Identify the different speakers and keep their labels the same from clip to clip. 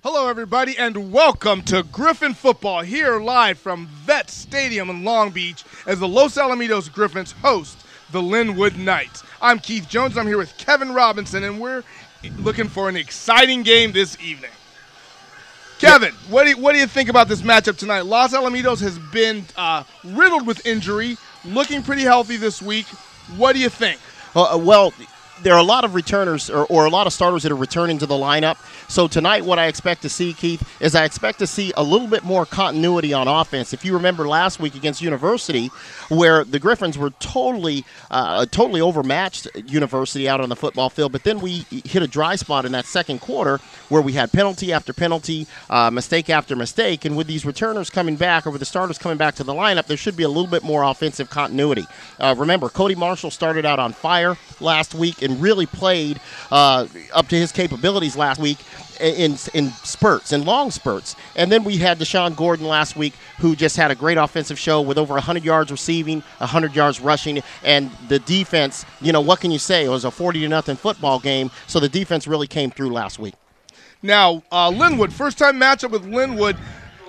Speaker 1: Hello, everybody, and welcome to Griffin Football, here live from Vet Stadium in Long Beach as the Los Alamitos Griffins host the Lynwood Knights. I'm Keith Jones. I'm here with Kevin Robinson, and we're looking for an exciting game this evening. Kevin, what do you think about this matchup tonight? Los Alamitos has been riddled with injury, looking pretty healthy this week. What do you think?
Speaker 2: Well, there are a lot of returners or a lot of starters that are returning to the lineup. So tonight what I expect to see, Keith, is I expect to see a little bit more continuity on offense. If you remember last week against University, where the Griffins were totally overmatched University out on the football field, but then we hit a dry spot in that second quarter where we had penalty after penalty, mistake after mistake, and with these returners coming back or with the starters coming back to the lineup, there should be a little bit more offensive continuity. Remember, Cody Marshall started out on fire last week and really played up to his capabilities last week in spurts, in long spurts. And then we had Deshaun Gordon last week, who just had a great offensive show with over 100 yards receiving, 100 yards rushing, and the defense, what can you say? It was a 40-0 football game, so the defense really came through last week.
Speaker 1: Now, Lynwood, first-time matchup with Lynwood.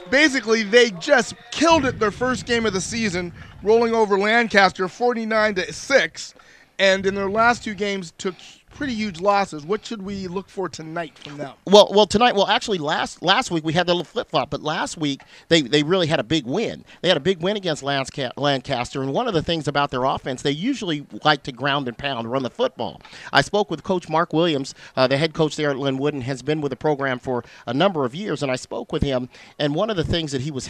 Speaker 1: Basically, they just killed it their first game of the season, rolling over Lancaster 49-6. And in their last two games took pretty huge losses. What should we look for tonight from them?
Speaker 2: Well, tonight, actually last week we had the little flip-flop, but last week they really had a big win. They had a big win against Lancaster, and one of the things about their offense, they usually like to ground and pound, run the football. I spoke with Coach Mark Williams, the head coach there at Lynwood, and has been with the program for a number of years, and I spoke with him, and one of the things that he was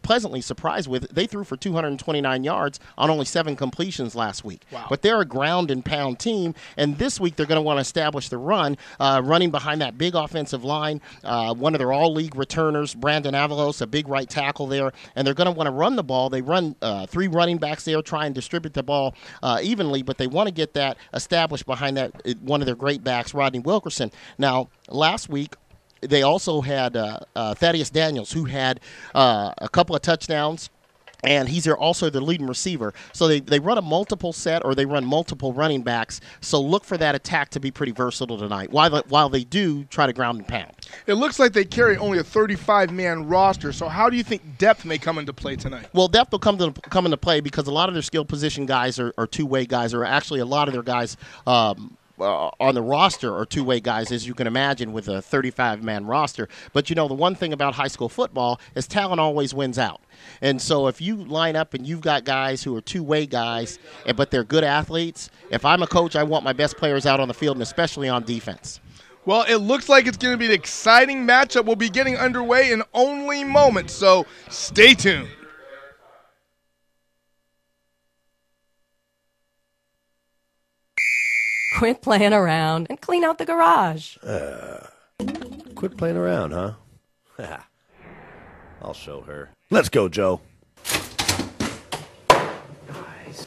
Speaker 2: pleasantly surprised with, they threw for 229 yards on only 7 completions last week.
Speaker 1: Wow.
Speaker 2: But they're a ground and pound team, and this week they're going to want to establish the run, running behind that big offensive line. One of their all-league returners, Brandon Avalos, a big right tackle there, and they're going to want to run the ball. They run 3 running backs there, try and distribute the ball evenly, but they want to get that established behind that one of their great backs, Rodney Wilkerson. Now, last week, they also had Thaddeus Daniels, who had a couple of touchdowns, and he's also the leading receiver. So they run a multiple set, or they run multiple running backs. So look for that attack to be pretty versatile tonight, while they do try to ground and pound.
Speaker 1: It looks like they carry only a 35-man roster. So how do you think depth may come into play tonight?
Speaker 2: Well, depth will come into play because a lot of their skill position guys are two-way guys, or actually a lot of their guys on the roster are two-way guys, as you can imagine, with a 35-man roster. But, the one thing about high school football is talent always wins out. And so if you line up and you've got guys who are two-way guys, but they're good athletes, if I'm a coach, I want my best players out on the field, and especially on defense.
Speaker 1: Well, it looks like it's going to be an exciting matchup. We'll be getting underway in only moments, so stay tuned.
Speaker 3: Quit playing around and clean out the garage.
Speaker 4: Quit playing around, huh? I'll show her. Let's go, Joe. Nice.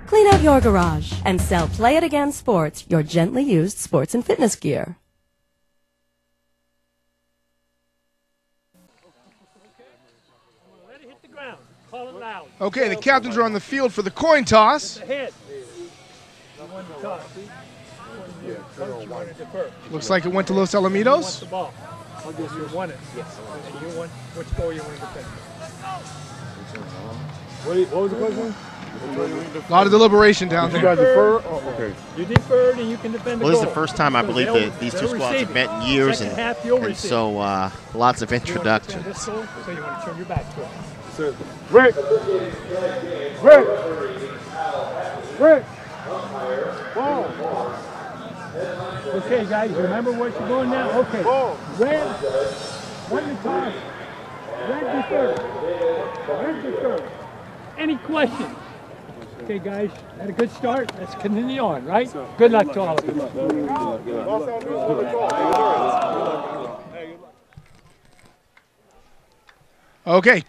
Speaker 3: Clean out your garage and sell Play It Again Sports, your gently used sports and fitness gear.
Speaker 5: Let it hit the ground. Call it loud.
Speaker 1: Okay, the captains are on the field for the coin toss.
Speaker 5: The head. One toss.
Speaker 1: Looks like it went to Los
Speaker 5: You want
Speaker 1: Alamitos.
Speaker 5: the ball. You want it. Yes. And you want which goal you want to defend.
Speaker 6: What was the question?
Speaker 1: A lot of deliberation down
Speaker 6: You
Speaker 1: there.
Speaker 6: guys defer? Oh, okay.
Speaker 5: You deferred and you can defend the
Speaker 2: Well,
Speaker 5: goal.
Speaker 2: this is the first time I believe that these two squads have met in years,
Speaker 5: Second
Speaker 2: and
Speaker 5: half, you'll receive.
Speaker 2: so lots of
Speaker 5: You want to defend
Speaker 2: introductions.
Speaker 5: this goal, so you want to turn your back to it.
Speaker 6: So, Rick! Rick! Rick! Ball!
Speaker 5: Okay, guys, remember what you're doing now? Okay. Red, one to toss. Red deferred. Red deferred. Any questions? Okay, guys, had a good start. Let's continue on, right? Good luck to all of you.
Speaker 1: Okay,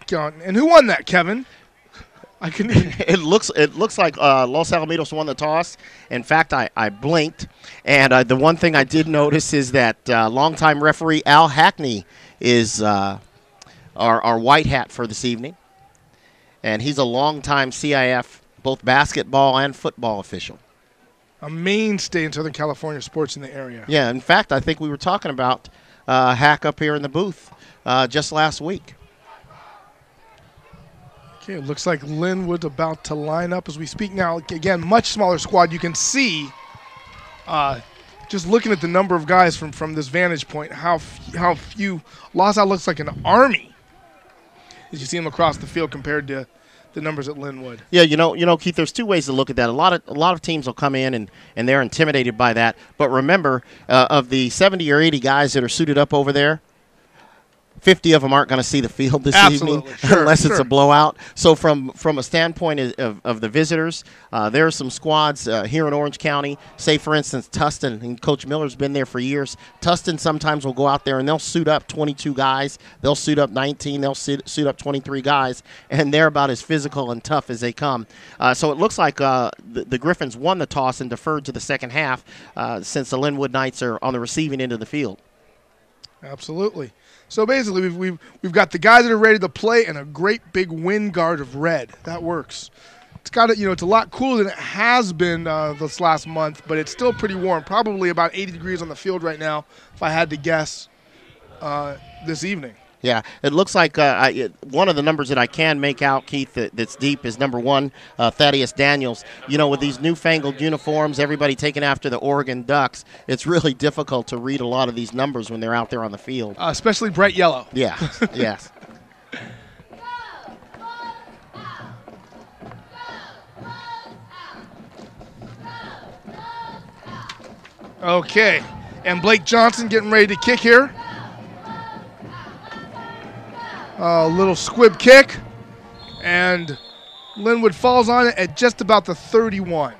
Speaker 1: and who won that, Kevin? I couldn't.
Speaker 2: It looks like Los Alamitos won the toss. In fact, I blinked, and the one thing I did notice is that longtime referee Al Hackney is our white hat for this evening, and he's a longtime CIF both basketball and football official.
Speaker 1: A mainstay in Southern California sports in the area.
Speaker 2: Yeah, in fact, I think we were talking about Hack up here in the booth just last week.
Speaker 1: Okay, it looks like Lynwood's about to line up as we speak now. Again, much smaller squad. You can see, just looking at the number of guys from this vantage point, how few. LAHS looks like an army as you see them across the field compared to the numbers at Lynwood.
Speaker 2: Yeah, you know, Keith, there's two ways to look at that. A lot of teams will come in and they're intimidated by that. But remember, of the 70 or 80 guys that are suited up over there, 50 of them aren't going to see the field this evening unless it's a blowout. So from a standpoint of the visitors, there are some squads here in Orange County. Say, for instance, Tustin, and Coach Miller's been there for years. Tustin sometimes will go out there and they'll suit up 22 guys. They'll suit up 19. They'll suit up 23 guys, and they're about as physical and tough as they come. So it looks like the Griffins won the toss and deferred to the second half since the Lynwood Knights are on the receiving end of the field.
Speaker 1: Absolutely. So basically, we've got the guys that are ready to play and a great big wind guard of red. That works. It's got it's a lot cooler than it has been this last month, but it's still pretty warm. Probably about 80 degrees on the field right now, if I had to guess, this evening.
Speaker 2: Yeah, it looks like one of the numbers that I can make out, Keith, that's deep is number 1, Thaddeus Daniels. You know, with these newfangled uniforms, everybody taking after the Oregon Ducks, it's really difficult to read a lot of these numbers when they're out there on the field.
Speaker 1: Especially bright yellow.
Speaker 2: Yeah, yes.
Speaker 1: Okay, and Blake Johnson getting ready to kick here. A little squib kick, and Lynwood falls on it at just about the 31.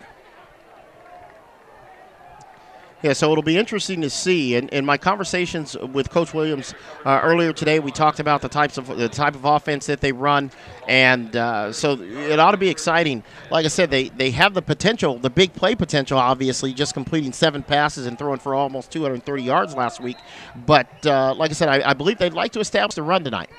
Speaker 2: Yeah, so it'll be interesting to see. In my conversations with Coach Williams earlier today, we talked about the type of offense that they run, and so it ought to be exciting. Like I said, they have the potential, the big play potential, obviously, just completing 7 passes and throwing for almost 230 yards last week. But like I said, I believe they'd like to establish the run tonight.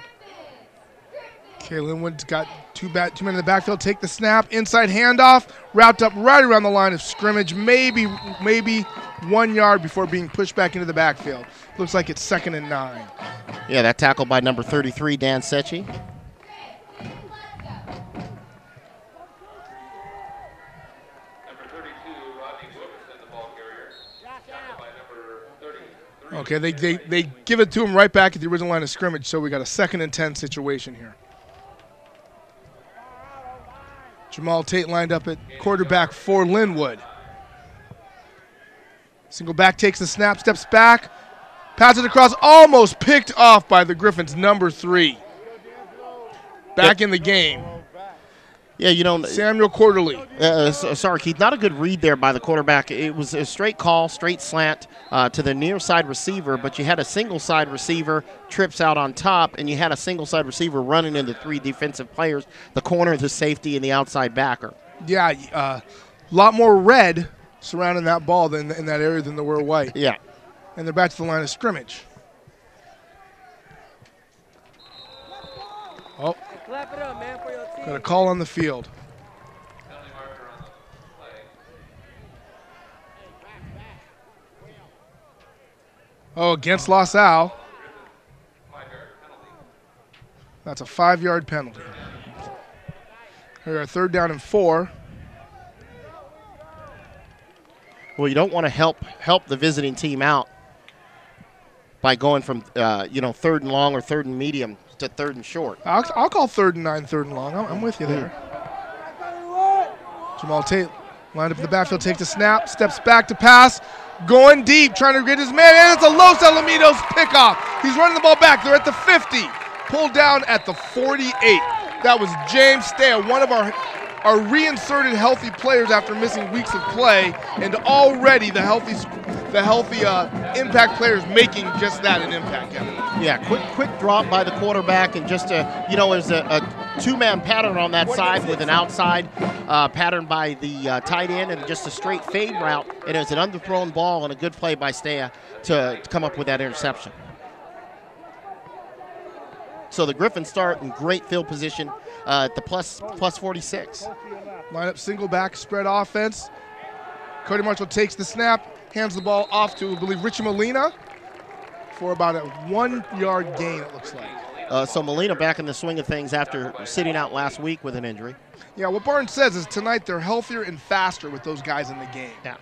Speaker 1: Okay, Lynwood's got two men in the backfield. Take the snap, inside handoff, wrapped up right around the line of scrimmage, maybe 1 yard before being pushed back into the backfield. Looks like it's 2nd and 9.
Speaker 2: Yeah, that tackle by number 33, Dan Secchi.
Speaker 1: Okay, they give it to him right back at the original line of scrimmage, so we got a 2nd and 10 situation here. Jamal Tate lined up at quarterback for Lynwood. Single back takes the snap, steps back, passes it across, almost picked off by the Griffins, number 3. Back in the game.
Speaker 2: Yeah, you know,
Speaker 1: Samuel Quarterly.
Speaker 2: Sorry, Keith, not a good read there by the quarterback. It was a straight call, straight slant to the near side receiver, but you had a single side receiver trips out on top, and you had a single side receiver running into 3 defensive players, the corner, the safety, and the outside backer.
Speaker 1: Yeah, a lot more red surrounding that ball in that area than there were white.
Speaker 2: Yeah.
Speaker 1: And they're back to the line of scrimmage. Oh. Got a call on the field. Oh, against LaSalle. That's a 5-yard penalty. Here are 3rd down and 4.
Speaker 2: Well, you don't want to help the visiting team out by going from 3rd and long or 3rd and medium to 3rd and short.
Speaker 1: I'll call 3rd and 9, 3rd and long. I'm with you there. Jamal Tate lined up in the backfield, takes the snap, steps back to pass, going deep, trying to get his man, and it's a Los Alamitos pickoff. He's running the ball back. They're at the 50, pulled down at the 48. That was James Stea, one of our reinserted healthy players after missing weeks of play, and already the healthy impact players making just that, an impact, Kevin.
Speaker 2: Yeah, quick drop by the quarterback, and just it was two-man pattern on that side with an outside pattern by the tight end and just a straight fade route. And it was an underthrown ball and a good play by Stea to come up with that interception. So the Griffins start in great field position at the plus 46.
Speaker 1: Line up single back spread offense. Cody Marshall takes the snap, hands the ball off to, I believe, Richie Molina for about a 1-yard gain, it looks like.
Speaker 2: So Molina back in the swing of things after sitting out last week with an injury.
Speaker 1: Yeah, what Barnes says is tonight they're healthier and faster with those guys in the game.
Speaker 2: Yeah.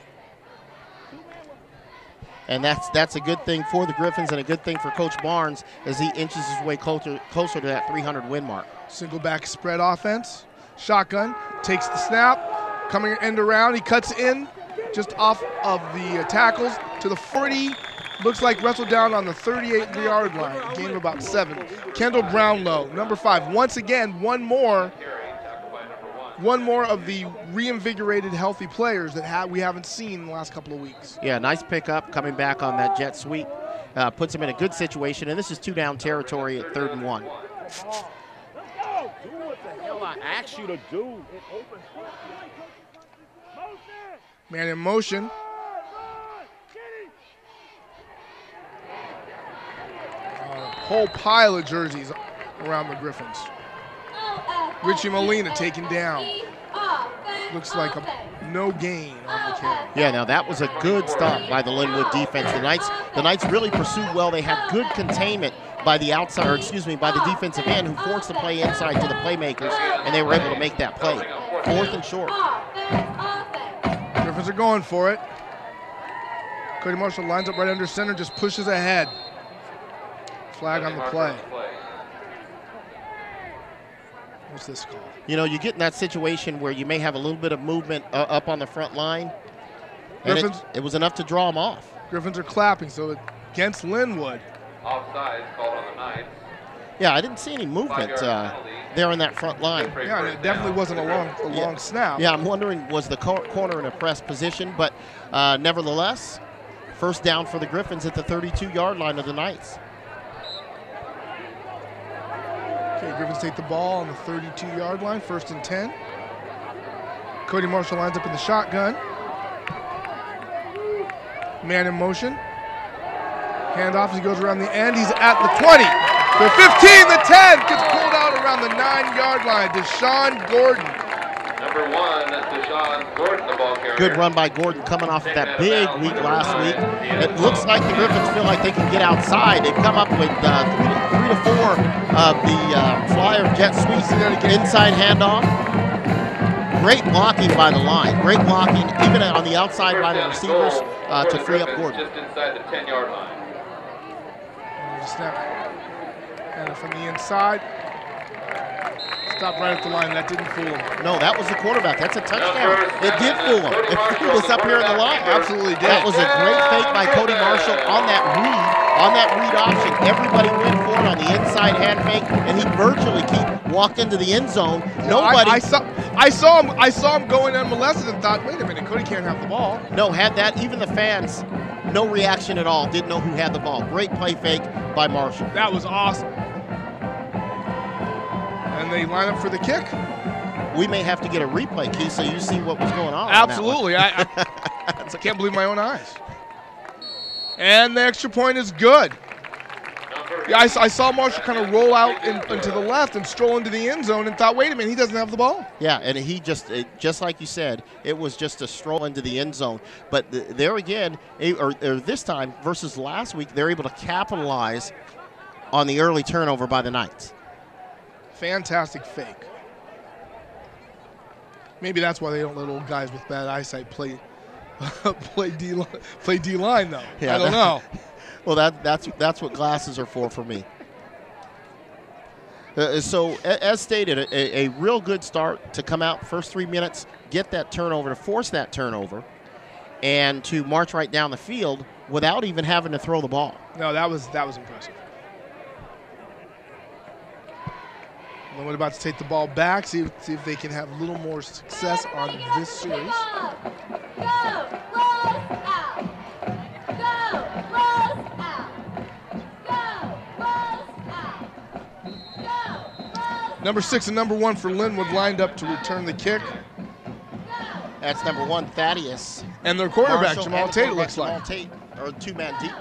Speaker 2: And that's a good thing for the Griffins and a good thing for Coach Barnes as he inches his way closer to that 300 win mark.
Speaker 1: Single back spread offense. Shotgun, takes the snap, coming end around, he cuts in just off of the tackles to the 40. Looks like wrestled down on the 38-yard line, a gain of about 7. Kendall Brownlow, number 5. Once again, one more of the reinvigorated, healthy players that we haven't seen in the last couple of weeks.
Speaker 2: Yeah, nice pickup coming back on that jet sweep. Puts him in a good situation, and this is 2-down territory at 3rd and 1.
Speaker 6: Do what the hell I asked you to do.
Speaker 1: Man in motion. A whole pile of jerseys around the Griffins. Richie Molina taken down. Looks like no gain on the carry.
Speaker 2: Yeah, now that was a good stop by the Lynwood defense. The Knights really pursued well. They had good containment by the outside, or excuse me, by the defensive end who forced the play inside to the playmakers, and they were able to make that play. 4th and short.
Speaker 1: Griffins are going for it. Cody Marshall lines up right under center, just pushes ahead. Flag on the play. What's this call?
Speaker 2: You know, you get in that situation where you may have a little bit of movement up on the front line, and it was enough to draw them off.
Speaker 1: Griffins are clapping, so against Lynwood.
Speaker 7: Offside called on the Knights.
Speaker 2: Yeah, I didn't see any movement there in that front line.
Speaker 1: Yeah, it definitely wasn't a long snap.
Speaker 2: Yeah, I'm wondering, was the corner in a press position? But nevertheless, first down for the Griffins at the 32-yard line of the Knights.
Speaker 1: Okay, Griffins take the ball on the 32-yard line, 1st and 10. Cody Marshall lines up in the shotgun. Man in motion. Handoff as he goes around the end. He's at the 20, the 15, the 10. Gets pulled out around the 9-yard line. Deshaun Gordon.
Speaker 7: Number 1, Deshaun Gordon, the ball carrier.
Speaker 2: Good run by Gordon coming off of that big week last week. It looks like the Griffins feel like they can get outside. They've come up with 3 to 4 of the flyer jet sweeps inside handoff. Great blocking by the line. Great blocking even on the outside by the receivers to free up Gordon.
Speaker 7: Just inside the 10-yard line.
Speaker 1: Snap. And from the inside. Stopped right at the line. That didn't fool him.
Speaker 2: No, that was the quarterback. That's a touchdown. It did fool him. It fooled us up here in the line.
Speaker 1: Absolutely did.
Speaker 2: That was a great fake by Cody Marshall on that read option. Everybody went for it on the inside hand fake, and he virtually walked into the end zone. Nobody.
Speaker 1: I saw him going unmolested and thought, wait a minute, Cody can't have the ball.
Speaker 2: No, had that. Even the fans, no reaction at all. Didn't know who had the ball. Great play fake by Marshall.
Speaker 1: That was awesome. And they line up for the kick.
Speaker 2: We may have to get a replay, Keith, so you see what was going on.
Speaker 1: Absolutely. I can't believe my own eyes. And the extra point is good. Yeah, I saw Marshall kind of roll out into the left and stroll into the end zone and thought, wait a minute, he doesn't have the ball.
Speaker 2: Yeah, and he just like you said, it was just a stroll into the end zone. But there again, or this time versus last week, they're able to capitalize on the early turnover by the Knights.
Speaker 1: Fantastic fake. Maybe that's why they don't let old guys with bad eyesight play D-line, though. Yeah, I don't know.
Speaker 2: Well, that's what glasses are for me. So, as stated, a real good start to come out first 3 minutes, get that turnover, to force that turnover, and to march right down the field without even having to throw the ball.
Speaker 1: No, that was impressive. Lynwood about to take the ball back, see if they can have a little more success on this series. Number 6 and number 1 for Lynwood lined up to return the kick.
Speaker 2: That's number 1, Thaddeus.
Speaker 1: And their quarterback,
Speaker 2: Marshall,
Speaker 1: Jamal
Speaker 2: and
Speaker 1: Tate,
Speaker 2: quarterback,
Speaker 1: looks like.
Speaker 2: Jamal Tate, or two-man deep.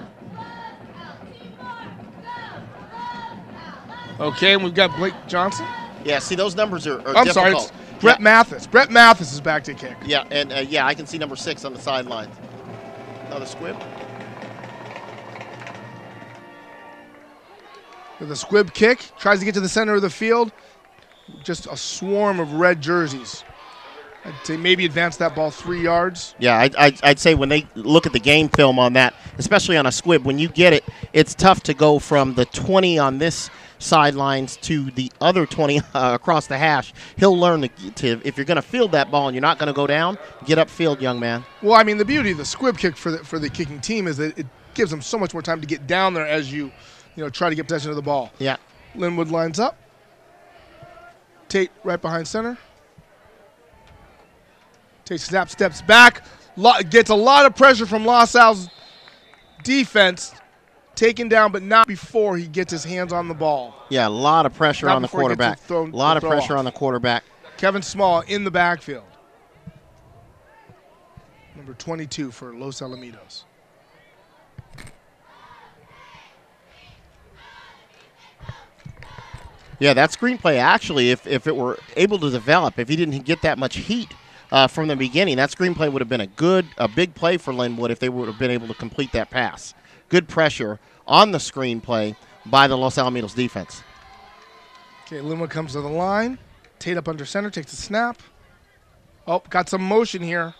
Speaker 1: Okay, and we've got Blake Johnson.
Speaker 2: Yeah, see, those numbers are
Speaker 1: I'm
Speaker 2: difficult.
Speaker 1: sorry, it's Brett Mathis. Brett Mathis is back to kick.
Speaker 2: Yeah, and yeah, I can see number 6 on the sideline. Another squib.
Speaker 1: With a squib kick, tries to get to the center of the field. Just a swarm of red jerseys. I'd say maybe advance that ball 3 yards.
Speaker 2: Yeah, I'd say when they look at the game film on that, especially on a squib, when you get it, it's tough to go from the 20 on this sidelines to the other 20 across the hash. He'll learn to if you're going to field that ball and you're not going to go down, get upfield, young man.
Speaker 1: Well, I mean, the beauty of the squib kick for the kicking team is that it gives them so much more time to get down there as you try to get possession of the ball.
Speaker 2: Yeah.
Speaker 1: Lynwood lines up. Tate right behind center. Tate steps back, gets a lot of pressure from LaSalle's defense, taken down, but not before he gets his hands on the ball.
Speaker 2: Yeah, a lot of pressure on the quarterback. A lot of pressure on the quarterback.
Speaker 1: Kevin Small in the backfield. Number 22 for Los Alamitos.
Speaker 2: Yeah, that screenplay actually, if it were able to develop, if he didn't get that much heat from the beginning, that screenplay would have been a big play for Lynwood if they would have been able to complete that pass. Good pressure on the screenplay by the Los Alamitos defense.
Speaker 1: Okay, Lynwood comes to the line. Tate up under center, takes the snap. Oh, got some motion here.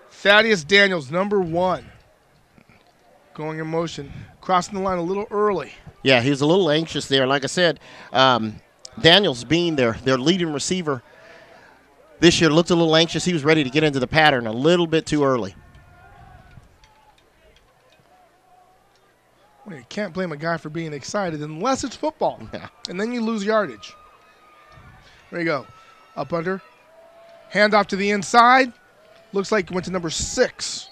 Speaker 1: Thaddeus Daniels, number 1. Going in motion, crossing the line a little early.
Speaker 2: Yeah, he was a little anxious there. Like I said, Daniels being their leading receiver this year looked a little anxious. He was ready to get into the pattern a little bit too early.
Speaker 1: Well, you can't blame a guy for being excited unless it's football.
Speaker 2: Yeah.
Speaker 1: And then you lose yardage. There you go. Up under. Hand off to the inside. Looks like it went to number 6.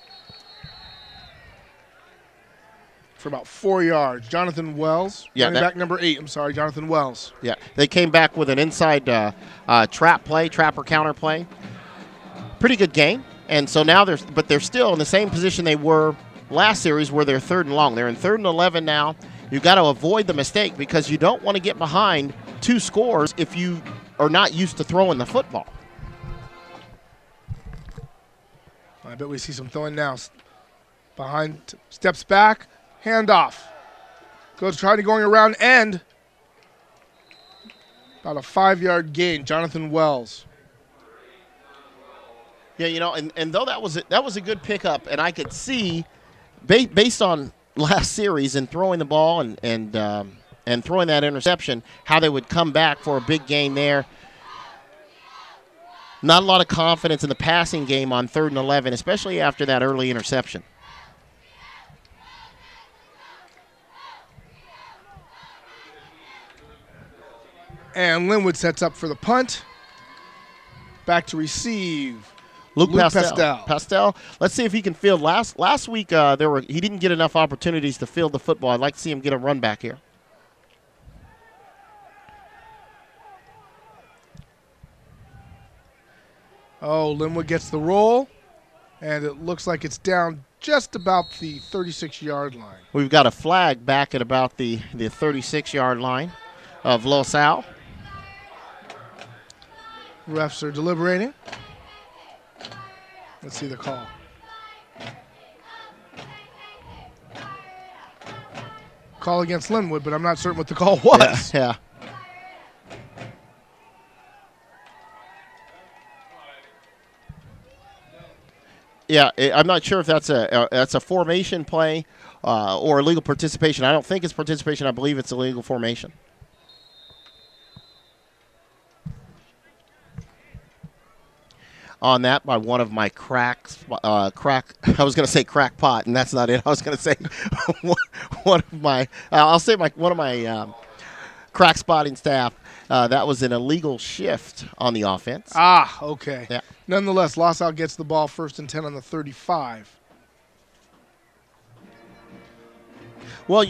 Speaker 1: For about 4 yards. Jonathan Wells.
Speaker 2: Yeah,
Speaker 1: running back number 8. I'm sorry, Jonathan Wells.
Speaker 2: Yeah, they came back with an inside trap or counter play. Pretty good game. And so now they're still in the same position they were last series where they're 3rd and long. They're in 3rd and 11 now. You've got to avoid the mistake because you don't want to get behind 2 scores if you are not used to throwing the football.
Speaker 1: I bet we see some throwing now. Behind, steps back. Handoff. Trying to going around end. About a 5-yard gain. Jonathan Wells.
Speaker 2: Yeah, and though that was a good pickup, and I could see, based on last series and throwing the ball and throwing that interception, how they would come back for a big gain there. Not a lot of confidence in the passing game on 3rd and 11, especially after that early interception.
Speaker 1: And Lynwood sets up for the punt. Back to receive.
Speaker 2: Luke Pastel. Let's see if he can field. Last week he didn't get enough opportunities to field the football. I'd like to see him get a run back here.
Speaker 1: Oh, Lynwood gets the roll, and it looks like it's down just about the 36-yard line.
Speaker 2: We've got a flag back at about the 36-yard line of Los Al.
Speaker 1: Refs are deliberating. Let's see the call. Call against Lynwood, but I'm not certain what the call was.
Speaker 2: Yeah. Yeah, I'm not sure if that's a formation play or illegal participation. I don't think it's participation. I believe it's illegal formation. On that by one of my I was going to say crackpot, and that's not it. I was going to say one of my crack spotting staff. That was an illegal shift on the offense.
Speaker 1: Ah, okay.
Speaker 2: Yeah.
Speaker 1: Nonetheless, LaSalle gets the ball 1st and 10 on the 35.
Speaker 2: Well,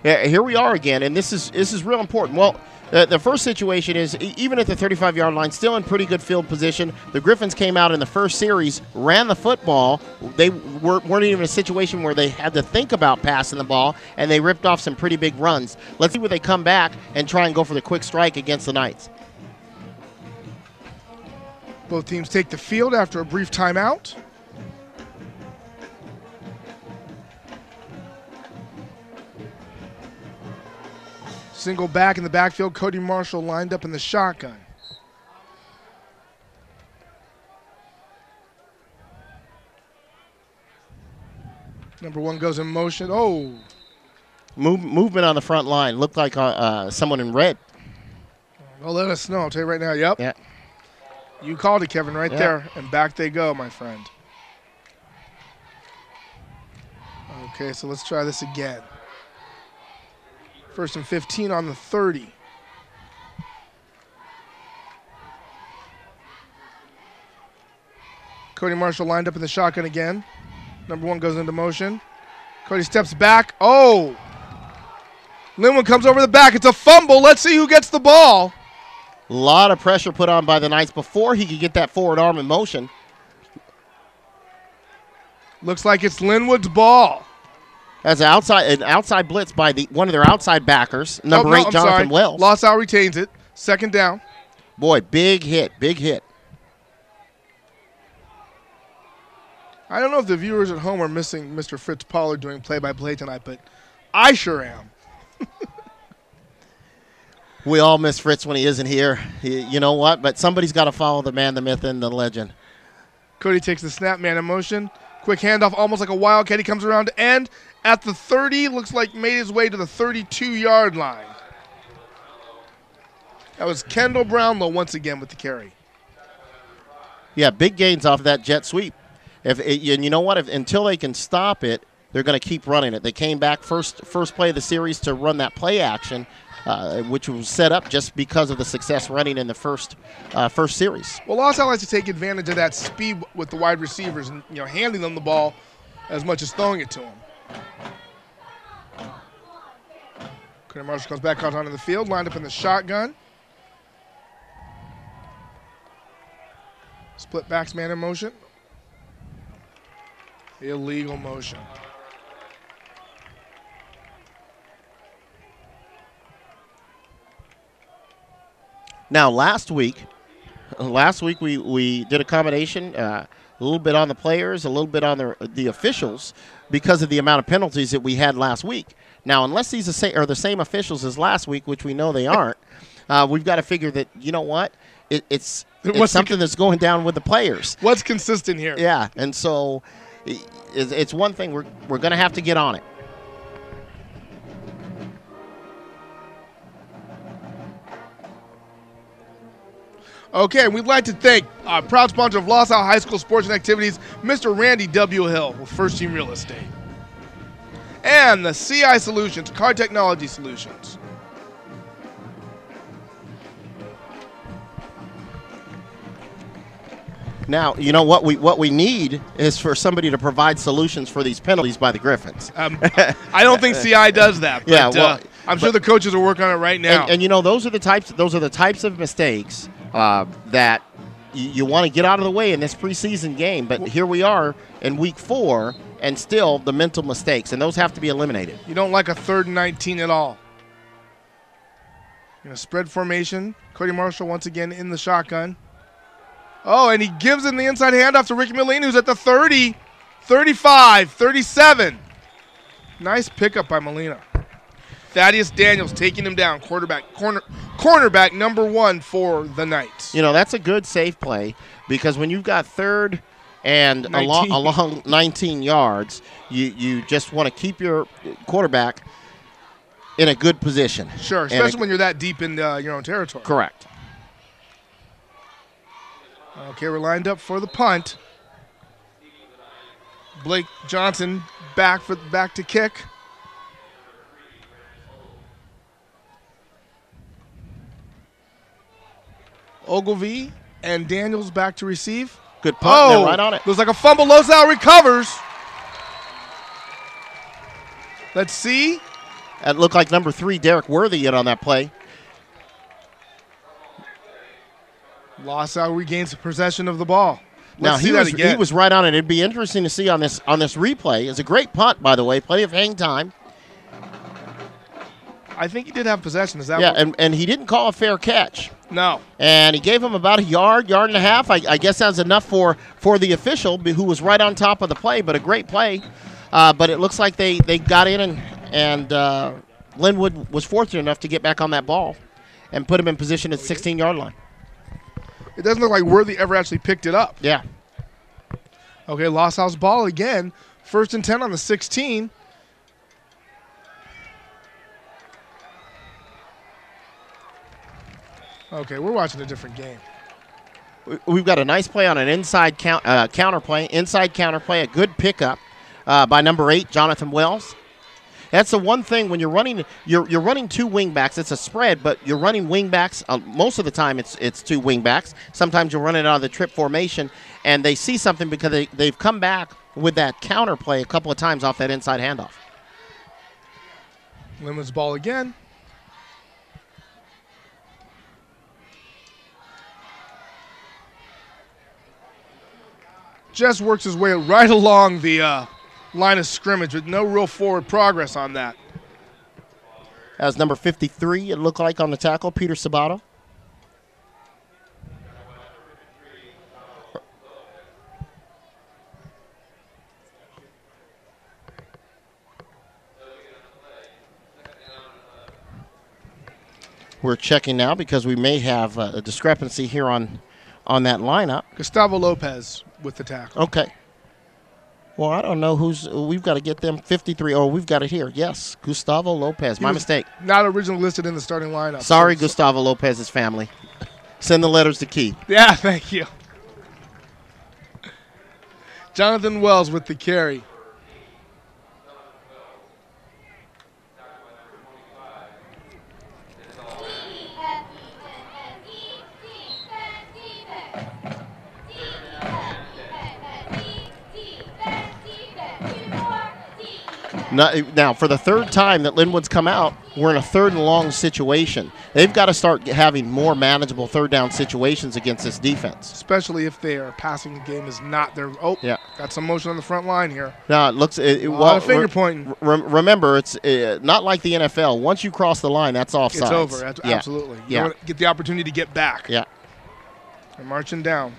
Speaker 2: here we are again, and this is real important. Well, the first situation is, even at the 35-yard line, still in pretty good field position. The Griffins came out in the first series, ran the football. They weren't even in a situation where they had to think about passing the ball, and they ripped off some pretty big runs. Let's see where they come back and try and go for the quick strike against the Knights.
Speaker 1: Both teams take the field after a brief timeout. Single back in the backfield. Cody Marshall lined up in the shotgun. Number 1 goes in motion. Oh.
Speaker 2: Movement on the front line. Looked like someone in red.
Speaker 1: Well, let us know. I'll tell you right now. Yep.
Speaker 2: Yeah.
Speaker 1: You called it, Kevin, right there. And back they go, my friend. Okay, so let's try this again. 1st and 15 on the 30. Cody Marshall lined up in the shotgun again. Number 1 goes into motion. Cody steps back. Oh! Lynwood comes over the back. It's a fumble. Let's see who gets the ball.
Speaker 2: A lot of pressure put on by the Knights before he could get that forward arm in motion.
Speaker 1: Looks like it's Lynwood's ball.
Speaker 2: That's an outside blitz by one of their outside backers, number 8, Jonathan Wells.
Speaker 1: Lossow retains it. 2nd down.
Speaker 2: Boy, big hit, big hit.
Speaker 1: I don't know if the viewers at home are missing Mr. Fritz Pollard doing play-by-play tonight, but I sure am.
Speaker 2: We all miss Fritz when he isn't here. You know what? But somebody's got to follow the man, the myth, and the legend.
Speaker 1: Cody takes the snap, man in motion. Quick handoff, almost like a wildcat. He comes around to end at the 30. Looks like made his way to the 32-yard line. That was Kendall Brownlow once again with the carry.
Speaker 2: Yeah, big gains off of that jet sweep. And you know what? Until they can stop it, they're going to keep running it. They came back first play of the series to run that play action, which was set up just because of the success running in the first series.
Speaker 1: Well, LAHS likes to take advantage of that speed with the wide receivers and handing them the ball as much as throwing it to them. Cody Marshall comes back out onto the field, lined up in the shotgun. Split backs, man in motion. Illegal motion.
Speaker 2: Now, last week we did a combination, a little bit on the players, a little bit on the officials, because of the amount of penalties that we had last week. Now, unless these are the same officials as last week, which we know they aren't, we've got to figure that, you know what, it's something that's going down with the players.
Speaker 1: What's consistent here?
Speaker 2: Yeah, and so it's one thing we're going to have to get on it.
Speaker 1: Okay, we'd like to thank our proud sponsor of LAHS High School Sports and Activities, Mr. Randy W. Hill with First Team Real Estate. And the CI Solutions, Car Technology Solutions.
Speaker 2: Now, you know what we need is for somebody to provide solutions for these penalties by the Griffins.
Speaker 1: I don't think CI does that, but
Speaker 2: yeah, well,
Speaker 1: I'm sure the coaches are working on it right now.
Speaker 2: And you know, those are the types of mistakes that you want to get out of the way in this preseason game. But here we are in week 4, and still the mental mistakes, and those have to be eliminated.
Speaker 1: You don't like a 3rd and 19 at all. Spread formation. Cody Marshall once again in the shotgun. Oh, and he gives him the inside handoff to Ricky Molina, who's at the 30, 35, 37. Nice pickup by Molina. Thaddeus Daniels taking him down, cornerback number 1 for the Knights.
Speaker 2: You know, that's a good safe play, because when you've got 3rd and along 19 yards, you just want to keep your quarterback in a good position.
Speaker 1: Sure, especially when you're that deep in your own territory.
Speaker 2: Correct.
Speaker 1: Okay, we're lined up for the punt. Blake Johnson back to kick. Ogilvie and Daniels back to receive.
Speaker 2: Good punt. They're right on it.
Speaker 1: Looks like a fumble. Losal recovers. Let's see.
Speaker 2: It looked like number 3, Derek Worthy, in on that play.
Speaker 1: LAHS regains possession of the ball.
Speaker 2: Now he was right on it. It'd be interesting to see on this replay. It's a great punt, by the way. Plenty of hang time.
Speaker 1: I think he did have possession. Is that
Speaker 2: and he didn't call a fair catch.
Speaker 1: No.
Speaker 2: And he gave him about a yard and a half. I guess that's enough for the official who was right on top of the play, but a great play. But it looks like they got in and Lynwood was fortunate enough to get back on that ball and put him in position at the 16-yard line.
Speaker 1: It doesn't look like Worthy ever actually picked it up.
Speaker 2: Yeah.
Speaker 1: Okay, LAHS ball again. 1st and 10 on the 16. Okay, we're watching a different game.
Speaker 2: We've got a nice play on an inside counter play, a good pickup by number 8, Jonathan Wells. That's the one thing when you're running. You're running 2 wingbacks. It's a spread, but you're running wingbacks. Most of the time, it's 2 wingbacks. Sometimes you're running out of the trip formation, and they see something because they've come back with that counter play a couple of times off that inside handoff.
Speaker 1: Lynwood's ball again. Just works his way right along the line of scrimmage with no real forward progress on that.
Speaker 2: That was number 53, it looked like, on the tackle, Peter Sabato. We're checking now because we may have a discrepancy here on that lineup.
Speaker 1: Gustavo Lopez with the tackle.
Speaker 2: Okay. Well, I don't know we've got to get them 53. Oh, we've got it here. Yes, Gustavo Lopez. My mistake.
Speaker 1: Not originally listed in the starting lineup.
Speaker 2: Sorry, Gustavo Lopez's family. Send the letters to Keith.
Speaker 1: Yeah, thank you. Jonathan Wells with the carry.
Speaker 2: Now, for the third time that Lynwood's come out, we're in a 3rd and long situation. They've got to start having more manageable 3rd down situations against this defense.
Speaker 1: Especially if their passing game is not their. Oh, yeah. Got some motion on the front line here.
Speaker 2: Now, it looks. A
Speaker 1: lot of finger pointing.
Speaker 2: Remember, it's not like the NFL. Once you cross the line, that's offside.
Speaker 1: It's over. Absolutely. You don't get the opportunity to get back.
Speaker 2: Yeah.
Speaker 1: They're marching down.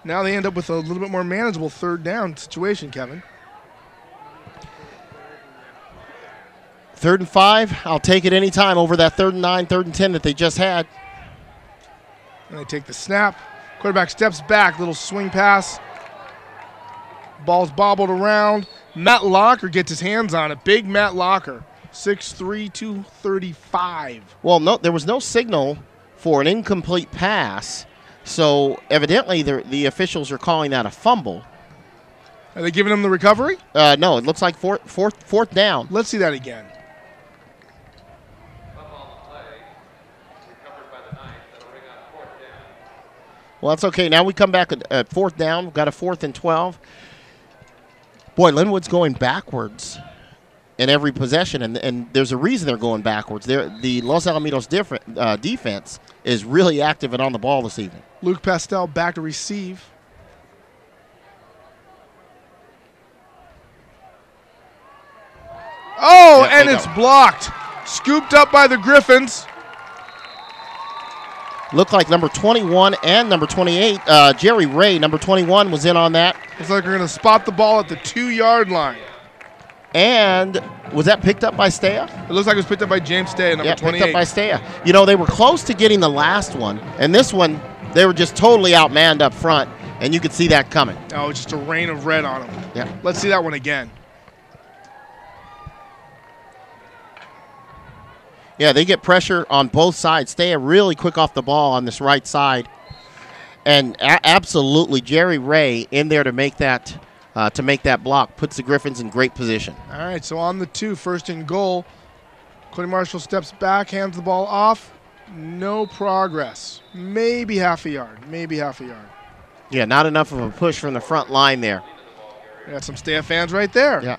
Speaker 1: Now they end up with a little bit more manageable 3rd down situation, Kevin.
Speaker 2: 3rd and 5, I'll take it any time over that 3rd and 9, 3rd and 10 that they just had.
Speaker 1: And they take the snap. Quarterback steps back, little swing pass. Ball's bobbled around. Matt Locker gets his hands on it. Big Matt Locker, 6'3", 235.
Speaker 2: Well, no, there was no signal for an incomplete pass. So evidently the officials are calling that a fumble.
Speaker 1: Are they giving him the recovery?
Speaker 2: No, it looks like fourth down.
Speaker 1: Let's see that again.
Speaker 2: Well, that's okay. Now we come back at 4th down. We've got a 4th and 12. Boy, Lynwood's going backwards in every possession, and there's a reason they're going backwards. The Los Alamitos defense is really active and on the ball this evening.
Speaker 1: Luke Pastel back to receive. Oh, yeah, and it's blocked. Scooped up by the Griffins.
Speaker 2: Looked like number 21 and number 28. Jerry Ray, number 21, was in on that.
Speaker 1: Looks like we're going to spot the ball at the 2-yard line.
Speaker 2: And was that picked up by Stea?
Speaker 1: It looks like it was picked up by James Stea, number 28.
Speaker 2: Picked up by Stea. You know, they were close to getting the last one, and this one, they were just totally outmanned up front, and you could see that coming.
Speaker 1: Oh, just a rain of red on them.
Speaker 2: Yeah.
Speaker 1: Let's see that one again.
Speaker 2: Yeah, they get pressure on both sides. Stay really quick off the ball on this right side. And absolutely, Jerry Ray in there to make that block puts the Griffins in great position.
Speaker 1: All right, so on the 2, 1st and goal. Cody Marshall steps back, hands the ball off. No progress. Maybe half a yard.
Speaker 2: Yeah, not enough of a push from the front line there.
Speaker 1: Got some staff fans right there.
Speaker 2: Yeah.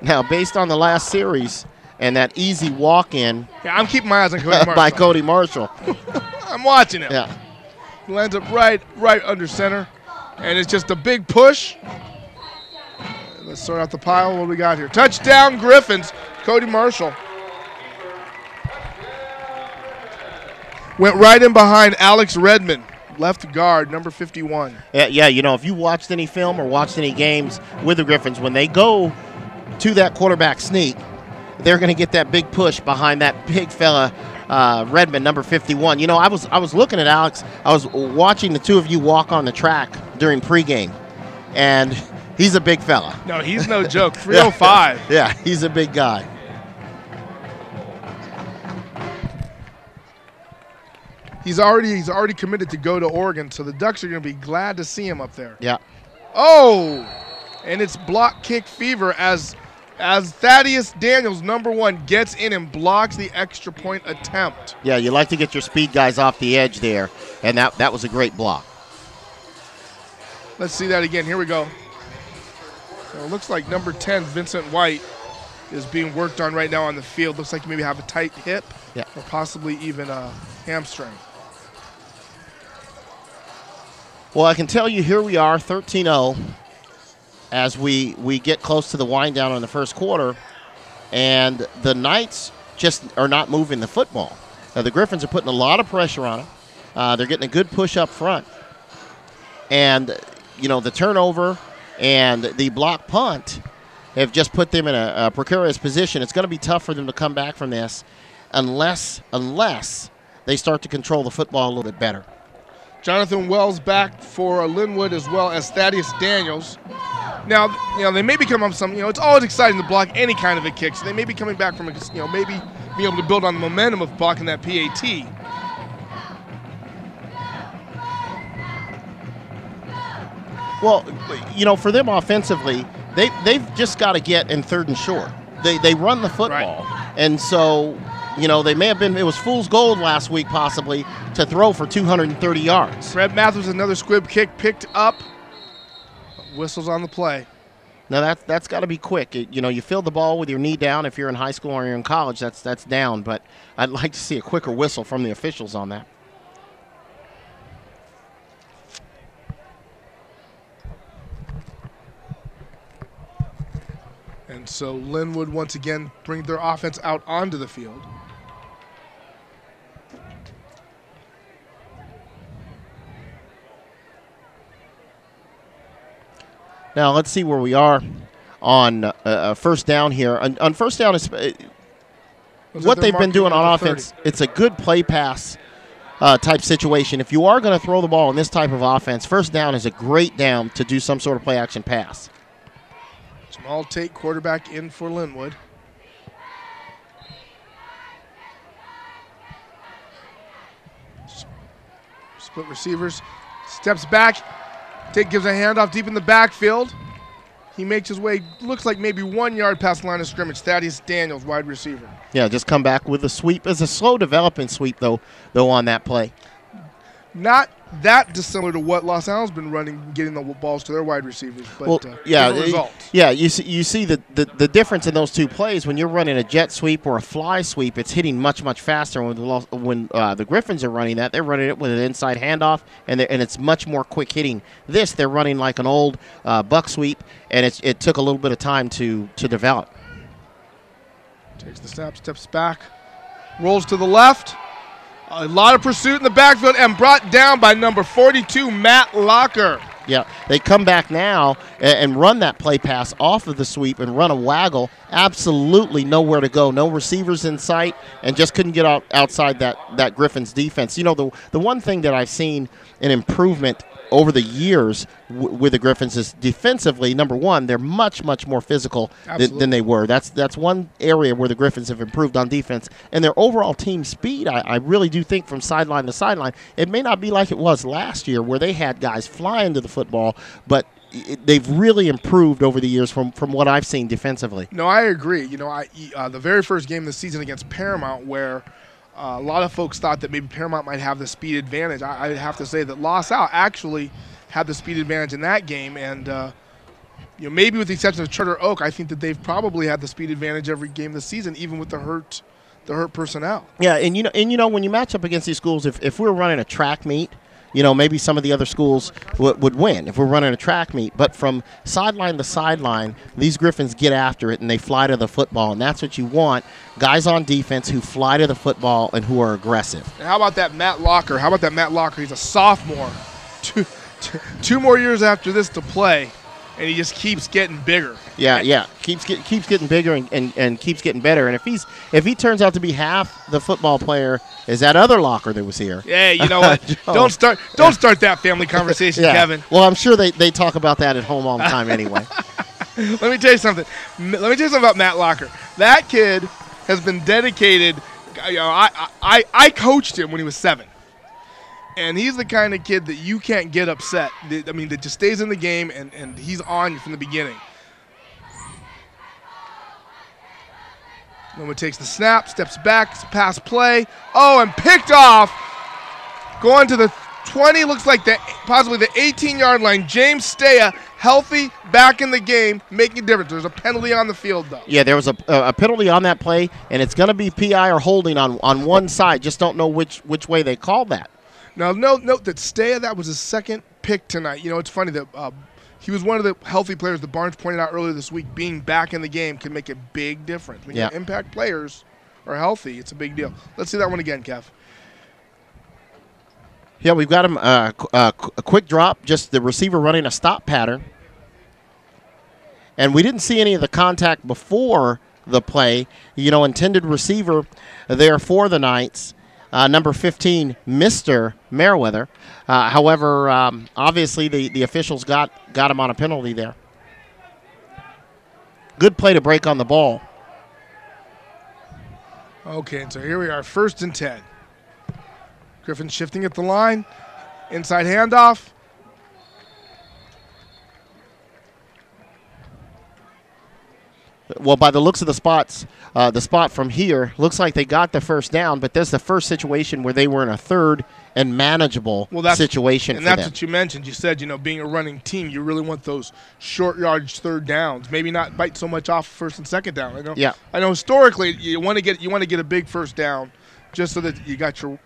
Speaker 2: Now, based on the last series and that easy walk-in
Speaker 1: I'm keeping my eyes on Cody Marshall.
Speaker 2: by Cody Marshall.
Speaker 1: I'm watching him.
Speaker 2: Yeah.
Speaker 1: Lands up right under center. And it's just a big push. Let's sort out the pile. What do we got here? Touchdown, Griffins. Cody Marshall. Went right in behind Alex Redmond, left guard, number 51.
Speaker 2: Yeah, you know, if you watched any film or watched any games with the Griffins, when they go to that quarterback sneak, they're going to get that big push behind that big fella, Redmond, number 51. You know, I was looking at Alex. I was watching the two of you walk on the track during pregame, and he's a big fella.
Speaker 1: No, he's no joke. 305.
Speaker 2: Yeah, he's a big guy.
Speaker 1: He's already committed to go to Oregon, so the Ducks are going to be glad to see him up there.
Speaker 2: Yeah.
Speaker 1: Oh, and it's block kick fever as Thaddeus Daniels, number 1, gets in and blocks the extra point attempt.
Speaker 2: Yeah, you like to get your speed guys off the edge there, and that was a great block.
Speaker 1: Let's see that again. Here we go. So it looks like number 10, Vincent White, is being worked on right now on the field. Looks like you maybe have a tight hip, or possibly even a hamstring.
Speaker 2: Well, I can tell you here we are, 13-0, as we get close to the wind down in the first quarter, and the Knights just are not moving the football. Now, the Griffins are putting a lot of pressure on them. They're getting a good push up front. And, you know, the turnover and the block punt have just put them in a precarious position. It's going to be tough for them to come back from this unless they start to control the football a little bit better.
Speaker 1: Jonathan Wells back for Lynwood as well as Thaddeus Daniels. Now, you know, they may be coming up some, you know, it's always exciting to block any kind of a kick, so they may be coming back from, you know, maybe being able to build on the momentum of blocking that PAT.
Speaker 2: Well, you know, for them offensively, they've just got to get in 3rd and short. They run the football. Right. And so, you know, they may have been, it was fool's gold last week possibly to throw for 230 yards.
Speaker 1: Fred Matthews, another squib kick picked up. Whistles on the play.
Speaker 2: Now that's got to be quick. You know, you fill the ball with your knee down. If you're in high school or you're in college, that's down. But I'd like to see a quicker whistle from the officials on that.
Speaker 1: And so Lynwood once again bring their offense out onto the field.
Speaker 2: Now let's see where we are on first down here. On first down, is what they've been doing on offense. 30. It's a good play pass type situation. If you are going to throw the ball in this type of offense, first down is a great down to do some sort of play action pass.
Speaker 1: Jamal Tate, quarterback, in for Lynwood. Split receivers. Steps back. Tate gives a handoff deep in the backfield. He makes his way, looks like maybe 1 yard past the line of scrimmage. Thaddeus Daniels, wide receiver.
Speaker 2: Yeah, just come back with a sweep. It's a slow developing sweep, though on that play.
Speaker 1: Not that dissimilar to what Los Allen's been running, getting the balls to their wide receivers. But
Speaker 2: well,
Speaker 1: different results.
Speaker 2: Yeah, you see the difference in those two plays. When you're running a jet sweep or a fly sweep, it's hitting much faster. When the Griffins are running that, they're running it with an inside handoff, and it's much more quick hitting. This, they're running like an old buck sweep, and it took a little bit of time to develop.
Speaker 1: Takes the snap, steps back, rolls to the left. A lot of pursuit in the backfield and brought down by number 42, Matt Locker.
Speaker 2: Yeah, they come back now and run that play pass off of the sweep and run a waggle. Absolutely nowhere to go. No receivers in sight, and just couldn't get outside that Griffins defense. You know, the one thing that I've seen an improvement over the years with the Griffins is defensively, number one, they're much more physical than they were. That's one area where the Griffins have improved on defense. And their overall team speed, I really do think from sideline to sideline, it may not be like it was last year where they had guys flying to the football, but they've really improved over the years from what I've seen defensively.
Speaker 1: No, I agree. You know, the very first game of the season against Paramount where A lot of folks thought that maybe Paramount might have the speed advantage. I'd have to say that LaSalle actually had the speed advantage in that game, and maybe with the exception of Charter Oak, I think that they've probably had the speed advantage every game this season, even with the hurt personnel.
Speaker 2: Yeah, and when you match up against these schools, if we're running a track meet, maybe some of the other schools would win if we're running a track meet. But from sideline to sideline, these Griffins get after it and they fly to the football, and that's what you want. Guys on defense who fly to the football and who are aggressive.
Speaker 1: And how about that Matt Locker? He's a sophomore. Two more years after this to play, and he just keeps getting bigger.
Speaker 2: Yeah. Keeps getting bigger and keeps getting better. And if he turns out to be half the football player as that other Locker that was here.
Speaker 1: Yeah, you know what? Don't start that family conversation,
Speaker 2: yeah.
Speaker 1: Kevin.
Speaker 2: Well, I'm sure they talk about that at home all the time anyway.
Speaker 1: Let me tell you something. About Matt Locker. That kid has been dedicated. I coached him when he was 7. And he's the kind of kid that you can't get upset. That just stays in the game, and he's on you from the beginning. Lynwood takes the snap, steps back, pass play. Oh, and picked off. Going to the 20, looks like possibly the 18-yard line. James Stea, healthy, back in the game, making a difference. There's a penalty on the field, though.
Speaker 2: Yeah, there was a penalty on that play, and it's going to be PI or holding on one side. Just don't know which way they called that.
Speaker 1: Now, note that Stea, that was his second pick tonight. It's funny that he was one of the healthy players that Barnes pointed out earlier this week. Being back in the game can make a big difference. When your impact players are healthy, it's a big deal. Let's see that one again, Kev.
Speaker 2: Yeah, we've got him a quick drop, just the receiver running a stop pattern. And we didn't see any of the contact before the play. Intended receiver there for the Knights. Number 15, Mr. Meriwether. However, obviously the officials got him on a penalty there. Good play to break on the ball.
Speaker 1: Okay, so here we are, 1st and 10. Griffin shifting at the line. Inside handoff.
Speaker 2: Well, by the looks of the spot from here, looks like they got the first down, but that's the first situation where they were in a third and manageable situation for them.
Speaker 1: And that's what you mentioned. You said, being a running team, you really want those short yardage third downs. Maybe not bite so much off first and second down. I know historically you want to get a big first down just so that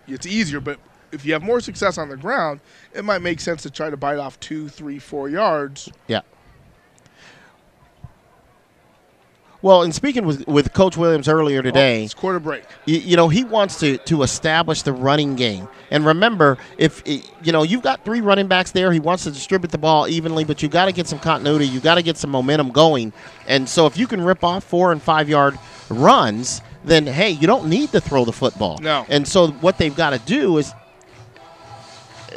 Speaker 1: it's easier, but if you have more success on the ground, it might make sense to try to bite off 2, 3, 4 yards.
Speaker 2: Yeah. Well, and speaking with Coach Williams earlier today,
Speaker 1: it's quarter break.
Speaker 2: He wants to establish the running game. And remember, if you've got 3 running backs there, he wants to distribute the ball evenly, but you've got to get some continuity, you've got to get some momentum going. And so if you can rip off 4 and 5 yard runs, then hey, you don't need to throw the football.
Speaker 1: No.
Speaker 2: And so what they've got to do is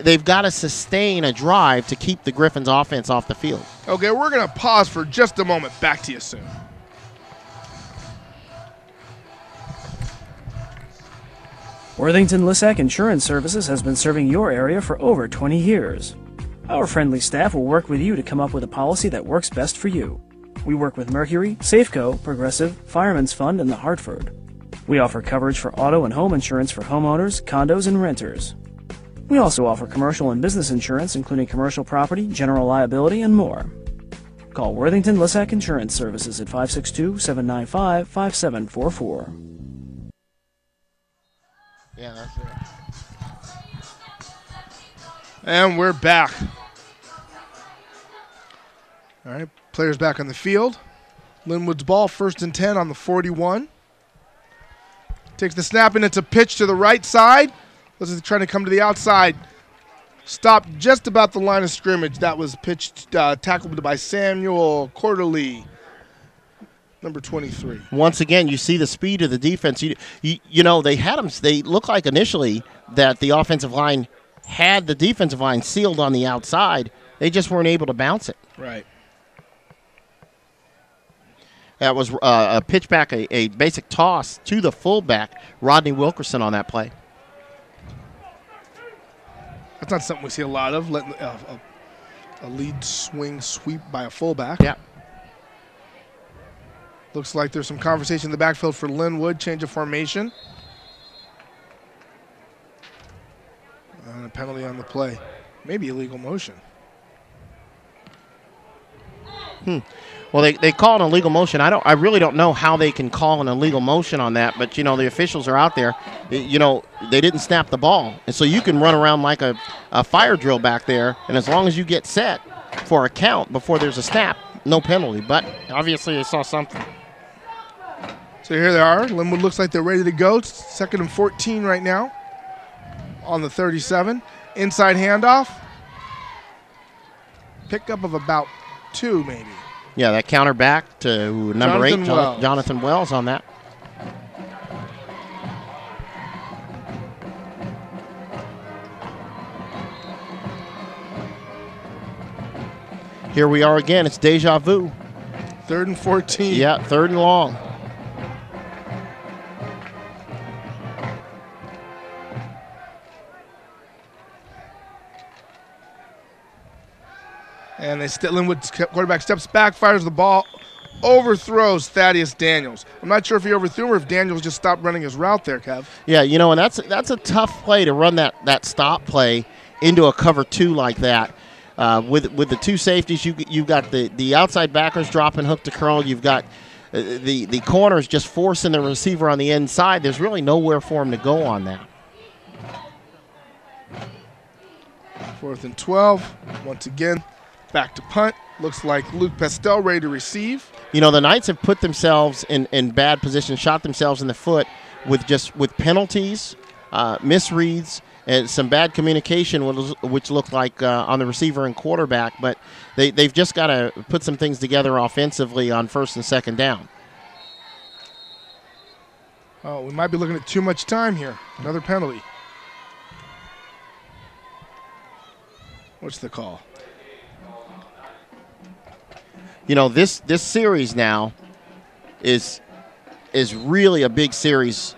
Speaker 2: they've got to sustain a drive to keep the Griffins offense off the field.
Speaker 1: Okay, we're going to pause for just a moment. Back to you soon.
Speaker 8: Worthington Lissack Insurance Services has been serving your area for over 20 years. Our friendly staff will work with you to come up with a policy that works best for you. We work with Mercury, Safeco, Progressive, Fireman's Fund, and the Hartford. We offer coverage for auto and home insurance for homeowners, condos, and renters. We also offer commercial and business insurance, including commercial property, general liability, and more. Call Worthington Lissack Insurance Services at 562-795-5744.
Speaker 2: Yeah, that's it.
Speaker 1: And we're back. All right, players back on the field. Lynwood's ball, 1st and 10 on the 41. Takes the snap, and it's a pitch to the right side. This is trying to come to the outside. Stopped just about the line of scrimmage. That was pitched, tackled by Samuel Quarterly, number 23.
Speaker 2: Once again, you see the speed of the defense. They had them. They looked like initially that the offensive line had the defensive line sealed on the outside. They just weren't able to bounce it.
Speaker 1: Right.
Speaker 2: That was a pitch back, a basic toss to the fullback, Rodney Wilkerson, on that play.
Speaker 1: That's not something we see a lot of, letting a lead swing sweep by a fullback.
Speaker 2: Yeah.
Speaker 1: Looks like there's some conversation in the backfield for Lynwood, change of formation. And a penalty on the play. Maybe illegal motion.
Speaker 2: Well, they call an illegal motion. I really don't know how they can call an illegal motion on that, but, the officials are out there. They didn't snap the ball. And so you can run around like a fire drill back there, and as long as you get set for a count before there's a snap, no penalty. But obviously they saw something.
Speaker 1: So here they are. Lynwood looks like they're ready to go. It's 2nd and 14 right now on the 37. Inside handoff. Pickup of about 2 maybe.
Speaker 2: Yeah, that counter back to number 8,
Speaker 1: Wells.
Speaker 2: Jonathan Wells on that. Here we are again. It's deja vu.
Speaker 1: 3rd and 14.
Speaker 2: Yeah, 3rd and long.
Speaker 1: And Lynwood's quarterback steps back, fires the ball, overthrows Thaddeus Daniels. I'm not sure if he overthrew or if Daniels just stopped running his route there, Kev.
Speaker 2: Yeah, and that's a tough play to run that stop play into a cover 2 like that. With the 2 safeties, you've got the outside backers dropping hook to curl. You've got the corners just forcing the receiver on the inside. There's really nowhere for him to go on that.
Speaker 1: 4th and 12. Once again, back to punt. Looks like Luke Pestel ready to receive.
Speaker 2: The Knights have put themselves in bad position, shot themselves in the foot with penalties, misreads, and some bad communication, which looked like on the receiver and quarterback. But they've just got to put some things together offensively on 1st and 2nd down.
Speaker 1: Oh, we might be looking at too much time here. Another penalty. What's the call?
Speaker 2: This series now is really a big series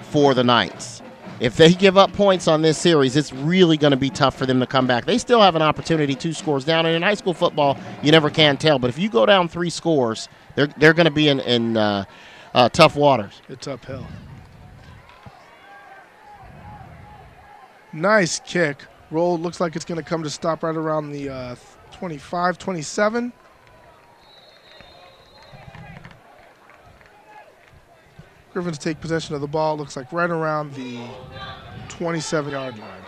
Speaker 2: for the Knights. If they give up points on this series, it's really going to be tough for them to come back. They still have an opportunity 2 scores down. And in high school football, you never can tell. But if you go down 3 scores, they're going to be in tough waters.
Speaker 1: It's uphill. Nice kick. Roll looks like it's going to come to stop right around the 25, 27. Griffins take possession of the ball. Looks like right around the 27-yard line.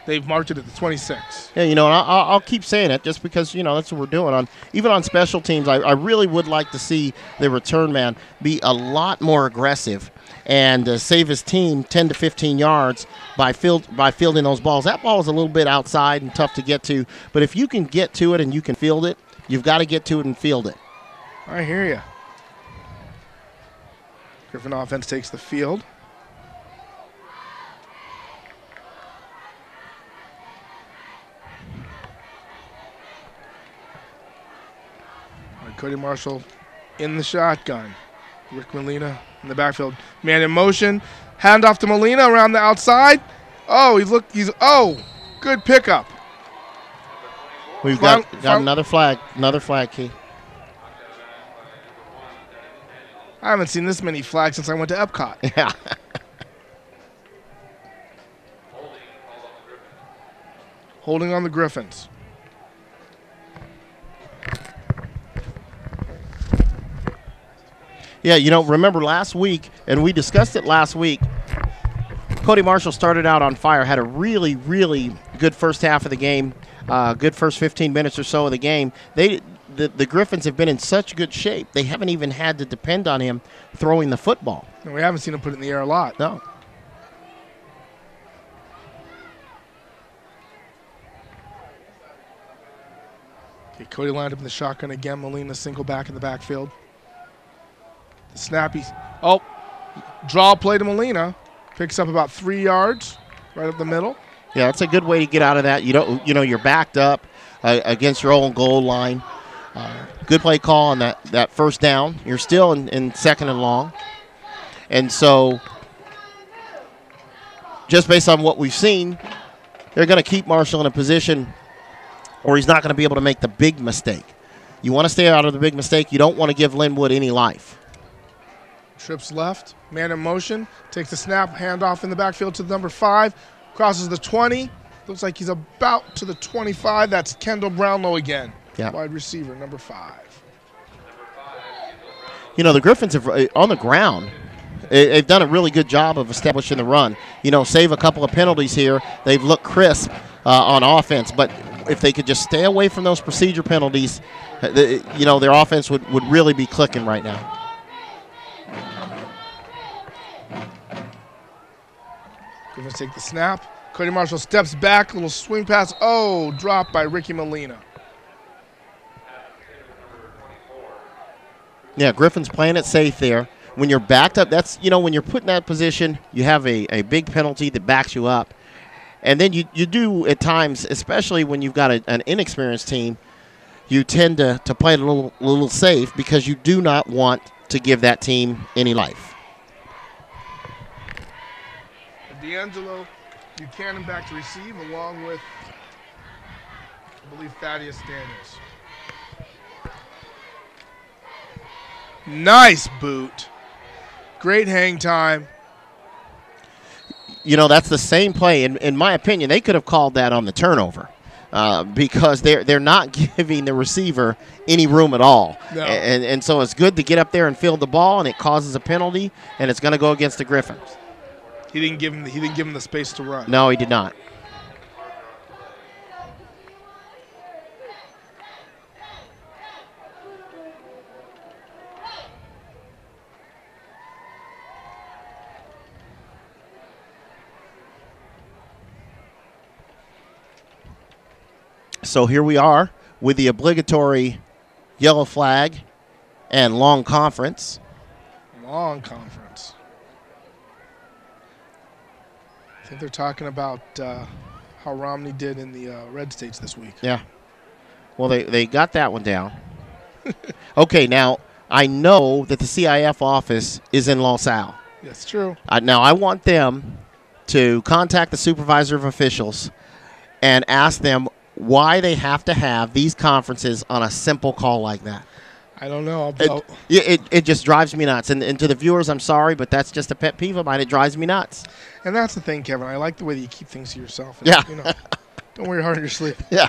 Speaker 1: They've marked it at the 26.
Speaker 2: Yeah, I'll keep saying it just because, that's what we're doing. Even on special teams, I really would like to see the return man be a lot more aggressive and save his team 10 to 15 yards by fielding those balls. That ball is a little bit outside and tough to get to, but if you can get to it and you can field it, you've got to get to it and field it.
Speaker 1: I hear you. Griffin offense takes the field. Cody Marshall in the shotgun. Rick Molina in the backfield. Man in motion. Hand off to Molina around the outside. Oh, good pickup.
Speaker 2: We've got another flag. Another flag, Key.
Speaker 1: I haven't seen this many flags since I went to Epcot.
Speaker 2: Yeah.
Speaker 1: Holding on the Griffins.
Speaker 2: Yeah, remember last week, and we discussed it last week, Cody Marshall started out on fire, had a really, really good first half of the game, good first 15 minutes or so of the game. The Griffins have been in such good shape, they haven't even had to depend on him throwing the football.
Speaker 1: And we haven't seen him put it in the air a lot.
Speaker 2: No.
Speaker 1: Okay, Cody lined up in the shotgun again. Molina single back in the backfield. The snappy. Oh, draw play to Molina. Picks up about 3 yards right up the middle.
Speaker 2: Yeah, that's a good way to get out of that. You're backed up against your own goal line. Good play call on that first down. You're still in 2nd and long. And so just based on what we've seen, they're going to keep Marshall in a position where he's not going to be able to make the big mistake. You want to stay out of the big mistake. You don't want to give Lynwood any life.
Speaker 1: Trips left, man in motion, takes the snap, handoff in the backfield to the number 5. Crosses the 20. Looks like he's about to the 25. That's Kendall Brownlow again.
Speaker 2: Yeah.
Speaker 1: Wide receiver, number 5.
Speaker 2: You know, the Griffins have, on the ground, they've done a really good job of establishing the run. You know, save a couple of penalties here. They've looked crisp on offense, but if they could just stay away from those procedure penalties, you know, their offense would really be clicking right now.
Speaker 1: Griffins take the snap. Cody Marshall steps back, little swing pass. Oh, dropped by Ricky Molina.
Speaker 2: Yeah, Griffin's playing it safe there. When you're backed up, that's, you know, when you're put in that position, you have a big penalty that backs you up. And then you do at times, especially when you've got an inexperienced team, you tend to play it a little safe because you do not want to give that team any life.
Speaker 1: D'Angelo Buchanan back to receive, along with, I believe, Thaddeus Daniels. Nice boot. Great hang time.
Speaker 2: You know, that's the same play. In my opinion, they could have called that on the turnover because they're not giving the receiver any room at all.
Speaker 1: No.
Speaker 2: And so it's good to get up there and field the ball, and it causes a penalty, and it's going to go against the Griffins.
Speaker 1: He didn't give him the space to run.
Speaker 2: No, he did not. So here we are with the obligatory yellow flag and long conference.
Speaker 1: Long conference. I think they're talking about how Romney did in the red states this week.
Speaker 2: Yeah. Well, they got that one down. Okay, now I know that the CIF office is in LaSalle.
Speaker 1: That's true.
Speaker 2: Now I want them to contact the supervisor of officials and ask them why they have to have these conferences on a simple call like that.
Speaker 1: I don't know.
Speaker 2: It just drives me nuts. And to the viewers, I'm sorry, but that's just a pet peeve of mine. It drives me nuts.
Speaker 1: And that's the thing, Kevin. I like the way that you keep things to yourself. And,
Speaker 2: Yeah.
Speaker 1: You know, don't wear your heart on your sleeve.
Speaker 2: Yeah.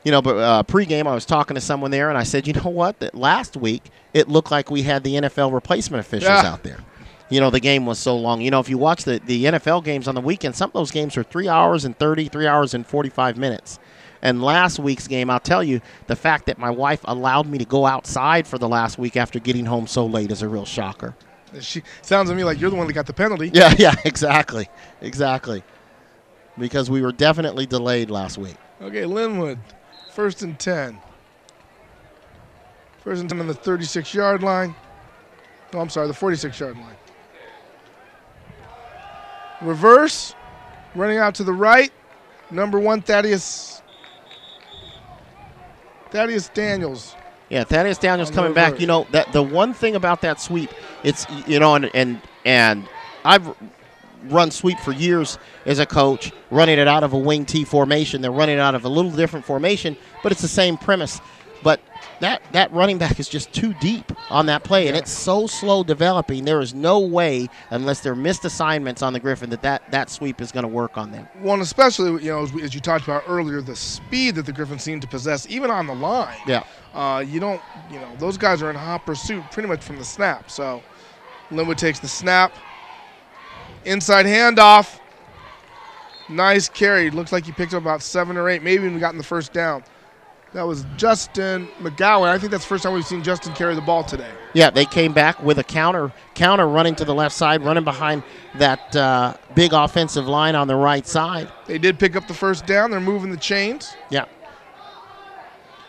Speaker 2: You know, but pregame, I was talking to someone there, and I said, you know what? That last week, it looked like we had the NFL replacement officials out there. You know, the game was so long. You know, if you watch the NFL games on the weekend, some of those games are 3 hours and 30, 3 hours and 45 minutes. And last week's game, I'll tell you, the fact that my wife allowed me to go outside for the last week after getting home so late is a real shocker.
Speaker 1: She sounds to me like you're the one that got the penalty.
Speaker 2: Yeah, exactly. Because we were definitely delayed last week.
Speaker 1: Okay, Lynwood, 1st and 10. 1st and 10 on the 36-yard line. Oh, I'm sorry, the 46-yard line. Reverse, running out to the right. Number 1, Thaddeus Daniels.
Speaker 2: Yeah, Thaddeus Daniels coming back. You know, that the one thing about that sweep, it's, you know, and I've run sweep for years as a coach, running it out of a wing T formation. They're running it out of a little different formation, but it's the same premise. But that running back is just too deep on that play, and it's so slow developing. There is no way, unless they're missed assignments on the Griffin, that sweep is going to work on them.
Speaker 1: One, especially, you know, as you talked about earlier, the speed that the Griffins seem to possess, even on the line.
Speaker 2: Yeah.
Speaker 1: Those guys are in hot pursuit pretty much from the snap. So Lynwood takes the snap. Inside handoff. Nice carry. Looks like he picked up about 7 or 8, maybe even gotten the first down. That was Justin McGowan. I think that's the first time we've seen Justin carry the ball today.
Speaker 2: Yeah, they came back with a counter running to the left side, running behind that big offensive line on the right side.
Speaker 1: They did pick up the first down. They're moving the chains.
Speaker 2: Yeah.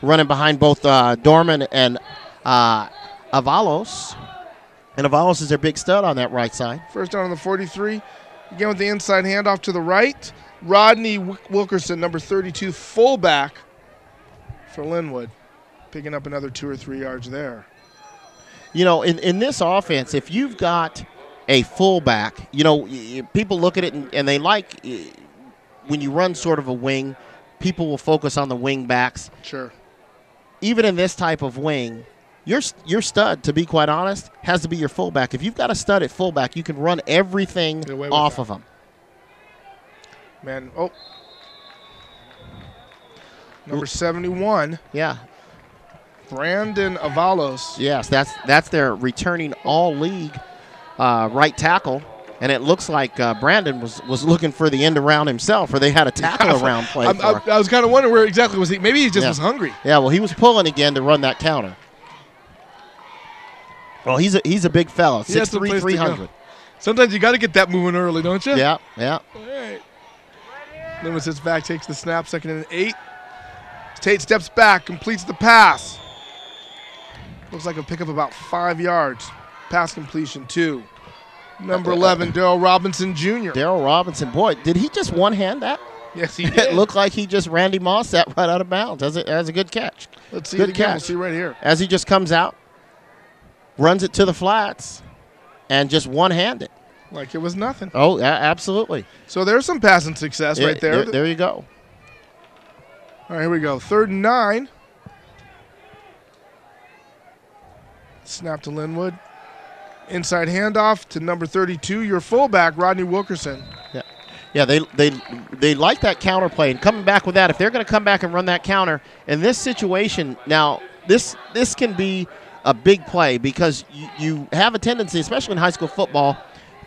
Speaker 2: Running behind both Dorman and Avalos. And Avalos is their big stud on that right side.
Speaker 1: First down on the 43. Again with the inside handoff to the right. Rodney Wilkerson, number 32, fullback for Lynwood, picking up another 2 or 3 yards there.
Speaker 2: You know, in this offense, if you've got a fullback, you know, people look at it and they like when you run sort of a wing, people will focus on the wing backs.
Speaker 1: Sure.
Speaker 2: Even in this type of wing, Your stud, to be quite honest, has to be your fullback. If you've got a stud at fullback, you can run everything off of him.
Speaker 1: Man, number 71.
Speaker 2: Yeah.
Speaker 1: Brandon Avalos.
Speaker 2: Yes, that's their returning all-league right tackle. And it looks like Brandon was looking for the end around himself, or they had a tackle around play for.
Speaker 1: I was kind of wondering where exactly was he. Maybe he just was hungry.
Speaker 2: Yeah, well, he was pulling again to run that counter. Well, he's a big fella, 6'3", 300.
Speaker 1: Sometimes you got to get that moving early, don't you?
Speaker 2: Yeah.
Speaker 1: All right. Lynwood sits back, takes the snap, 2nd and 8. Tate steps back, completes the pass. Looks like a pickup about 5 yards. Pass completion, 2. Number 11, Darrell Robinson Jr.
Speaker 2: Darrell Robinson, boy, did he just one-hand that?
Speaker 1: Yes, he did.
Speaker 2: It looked like he just Randy Moss that right out of bounds. As a good catch.
Speaker 1: Let's see
Speaker 2: good
Speaker 1: it again.
Speaker 2: catch.
Speaker 1: We'll see right here.
Speaker 2: As he just comes out, runs it to the flats, and just one-handed.
Speaker 1: Like it was nothing.
Speaker 2: Oh, yeah, absolutely.
Speaker 1: So there's some passing success right there.
Speaker 2: There you go.
Speaker 1: All right, here we go. 3rd and 9. Snap to Lynwood. Inside handoff to number 32, your fullback, Rodney Wilkerson.
Speaker 2: Yeah, they like that counter play, and coming back with that, if they're going to come back and run that counter, in this situation, now this can be a big play because you have a tendency, especially in high school football,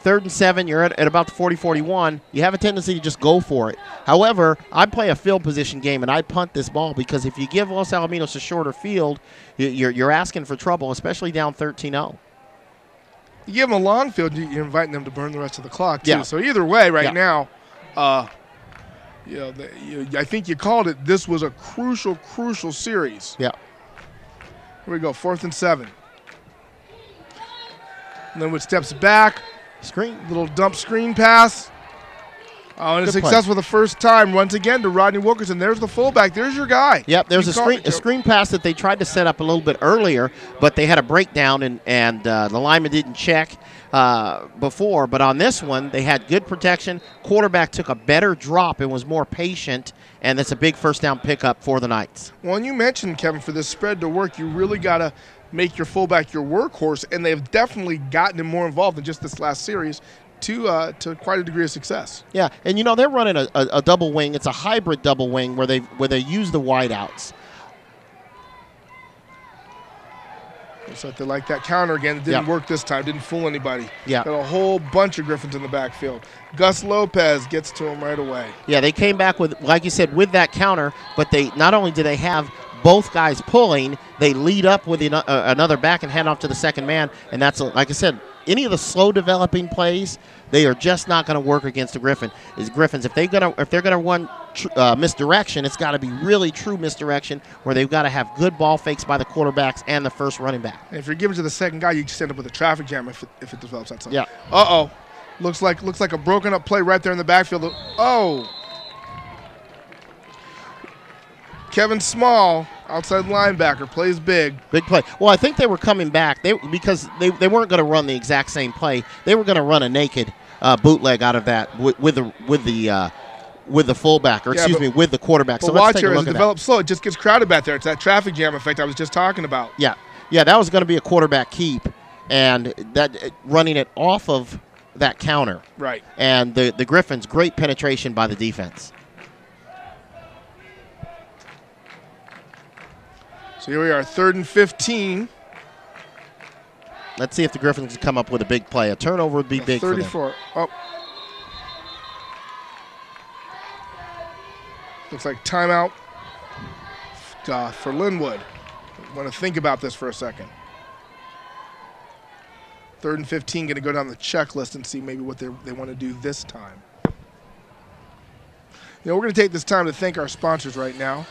Speaker 2: 3rd and 7, you're at about the 40-41, you have a tendency to just go for it. However, I play a field position game, and I punt this ball because if you give Los Alamitos a shorter field, you're asking for trouble, especially down 13-0.
Speaker 1: You give them a long field, you're inviting them to burn the rest of the clock, too.
Speaker 2: Yeah.
Speaker 1: So either way, now, I think you called it. This was a crucial series.
Speaker 2: Yeah.
Speaker 1: Here we go, 4th and 7. Lynwood steps back.
Speaker 2: Screen.
Speaker 1: Little dump screen pass. Oh, and a successful the first time. Once again to Rodney Wilkerson. There's the fullback. There's your guy.
Speaker 2: Yep, there's a screen pass that they tried to set up a little bit earlier, but they had a breakdown, and the lineman didn't check before. But on this one, they had good protection. Quarterback took a better drop and was more patient, and that's a big first down pickup for the Knights.
Speaker 1: Well, and you mentioned, Kevin, for this spread to work, you really got to make your fullback your workhorse, and they've definitely gotten him more involved than just this last series to quite a degree of success.
Speaker 2: Yeah, and they're running a double wing. It's a hybrid double wing where they use the wideouts.
Speaker 1: Looks like they like that counter again. It didn't work this time. Didn't fool anybody.
Speaker 2: Yeah.
Speaker 1: Got a whole bunch of Griffins in the backfield. Gus Lopez gets to him right away.
Speaker 2: Yeah, they came back with, like you said, with that counter, but they not only do they have both guys pulling, they lead up with another back and hand off to the second man, and that's, like I said, any of the slow developing plays, they are just not going to work against the Griffins. If they're gonna run misdirection, it's got to be really true misdirection where they've got to have good ball fakes by the quarterbacks and the first running back.
Speaker 1: And if you're giving to the second guy, you just end up with a traffic jam if it develops outside.
Speaker 2: Yeah.
Speaker 1: Looks like a broken up play right there in the backfield. Oh. Kevin Small, outside linebacker, plays big.
Speaker 2: Big play. Well, I think they were coming back because they weren't going to run the exact same play. They were going to run a naked bootleg out of that with the fullback, or with the quarterback.
Speaker 1: So watch here, as it develops slow, it just gets crowded back there. It's that traffic jam effect I was just talking about.
Speaker 2: Yeah, that was going to be a quarterback keep, and that running it off of that counter.
Speaker 1: Right.
Speaker 2: And the Griffins, great penetration by the defense.
Speaker 1: So here we are, 3rd and 15.
Speaker 2: Let's see if the Griffins can come up with a big play. A turnover would be big
Speaker 1: 34.
Speaker 2: for them.
Speaker 1: Looks like timeout for Lynwood. I want to think about this for a second. 3rd and 15, going to go down the checklist and see maybe what they want to do this time. We're going to take this time to thank our sponsors right now.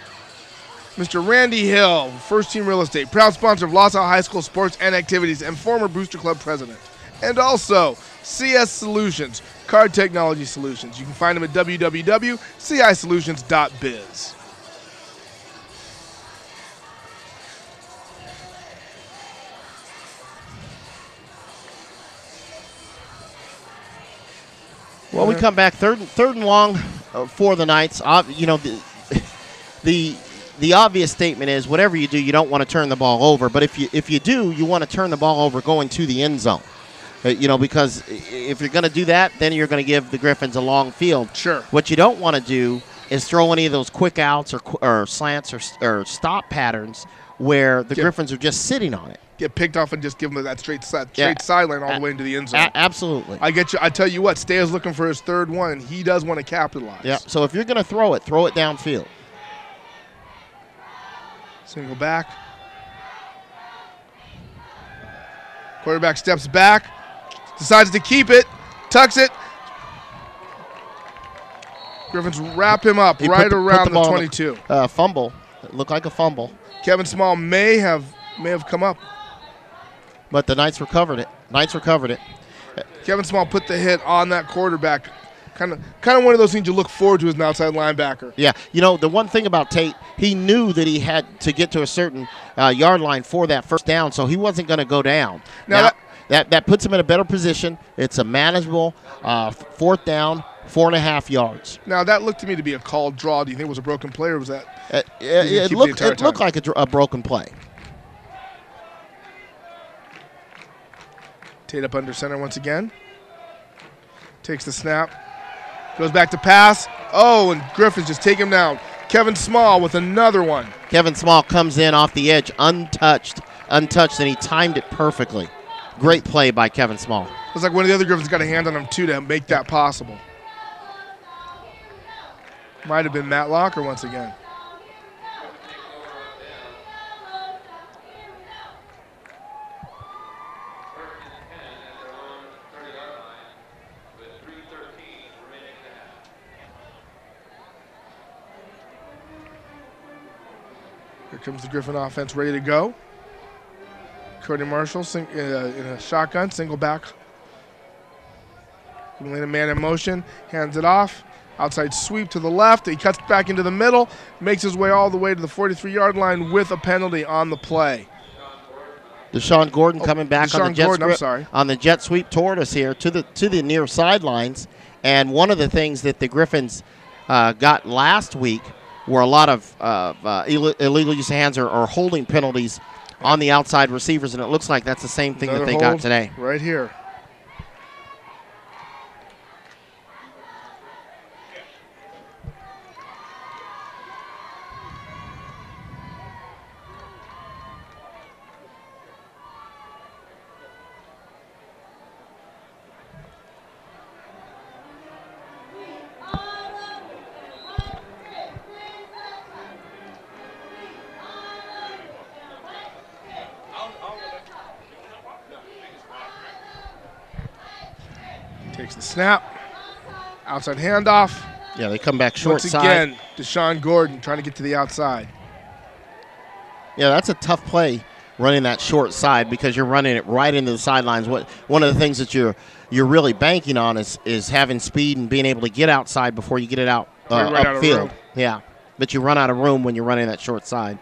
Speaker 1: Mr. Randy Hill, First Team Real Estate, proud sponsor of LAHS High School Sports and Activities and former Booster Club president. And also, CS Solutions, Card Technology Solutions. You can find them at www.cisolutions.biz.
Speaker 2: Well, we come back third and long for the Knights. the obvious statement is whatever you do, you don't want to turn the ball over. But if you do, you want to turn the ball over going to the end zone. Because if you're going to do that, then you're going to give the Griffins a long field.
Speaker 1: Sure.
Speaker 2: What you don't want to do is throw any of those quick outs or slants or stop patterns where the Griffins are just sitting on it.
Speaker 1: Get picked off and just give them that straight sideline all the way into the end zone.
Speaker 2: Absolutely.
Speaker 1: I get you. I tell you what, Stay is looking for his third one, and he does want to capitalize.
Speaker 2: Yeah. So if you're going to throw it downfield.
Speaker 1: Single back. Quarterback steps back, decides to keep it, tucks it. Griffins wrap him up right around the 22.
Speaker 2: Fumble. It looked like a fumble.
Speaker 1: Kevin Small may have come up.
Speaker 2: But the Knights recovered it.
Speaker 1: Kevin Small put the hit on that quarterback. Kind of one of those things you look forward to as an outside linebacker.
Speaker 2: Yeah. The one thing about Tate, he knew that he had to get to a certain yard line for that first down, so he wasn't going to go down. Now that puts him in a better position. It's a manageable fourth down, 4.5 yards.
Speaker 1: Now, that looked to me to be a called draw. Do you think it was a broken play, or was that?
Speaker 2: It looked like a broken play.
Speaker 1: Tate up under center once again. Takes the snap. Goes back to pass. Oh, and Griffins just take him down. Kevin Small with another one.
Speaker 2: Kevin Small comes in off the edge untouched, and he timed it perfectly. Great play by Kevin Small.
Speaker 1: Looks like one of the other Griffins got a hand on him, too, to make that possible. Might have been Matt Locker once again. Here comes the Griffin offense ready to go. Cody Marshall in a shotgun, single back. Giving a man in motion, hands it off. Outside sweep to the left. He cuts back into the middle, makes his way all the way to the 43-yard line with a penalty on the play.
Speaker 2: Deshaun Gordon coming back on the jet sweep toward us here to the near sidelines. And one of the things that the Griffins got last week were a lot of illegal use of hands or holding penalties on the outside receivers, and it looks like that's the same thing that they got today.
Speaker 1: Right here. Takes the snap. Outside handoff.
Speaker 2: Yeah, they come back short side.
Speaker 1: Once again, Deshaun Gordon trying to get to the outside.
Speaker 2: Yeah, that's a tough play running that short side because you're running it right into the sidelines. One of the things that you're really banking on is having speed and being able to get outside before you get it out upfield. Yeah, but you run out of room when you're running that short side.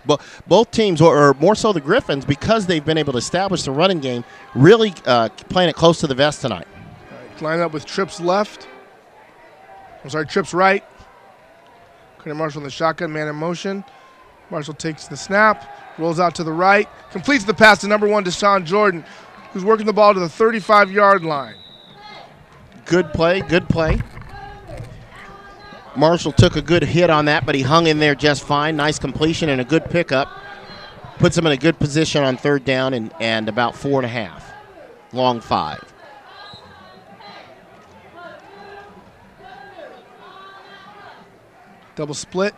Speaker 2: But both teams, or more so the Griffins, because they've been able to establish the running game, really playing it close to the vest tonight.
Speaker 1: All right, line up with Trips left. Trips right. Cody Marshall in the shotgun, man in motion. Marshall takes the snap, rolls out to the right, completes the pass to number 1, Deshaun Jordan, who's working the ball to the 35-yard line.
Speaker 2: Good play, good play. Marshall took a good hit on that, but he hung in there just fine. Nice completion and a good pickup. Puts him in a good position on third down and about 4.5. Long 5.
Speaker 1: Double split.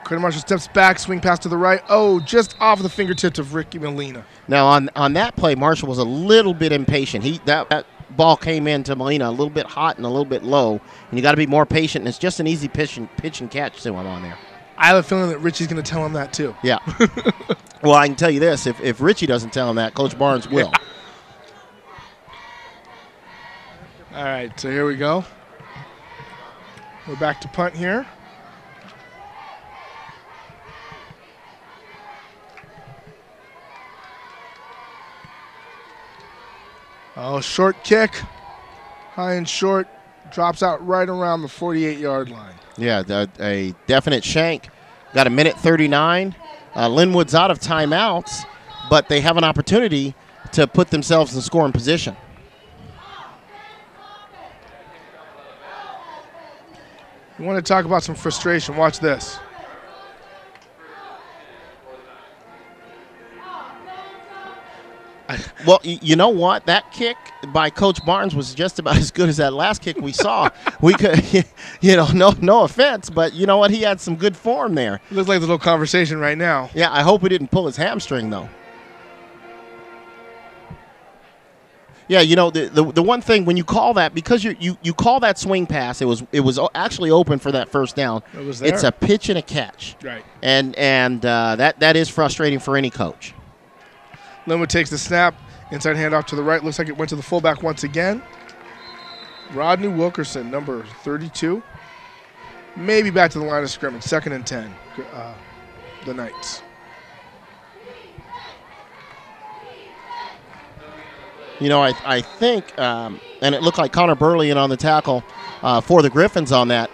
Speaker 1: Cody Marshall steps back, swing pass to the right. Oh, just off the fingertips of Ricky Molina.
Speaker 2: Now, on that play, Marshall was a little bit impatient. That ball came into Molina a little bit hot and a little bit low, and you got to be more patient, and it's just an easy pitch and catch to him on there.
Speaker 1: I have a feeling that Richie's going to tell him that too.
Speaker 2: Yeah. Well, I can tell you this. If Richie doesn't tell him that, Coach Barnes will.
Speaker 1: Yeah. All right, so here we go. We're back to punt here. Oh, short kick. High and short. Drops out right around the 48-yard line.
Speaker 2: Yeah, a definite shank. Got a minute 39. Lynwood's out of timeouts, but they have an opportunity to put themselves in scoring position.
Speaker 1: You want to talk about some frustration? Watch this.
Speaker 2: Well, you know what? That kick by Coach Barnes was just about as good as that last kick we saw. We could, no offense, but you know what? He had some good form there.
Speaker 1: Looks like there's a little conversation right now.
Speaker 2: Yeah, I hope he didn't pull his hamstring, though. Yeah, the one thing when you call that, because you call that swing pass, it was actually open for that first down.
Speaker 1: It was there.
Speaker 2: It's a pitch and a catch.
Speaker 1: Right.
Speaker 2: And that is frustrating for any coach.
Speaker 1: Lynwood takes the snap, inside handoff to the right. Looks like it went to the fullback once again. Rodney Wilkerson, number 32. Maybe back to the line of scrimmage, 2nd and 10, the Knights.
Speaker 2: I think, and it looked like Connor Burley in on the tackle for the Griffins on that.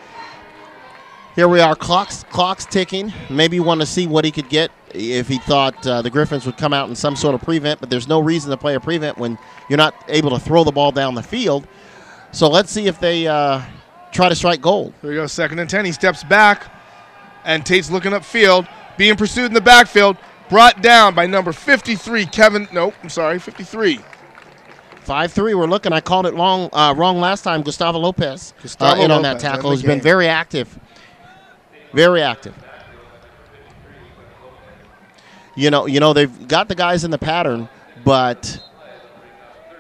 Speaker 2: Here we are, clock's ticking. Maybe you want to see what he could get if he thought the Griffins would come out in some sort of prevent, but there's no reason to play a prevent when you're not able to throw the ball down the field. So let's see if they try to strike gold.
Speaker 1: Here we go, 2nd and 10. He steps back, and Tate's looking upfield, being pursued in the backfield, brought down by number 53, 53.
Speaker 2: 5-3, we're looking. I called it wrong last time. Gustavo Lopez in on that tackle. Has been very active. Very active. They've got the guys in the pattern, but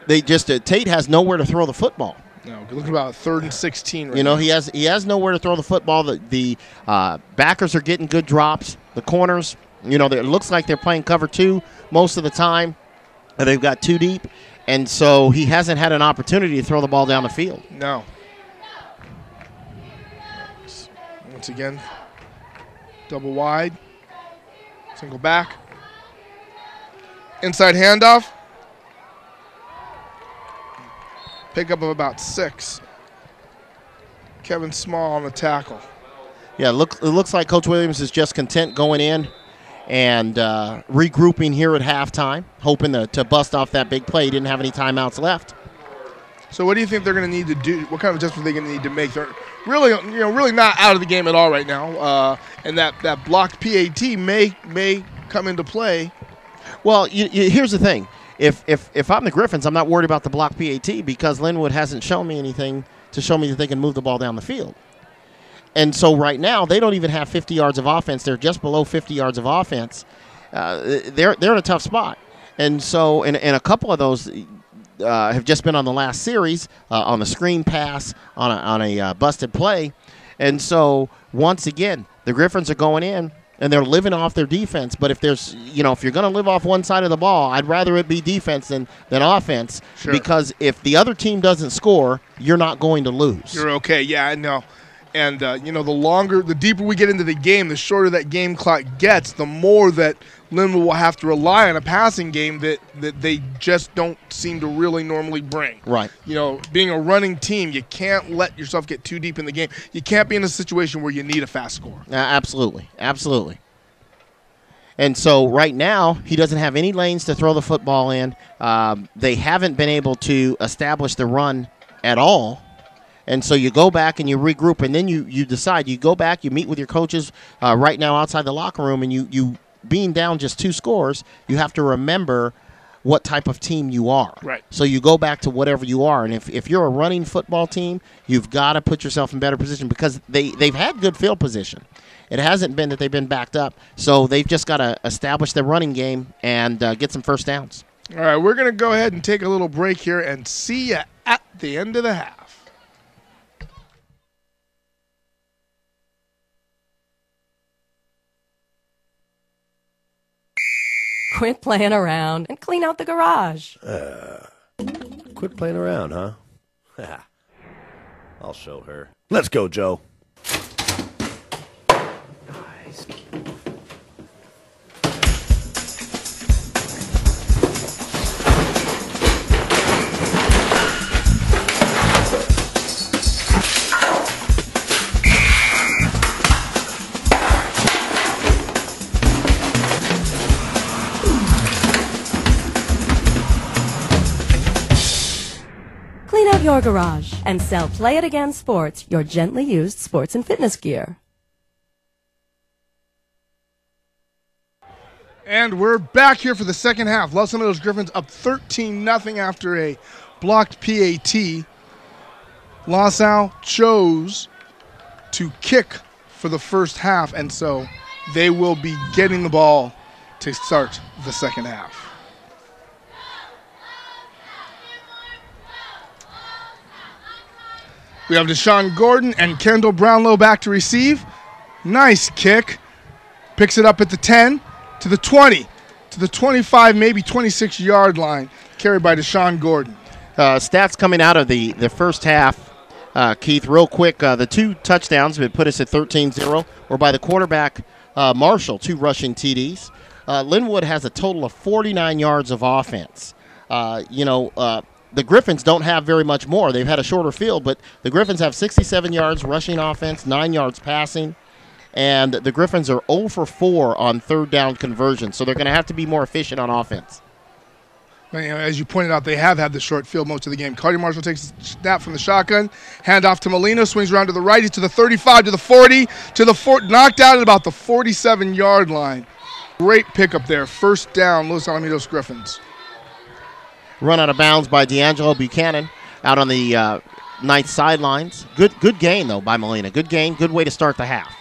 Speaker 2: they just Tate has nowhere to throw the football.
Speaker 1: No, we're looking about 3rd and 16 right now.
Speaker 2: He has nowhere to throw the football. The backers are getting good drops. The corners, it looks like they're playing cover 2 most of the time. They've got 2 deep. And so he hasn't had an opportunity to throw the ball down the field.
Speaker 1: No. Once again, double wide, single back. Inside handoff. Pickup of about 6. Kevin Small on the tackle.
Speaker 2: Yeah, it looks like Coach Williams is just content going in and regrouping here at halftime, hoping to bust off that big play. He didn't have any timeouts left.
Speaker 1: So what do you think they're going to need to do? What kind of adjustments are they going to need to make? They're really not out of the game at all right now. And that blocked PAT may come into play.
Speaker 2: Well, here's the thing. If I'm the Griffins, I'm not worried about the blocked PAT because Lynwood hasn't shown me anything to show me that they can move the ball down the field. And so right now, they don't even have 50 yards of offense. They're just below 50 yards of offense. They're in a tough spot. And so, and a couple of those have just been on the last series, on the screen pass, on a busted play. And so, once again, the Griffins are going in, and they're living off their defense. But if there's, if you're going to live off one side of the ball, I'd rather it be defense than offense.
Speaker 1: Sure.
Speaker 2: Because if the other team doesn't score, you're not going to lose.
Speaker 1: You're okay. Yeah, I know. And, the deeper we get into the game, the shorter that game clock gets, the more that Lynwood will have to rely on a passing game that they just don't seem to really normally bring.
Speaker 2: Right.
Speaker 1: Being a running team, you can't let yourself get too deep in the game. You can't be in a situation where you need a fast score.
Speaker 2: Absolutely. Absolutely. And so right now, he doesn't have any lanes to throw the football in. They haven't been able to establish the run at all. And so you go back and you regroup, and then you decide. You go back, you meet with your coaches right now outside the locker room, and you being down just 2 scores, you have to remember what type of team you are.
Speaker 1: Right.
Speaker 2: So you go back to whatever you are. And if you're a running football team, you've got to put yourself in better position because they've had good field position. It hasn't been that they've been backed up. So they've just got to establish their running game and get some first downs.
Speaker 1: All right, we're going to go ahead and take a little break here and see you at the end of the half.
Speaker 3: Quit playing around and clean out the garage.
Speaker 4: Quit playing around, huh? I'll show her. Let's go, Joe. Nice.
Speaker 3: Clean out your garage and sell Play It Again Sports, your gently used sports and fitness gear.
Speaker 1: And we're back here for the second half. Los Alamitos Griffins up 13-0 after a blocked PAT. Los Al chose to kick for the first half, and so they will be getting the ball to start the second half. We have Deshaun Gordon and Kendall Brownlow back to receive. Nice kick. Picks it up at the 10, to the 20, to the 25, maybe 26-yard line. Carried by Deshaun Gordon.
Speaker 2: Stats coming out of the first half, Keith, real quick. The 2 touchdowns would put us at 13-0 were by the quarterback, Marshall, 2 rushing TDs. Lynwood has a total of 49 yards of offense. The Griffins don't have very much more. They've had a shorter field, but the Griffins have 67 yards rushing offense, 9 yards passing, and the Griffins are 0 for 4 on third down conversion, so they're going to have to be more efficient on offense.
Speaker 1: As you pointed out, they have had the short field most of the game. Cardi Marshall takes a snap from the shotgun, handoff to Molina, swings around to the right, he's to the 35, to the 40, to the 40, knocked out at about the 47-yard line. Great pickup there. First down, Los Alamitos Griffins.
Speaker 2: Run out of bounds by D'Angelo Buchanan out on the ninth sidelines. Good gain, though, by Molina. Good gain, good way to start the half.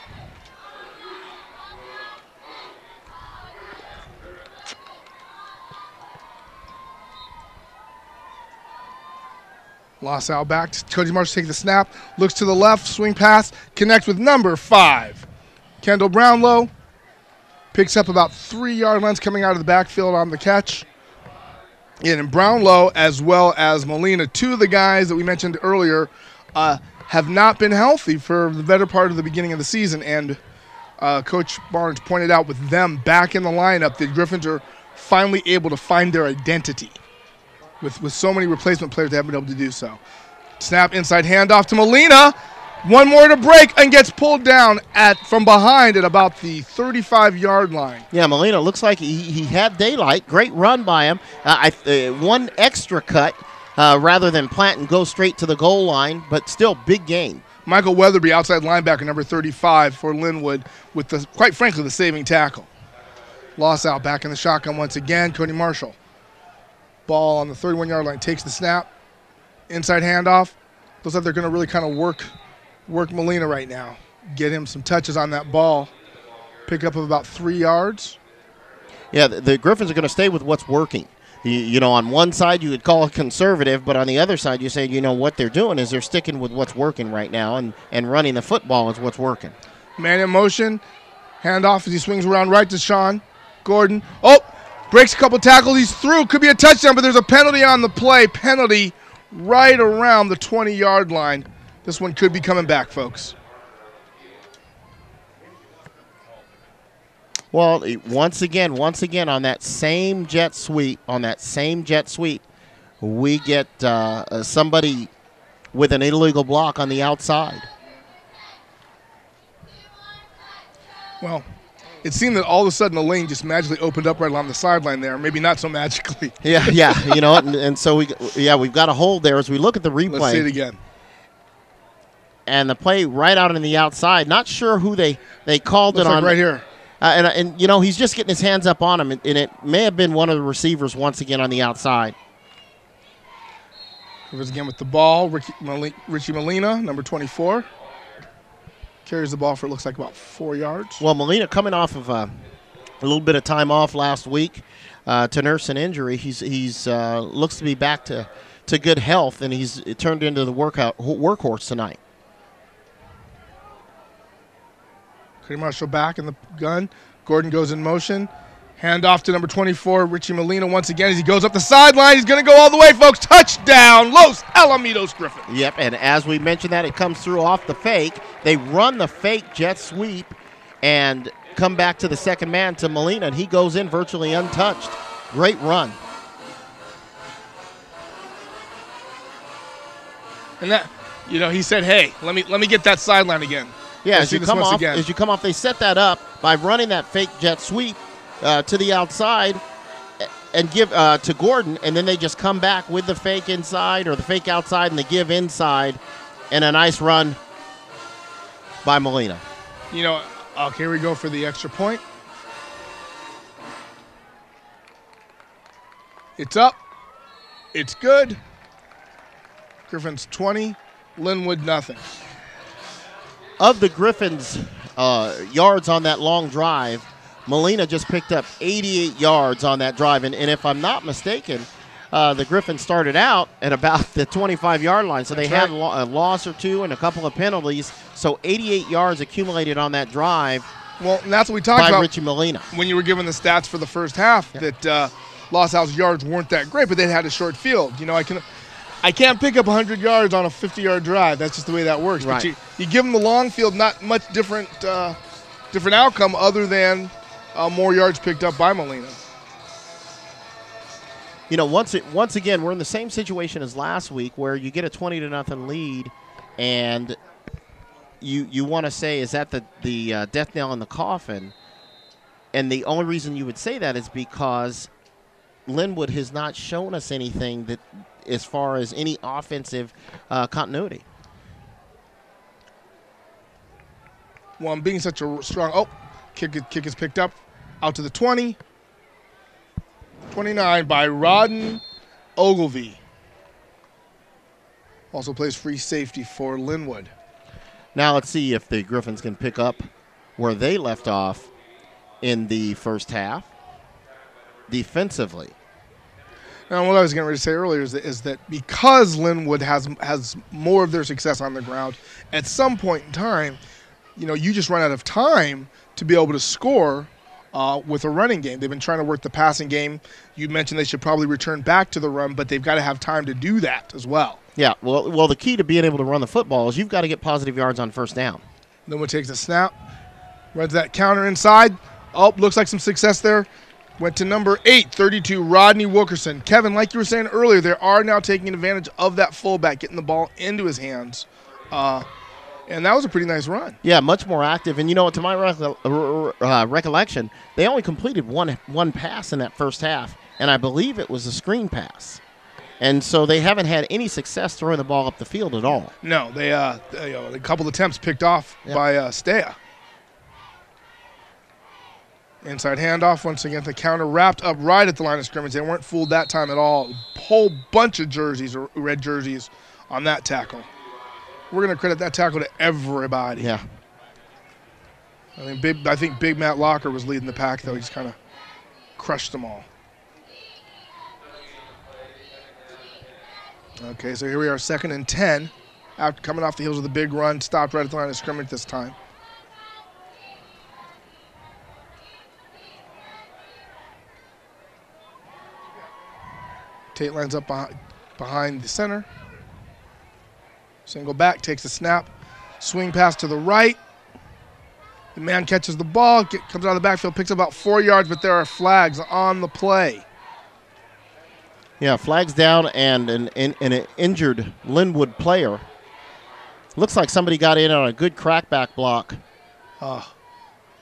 Speaker 1: Los Al back. Cody Marshall takes the snap, looks to the left, swing pass, connects with number 5. Kendall Brownlow picks up about 3-yard lines coming out of the backfield on the catch. And Brownlow, as well as Molina, 2 of the guys that we mentioned earlier, have not been healthy for the better part of the beginning of the season. And Coach Barnes pointed out with them back in the lineup, the Griffins are finally able to find their identity. With so many replacement players, they haven't been able to do so. Snap, inside handoff to Molina. One more to break and gets pulled down from behind at about the 35-yard line.
Speaker 2: Yeah, Molina looks like he had daylight. Great run by him. One extra cut rather than plant and go straight to the goal line, but still big gain.
Speaker 1: Michael Weatherby, outside linebacker, number 35 for Lynwood, with, quite frankly, the saving tackle. Los Al back in the shotgun once again. Cody Marshall. Ball on the 31-yard line, takes the snap. Inside handoff. Looks like they're going to really kind of work Molina right now. Get him some touches on that ball. Pick up of about 3 yards.
Speaker 2: Yeah, the Griffins are going to stay with what's working. On one side you would call it conservative, but on the other side you say, what they're doing is they're sticking with what's working right now, and running the football is what's working.
Speaker 1: Man in motion. Handoff as he swings around right to Sean Gordon. Oh, breaks a couple tackles. He's through. Could be a touchdown, but there's a penalty on the play. Penalty right around the 20-yard line. This one could be coming back, folks.
Speaker 2: Well, once again, on that same jet sweep, we get somebody with an illegal block on the outside.
Speaker 1: Well, it seemed that all of a sudden the lane just magically opened up right along the sideline there. Maybe not so magically.
Speaker 2: Yeah. And so we've got a hold there as we look at the replay.
Speaker 1: Let's see it again.
Speaker 2: And the play right out on the outside. Not sure who they called
Speaker 1: Looks
Speaker 2: it on.
Speaker 1: Like right here.
Speaker 2: And he's just getting his hands up on him, and it may have been one of the receivers once again on the outside.
Speaker 1: Rivers again with the ball. Richie Molina, number 24. Carries the ball for, it looks like, about 4 yards.
Speaker 2: Well, Molina coming off of a little bit of time off last week to nurse an injury. He's looks to be back to good health, and he's turned into the workhorse tonight.
Speaker 1: Cody Marshall back in the gun. Gordon goes in motion. Hand off to number 24, Richie Molina once again as he goes up the sideline. He's going to go all the way, folks. Touchdown, Los Alamitos Griffins.
Speaker 2: Yep, and as we mentioned that, it comes through off the fake. They run the fake jet sweep and come back to the second man to Molina, and he goes in virtually untouched. Great run.
Speaker 1: And that, he said, hey, let me get that sideline again.
Speaker 2: Yeah, as you come off, they set that up by running that fake jet sweep to the outside, and give to Gordon, and then they just come back with the fake inside or the fake outside and the give inside, and a nice run by Molina.
Speaker 1: You know, okay, here we go for the extra point. It's up. It's good. Griffins 20, Lynwood nothing.
Speaker 2: Of the Griffins' yards on that long drive, Molina just picked up 88 yards on that drive. And if I'm not mistaken, the Griffins started out at about the 25-yard line. So they had a loss or two and a couple of penalties. So 88 yards accumulated on that drive.
Speaker 1: Well, and that's what we talked about
Speaker 2: Richie Molina.
Speaker 1: When you were given the stats for the first half, that LAHS yards weren't that great, but they had a short field. You know, I can't pick up 100 yards on a 50-yard drive. That's just the way that works.
Speaker 2: Right.
Speaker 1: But you give them the long field, not much different outcome other than more yards picked up by Molina.
Speaker 2: You know, once again, we're in the same situation as last week where you get a 20-0 lead, and you want to say, is that the death nail in the coffin? And the only reason you would say that is because Lynwood has not shown us anything that, as far as any offensive continuity.
Speaker 1: Well, I'm being such a strong. Kick is picked up out to the 20. 29 by Rodden Ogilvie. Also plays free safety for Lynwood.
Speaker 2: Now let's see if the Griffins can pick up where they left off in the first half defensively.
Speaker 1: Now, what I was going to say earlier is that because Lynwood has more of their success on the ground, at some point in time, you know, you just run out of time to be able to score with a running game. They've been trying to work the passing game. You mentioned they should probably return back to the run, but they've got to have time to do that as well.
Speaker 2: Yeah, well, the key to being able to run the football is you've got to get positive yards on first down.
Speaker 1: Lynwood takes a snap, runs that counter inside. Looks like some success there. Went to number 8, 32, Rodney Wilkerson. Kevin, like you were saying earlier, they are now taking advantage of that fullback, getting the ball into his hands. And that was a pretty nice run.
Speaker 2: Yeah, much more active. And, you know, to my recollection, they only completed one pass in that first half, and I believe it was a screen pass. And so they haven't had any success throwing the ball up the field at all.
Speaker 1: No, they a couple of attempts picked off by Stea. Inside handoff, once again, the counter wrapped up right at the line of scrimmage. They weren't fooled that time at all. Whole bunch of jerseys, or red jerseys, on that tackle. We're going to credit that tackle to everybody.
Speaker 2: Yeah.
Speaker 1: I think Big Matt Locker was leading the pack, though. He's kind of crushed them all. Okay, so here we are, 2nd and 10. After coming off the heels of the big run, stopped right at the line of scrimmage this time. Tate lines up behind the center. Single back, takes a snap. Swing pass to the right. The man catches the ball, comes out of the backfield, picks up about 4 yards, but there are flags on the play.
Speaker 2: Yeah, flags down and an injured Lynwood player. Looks like somebody got in on a good crackback block.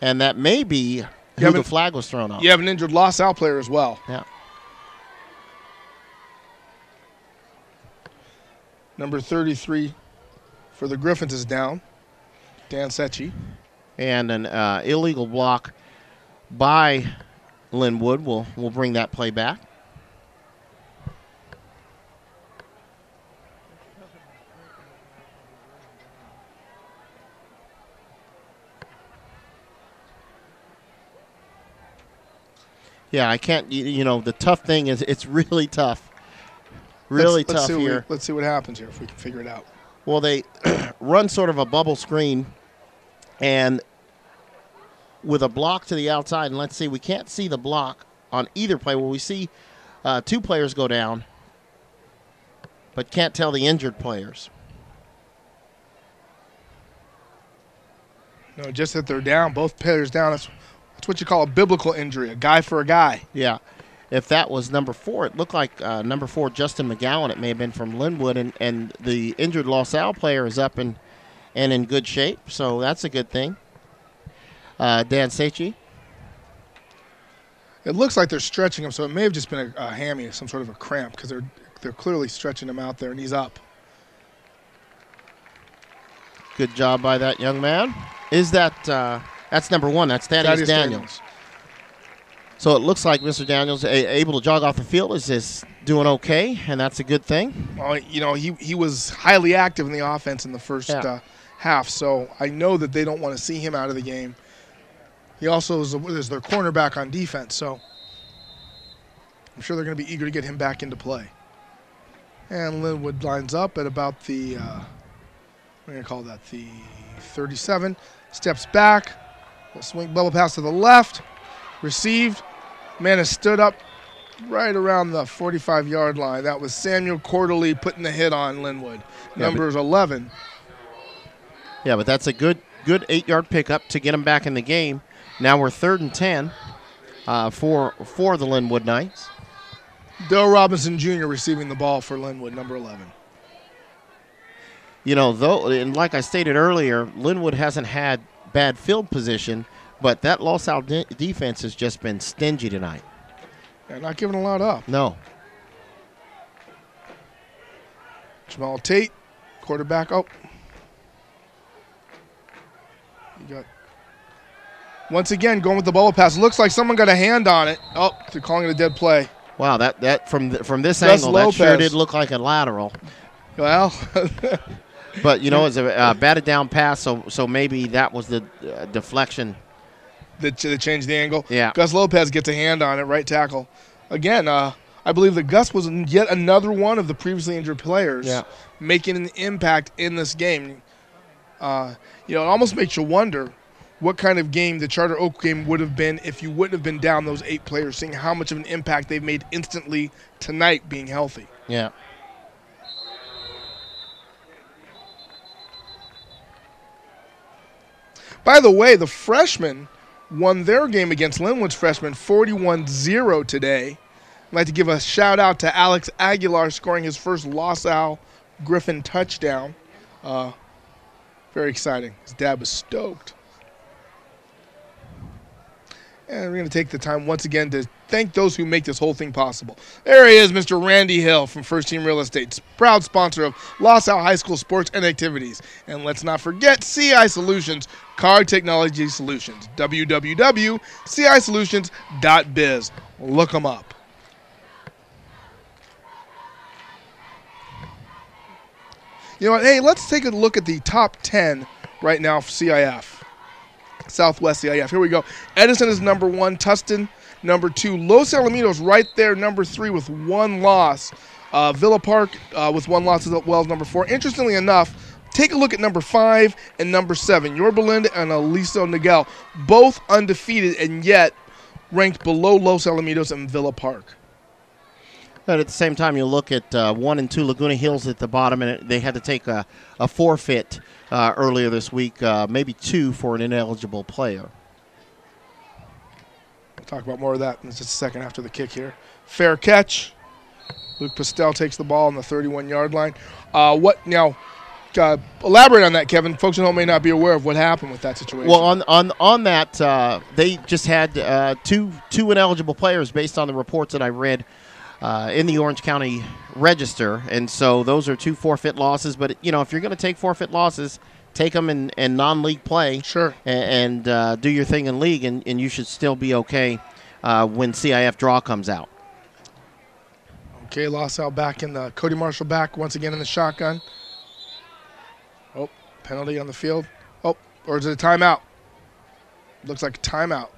Speaker 2: And that may be who the flag was thrown on.
Speaker 1: You have an injured LAHS player as well.
Speaker 2: Yeah.
Speaker 1: Number 33 for the Griffins is down, Dan Secchi.
Speaker 2: And an illegal block by Lynwood will bring that play back. Yeah, I can't, you know, the tough thing is it's really tough. Really tough here.
Speaker 1: Let's see what happens here if we can figure it out.
Speaker 2: Well, they run sort of a bubble screen and with a block to the outside. And let's see, we can't see the block on either play. Well, we see 2 players go down, but can't tell the injured players.
Speaker 1: No, just that they're down. Both players down. That's what you call a biblical injury, a guy for a guy.
Speaker 2: Yeah. If that was number 4, it looked like number 4, Justin McGowan. It may have been from Lynwood, and the injured LaSalle player is up and in good shape, so that's a good thing. Dan Secchi.
Speaker 1: It looks like they're stretching him, so it may have just been a hammy, some sort of a cramp, because they're clearly stretching him out there, and he's up.
Speaker 2: Good job by that young man. Is that's number 1? That's Thaddeus Daniels. So it looks like Mr. Daniels able to jog off the field is doing okay, and that's a good thing.
Speaker 1: Well, you know, he was highly active in the offense in the first half, so I know that they don't want to see him out of the game. He also is their cornerback on defense, so I'm sure they're going to be eager to get him back into play. And Lynwood lines up at about the, we're going to call that the 37. Steps back, a swing bubble pass to the left, received. Man has stood up right around the 45-yard line. That was Samuel Quarterly putting the hit on Lynwood. Number 11.
Speaker 2: Yeah, but that's a good 8-yard pickup to get him back in the game. Now we're 3rd and 10 for the Lynwood Knights.
Speaker 1: Dale Robinson Jr. receiving the ball for Lynwood, number 11.
Speaker 2: You know, though, and like I stated earlier, Lynwood hasn't had bad field position, but that LAHS defense has just been stingy tonight.
Speaker 1: They're not giving a lot up.
Speaker 2: No.
Speaker 1: Jamal Tate, quarterback. Oh. You got. Once again, going with the bubble pass. Looks like someone got a hand on it. Oh, they're calling it a dead play.
Speaker 2: Wow, that from this
Speaker 1: Gus
Speaker 2: angle,
Speaker 1: Lopez.
Speaker 2: that sure did look like a lateral.
Speaker 1: Well.
Speaker 2: But, you know, it's a batted down pass, so maybe that was the deflection.
Speaker 1: That changed the angle.
Speaker 2: Yeah.
Speaker 1: Gus Lopez gets a hand on it, right tackle. Again, I believe that Gus was yet another one of the previously injured players making an impact in this game. You know, it almost makes you wonder what kind of game the Charter Oak game would have been if you wouldn't have been down those 8 players, seeing how much of an impact they've made instantly tonight being healthy.
Speaker 2: Yeah.
Speaker 1: By the way, the freshmen won their game against Lynwood's freshmen 41-0 today. I'd like to give a shout-out to Alex Aguilar scoring his first LaSalle Griffin touchdown. Very exciting. His dad was stoked. And we're going to take the time once again to thank those who make this whole thing possible. There he is, Mr. Randy Hill from First Team Real Estate, proud sponsor of LaSalle High School Sports and Activities. And let's not forget CI Solutions, Card Technology Solutions, www.cisolutions.biz. Look them up. You know what? Hey, let's take a look at the top 10 right now for CIF. Southwest CIF. Here we go. Edison is number 1. Tustin, number 2. Los Alamitos right there, number 3 with 1 loss. Villa Park with 1 loss as well as number 4. Interestingly enough, take a look at number 5 and number 7. Yorba Linda and Aliso Niguel, both undefeated and yet ranked below Los Alamitos and Villa Park.
Speaker 2: But at the same time, you look at 1 and 2 Laguna Hills at the bottom, and they had to take a forfeit earlier this week, maybe 2 for an ineligible player.
Speaker 1: We'll talk about more of that in just a second after the kick here. Fair catch. Luke Pastel takes the ball on the 31-yard line. Elaborate on that, Kevin. Folks at home may not be aware of what happened with that situation.
Speaker 2: Well, on that, they just had two ineligible players based on the reports that I read in the Orange County Register, and so those are 2 forfeit losses. But you know, if you're going to take forfeit losses, take them in non-league play,
Speaker 1: sure,
Speaker 2: and do your thing in league, and you should still be okay when CIF draw comes out.
Speaker 1: Okay, LaSalle back in the Cody Marshall back once again in the shotgun. Oh, penalty on the field. Oh, or is it a timeout? Looks like a timeout.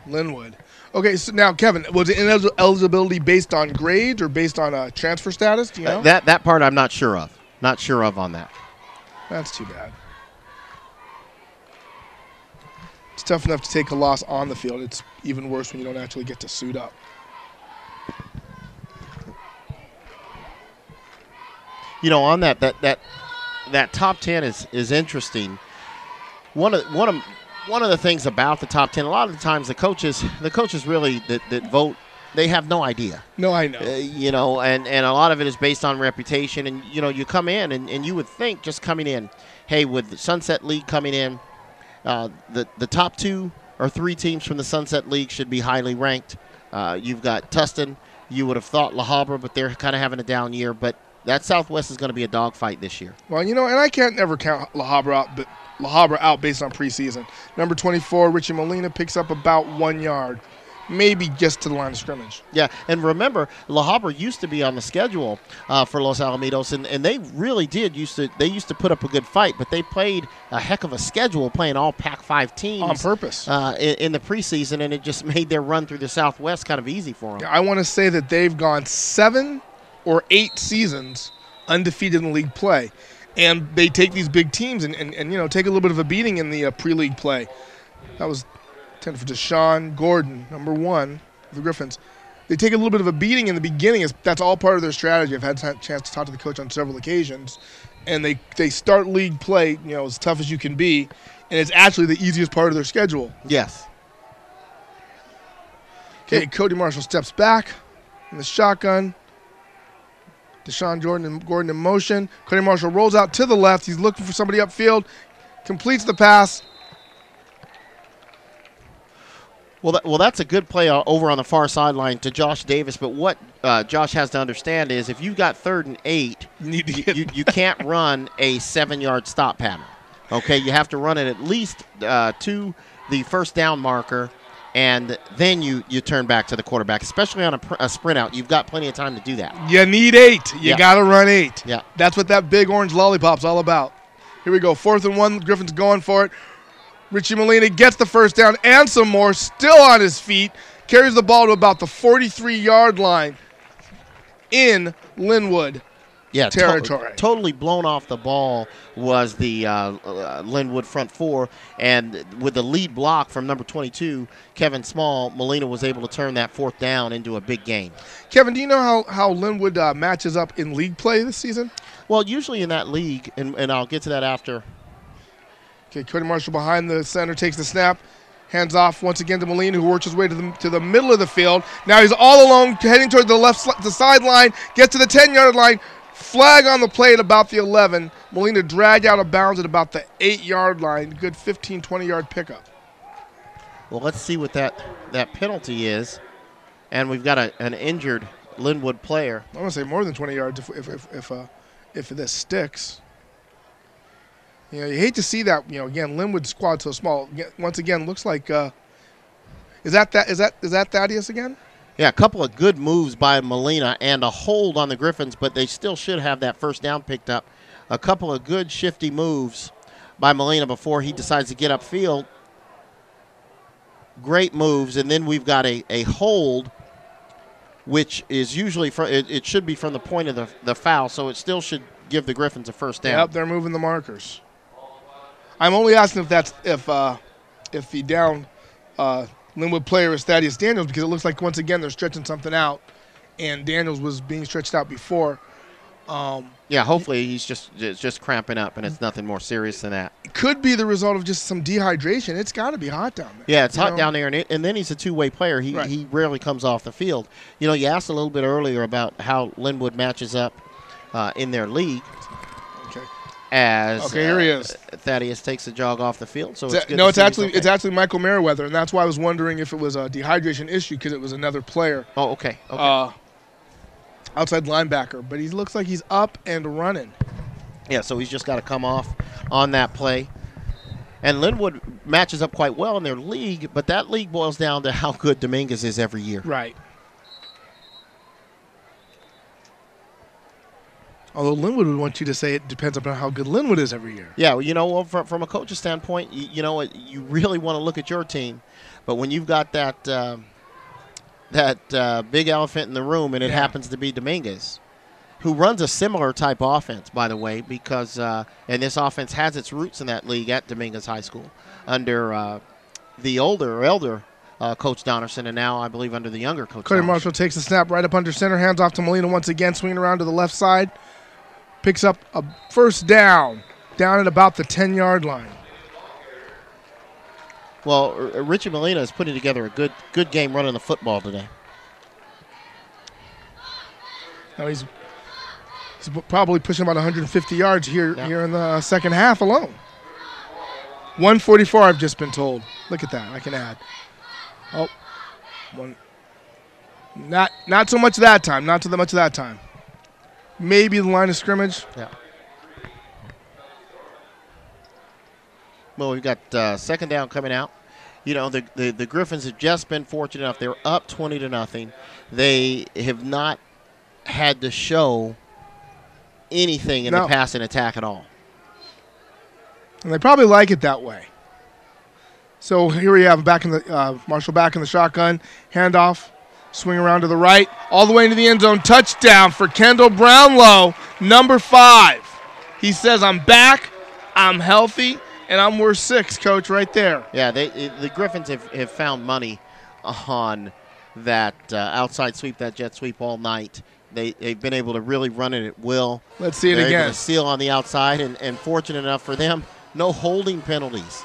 Speaker 1: Lynwood. Okay, so now, Kevin, was it eligibility based on grades or based on transfer status? Do you know?
Speaker 2: That part I'm not sure of. Not sure of on that.
Speaker 1: That's too bad. It's tough enough to take a loss on the field. It's even worse when you don't actually get to suit up.
Speaker 2: You know, on that top 10 is interesting. One of the things about the top 10, a lot of the times the coaches really that vote, they have no idea.
Speaker 1: No, I know.
Speaker 2: You know, and a lot of it is based on reputation. And, you know, you come in and you would think just coming in, hey, with the Sunset League coming in, the top 2 or 3 teams from the Sunset League should be highly ranked. You've got Tustin. You would have thought La Habra, but they're kind of having a down year. But that Southwest is going to be a dogfight this year.
Speaker 1: Well, you know, and I can't never count La Habra out based on preseason. Number 24, Richie Molina, picks up about 1 yard, maybe just to the line of scrimmage.
Speaker 2: Yeah, and remember, La Habra used to be on the schedule for Los Alamitos, and they really used to put up a good fight, but they played a heck of a schedule playing all Pac-5 teams.
Speaker 1: On purpose.
Speaker 2: In the preseason, and it just made their run through the Southwest kind of easy for them.
Speaker 1: I want to say that they've gone 7 or 8 seasons undefeated in league play. And they take these big teams and you know, take a little bit of a beating in the pre-league play. That was 10 for Deshaun Gordon, number 1 of the Griffins. They take a little bit of a beating in the beginning. That's all part of their strategy. I've had a chance to talk to the coach on several occasions. And they start league play, you know, as tough as you can be. And it's actually the easiest part of their schedule.
Speaker 2: Yes.
Speaker 1: Okay, Cody Marshall steps back in the shotgun. Deshaun Gordon in motion. Cody Marshall rolls out to the left. He's looking for somebody upfield. Completes the pass.
Speaker 2: Well, that's a good play over on the far sideline to Josh Davis. But what Josh has to understand is if you've got 3rd and 8, you can't run a 7-yard stop pattern. Okay, you have to run it at least to the first down marker, and then you turn back to the quarterback, especially on a sprint out. You've got plenty of time to do that.
Speaker 1: You need 8. You got to run 8.
Speaker 2: Yeah.
Speaker 1: That's what that big orange lollipop's all about. Here we go. 4th and 1. Griffin's going for it. Richie Molina gets the first down and some more. Still on his feet. Carries the ball to about the 43-yard line in Lynwood territory.
Speaker 2: Totally blown off the ball was the Lynwood front 4, and with the lead block from number 22, Kevin Small, Molina was able to turn that 4th down into a big gain.
Speaker 1: Kevin, do you know how Lynwood matches up in league play this season?
Speaker 2: Well, usually in that league, and I'll get to that after.
Speaker 1: Okay, Cody Marshall behind the center takes the snap. Hands off once again to Molina, who works his way to the middle of the field. Now he's all alone, heading toward the sideline, gets to the 10-yard line. Flag on the play at about the 11. Molina dragged out of bounds at about the 8-yard line. Good 15, 20-yard pickup.
Speaker 2: Well, let's see what that penalty is. And we've got an injured Lynwood player.
Speaker 1: I want to say more than 20 yards if this sticks. You know, you hate to see that. You know, again, Lynwood's squad so small. Once again, looks like is that Thaddeus again?
Speaker 2: Yeah, a couple of good moves by Molina and a hold on the Griffins, but they still should have that first down picked up. A couple of good shifty moves by Molina before he decides to get upfield. Great moves, and then we've got a hold, which is usually it should be from the point of the foul, so it still should give the Griffins a first down.
Speaker 1: Yep, they're moving the markers. I'm only asking if the down Lynwood player is Thaddeus Daniels, because it looks like once again they're stretching something out, and Daniels was being stretched out before.
Speaker 2: Yeah, hopefully he's just cramping up, and it's nothing more serious than that.
Speaker 1: It could be the result of just some dehydration. It's got to be hot down there.
Speaker 2: Yeah, it's hot down there, and then he's a two-way player. He rarely comes off the field. You know, you asked a little bit earlier about how Lynwood matches up in their league. As
Speaker 1: here he is.
Speaker 2: Thaddeus takes a jog off the field. So
Speaker 1: it's actually Michael Merriweather, and that's why I was wondering if it was a dehydration issue, because it was another player.
Speaker 2: Oh, okay.
Speaker 1: Outside linebacker, but he looks like he's up and running.
Speaker 2: Yeah, so he's just got to come off on that play. And Lynwood matches up quite well in their league, but that league boils down to how good Dominguez is every year.
Speaker 1: Right. Although Lynwood would want you to say it depends upon how good Lynwood is every year.
Speaker 2: Yeah, well, you know, from a coach's standpoint, you know, you really want to look at your team. But when you've got that big elephant in the room, and it happens to be Dominguez, who runs a similar type offense, by the way, because and this offense has its roots in that league at Dominguez High School under the elder Coach Donnerson, and now I believe under the younger Coach
Speaker 1: Cody
Speaker 2: Donnerson.
Speaker 1: Marshall takes the snap right up under center, hands off to Molina once again, swinging around to the left side. Picks up a first down at about the 10-yard line.
Speaker 2: Well, Richie Molina is putting together a good game running the football today.
Speaker 1: Now he's probably pushing about 150 yards here in the second half alone. 1:44 I've just been told. Look at that. I can add. Oh, one. Not so much that time. Not so much that time. Maybe the line of scrimmage.
Speaker 2: Yeah. Well, we've got second down coming out. You know, the Griffins have just been fortunate enough. They're up 20-0. They have not had to show anything in the passing attack at all.
Speaker 1: And they probably like it that way. So here we have back in the Marshall back in the shotgun, handoff, swing around to the right, all the way into the end zone, touchdown for Kendall Brownlow, number 5. He says, "I'm back, I'm healthy, and I'm worth 6, Coach," right there.
Speaker 2: Yeah, the Griffins have found money on that outside sweep, that jet sweep all night. They've been able to really run it at will.
Speaker 1: Let's see it
Speaker 2: They're
Speaker 1: again.
Speaker 2: able to seal on the outside, and fortunate enough for them, no holding penalties.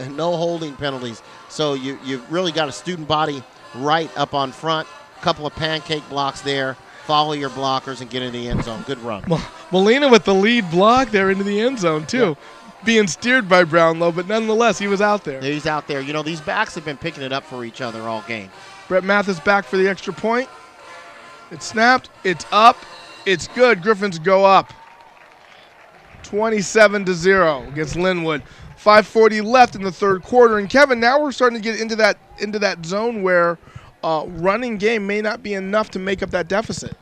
Speaker 2: No holding penalties. So you've really got a student body right up on front. A couple of pancake blocks there. Follow your blockers and get in the end zone. Good run.
Speaker 1: Molina with the lead block there into the end zone, too. Yeah. Being steered by Brownlow, but nonetheless, he was out there.
Speaker 2: He's out there. You know, these backs have been picking it up for each other all game.
Speaker 1: Brett Mathis back for the extra point. It's snapped. It's up. It's good. Griffins go up. 27-0 against Lynwood. 5:40 left in the third quarter. And, Kevin, now we're starting to get into that zone where running game may not be enough to make up that deficit.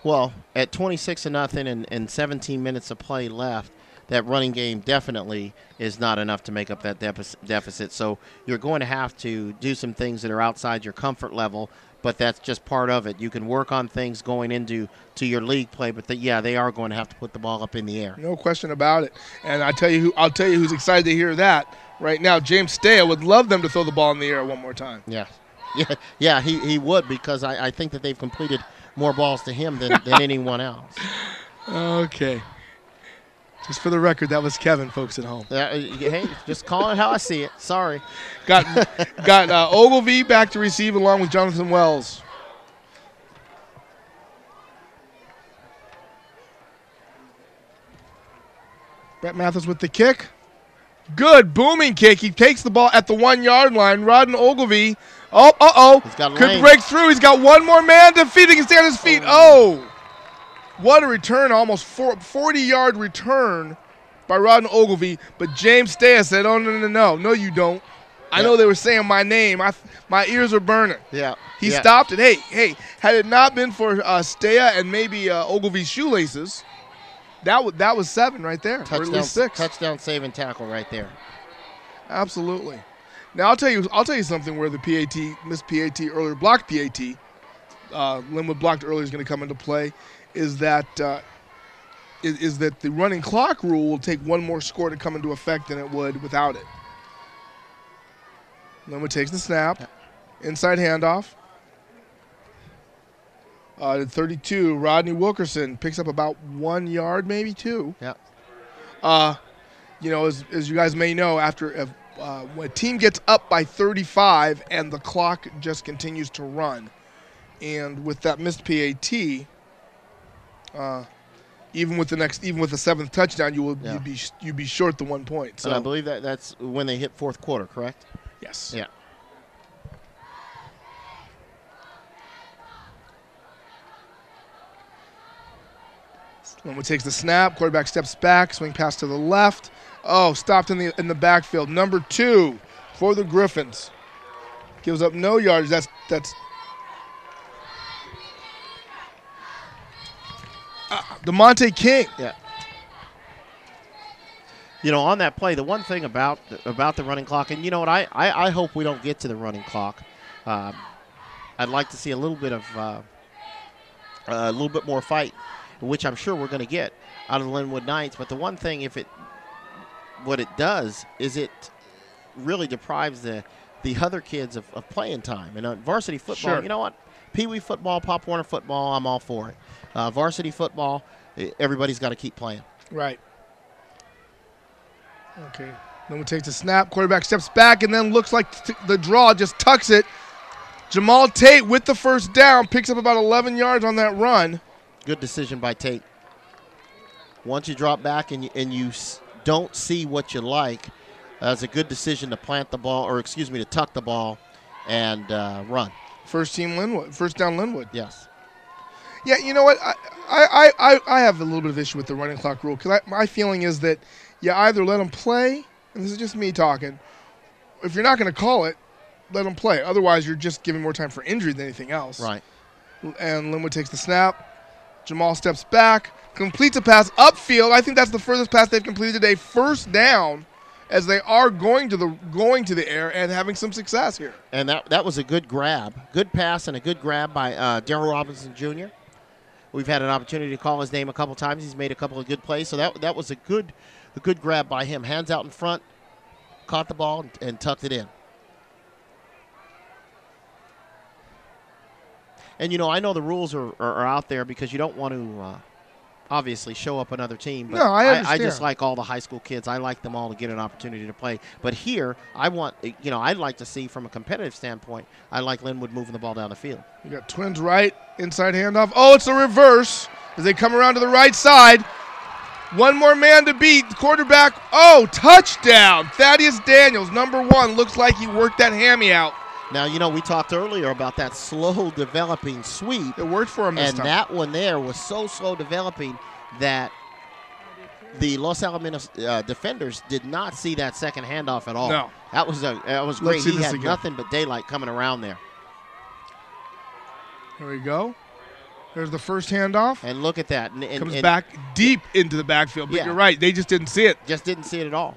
Speaker 2: Well, at 26-0 and 17 minutes of play left, that running game definitely is not enough to make up that deficit. So you're going to have to do some things that are outside your comfort level, but that's just part of it. You can work on things going into your league play, but they are going to have to put the ball up in the air.
Speaker 1: No question about it. And I'll tell you who's excited to hear that right now. James Stea would love them to throw the ball in the air one more time.
Speaker 2: Yeah, he would, because I think that they've completed more balls to him than anyone else.
Speaker 1: Okay. Just for the record, that was Kevin, folks at home.
Speaker 2: Hey, just call it how I see it. Sorry.
Speaker 1: Got Ogilvie back to receive along with Jonathan Wells. Brett Mathis with the kick. Good booming kick. He takes the ball at the 1-yard line. Rodden Ogilvie. Could break through. He's got one more man to feed. He can stay on his feet. What a return, almost 40-yard return by Rodden Ogilvie. But James Stea said, "Oh, no. No, you don't. I know they were saying my name. My ears are burning."
Speaker 2: Yeah.
Speaker 1: He stopped it. Hey, had it not been for Stea and maybe Ogilvie's shoelaces, that was 7 right there, or at least 6.
Speaker 2: Touchdown saving tackle right there.
Speaker 1: Absolutely. Now I'll tell you something where the PAT, missed PAT earlier, blocked PAT, Lynwood blocked earlier is going to come into play. Is that the running clock rule will take one more score to come into effect than it would without it. Lynwood takes the snap, inside handoff. 32, Rodney Wilkerson picks up about 1 yard, maybe 2.
Speaker 2: Yeah.
Speaker 1: As you guys may know, after when a team gets up by 35 and the clock just continues to run, and with that missed PAT. Even with the 7th touchdown, you'd be short the 1 point. So
Speaker 2: and I believe that's when they hit fourth quarter, correct?
Speaker 1: Yes.
Speaker 2: Yeah.
Speaker 1: Lynwood takes the snap. Quarterback steps back. Swing pass to the left. Stopped in the backfield. Number 2 for the Griffins. Gives up no yards. That's DeMonte King.
Speaker 2: Yeah. On that play, the one thing about the running clock, and you know what, I hope we don't get to the running clock. I'd like to see a little bit more fight, which I'm sure we're going to get out of the Lynwood Knights. But the one thing, what it does is it really deprives the other kids of playing time. And varsity football,
Speaker 1: sure.
Speaker 2: You know what? Pee Wee football, Pop Warner football, I'm all for it. Varsity football, everybody's got to keep playing.
Speaker 1: Right. Okay. Lynwood takes a snap. Quarterback steps back and then looks like the draw, just tucks it. Jamal Tate with the first down, picks up about 11 yards on that run.
Speaker 2: Good decision by Tate. Once you drop back and you don't see what you like, it's a good decision to plant the ball, or excuse me, to tuck the ball and run.
Speaker 1: First down Lynwood.
Speaker 2: Yes.
Speaker 1: Yeah, you know what? I have a little bit of issue with the running clock rule because my feeling is that you either let them play, and this is just me talking. If you're not going to call it, let them play. Otherwise, you're just giving more time for injury than anything else.
Speaker 2: Right.
Speaker 1: And Lynwood takes the snap. Jamal steps back, completes a pass upfield. I think that's the furthest pass they've completed today. First down, as they are going to the air and having some success here.
Speaker 2: And that was a good grab, good pass, and a good grab by Darryl Robinson Jr. We've had an opportunity to call his name a couple times. He's made a couple of good plays, so that was a good grab by him. Hands out in front, caught the ball and tucked it in. And, I know the rules are out there because you don't want to obviously show up another team. But
Speaker 1: no, I understand.
Speaker 2: I just like all the high school kids. I like them all to get an opportunity to play. But here, I'd like to see from a competitive standpoint, I like Lynwood moving the ball down the field.
Speaker 1: You got Twins right, inside handoff. Oh, it's a reverse as they come around to the right side. One more man to beat. Quarterback, touchdown. Thaddeus Daniels, number 1. Looks like he worked that hammy out.
Speaker 2: Now, we talked earlier about that slow developing sweep.
Speaker 1: It worked for him this time.
Speaker 2: And that one there was so slow developing that the Los Alamitos defenders did not see that second handoff at all.
Speaker 1: No.
Speaker 2: That was great. He had
Speaker 1: again.
Speaker 2: nothing but daylight coming around there.
Speaker 1: There we go. There's the first handoff.
Speaker 2: And look at that.
Speaker 1: Comes back deep into the backfield. But
Speaker 2: Yeah.
Speaker 1: you're right. They just didn't see it.
Speaker 2: Just didn't see it at all.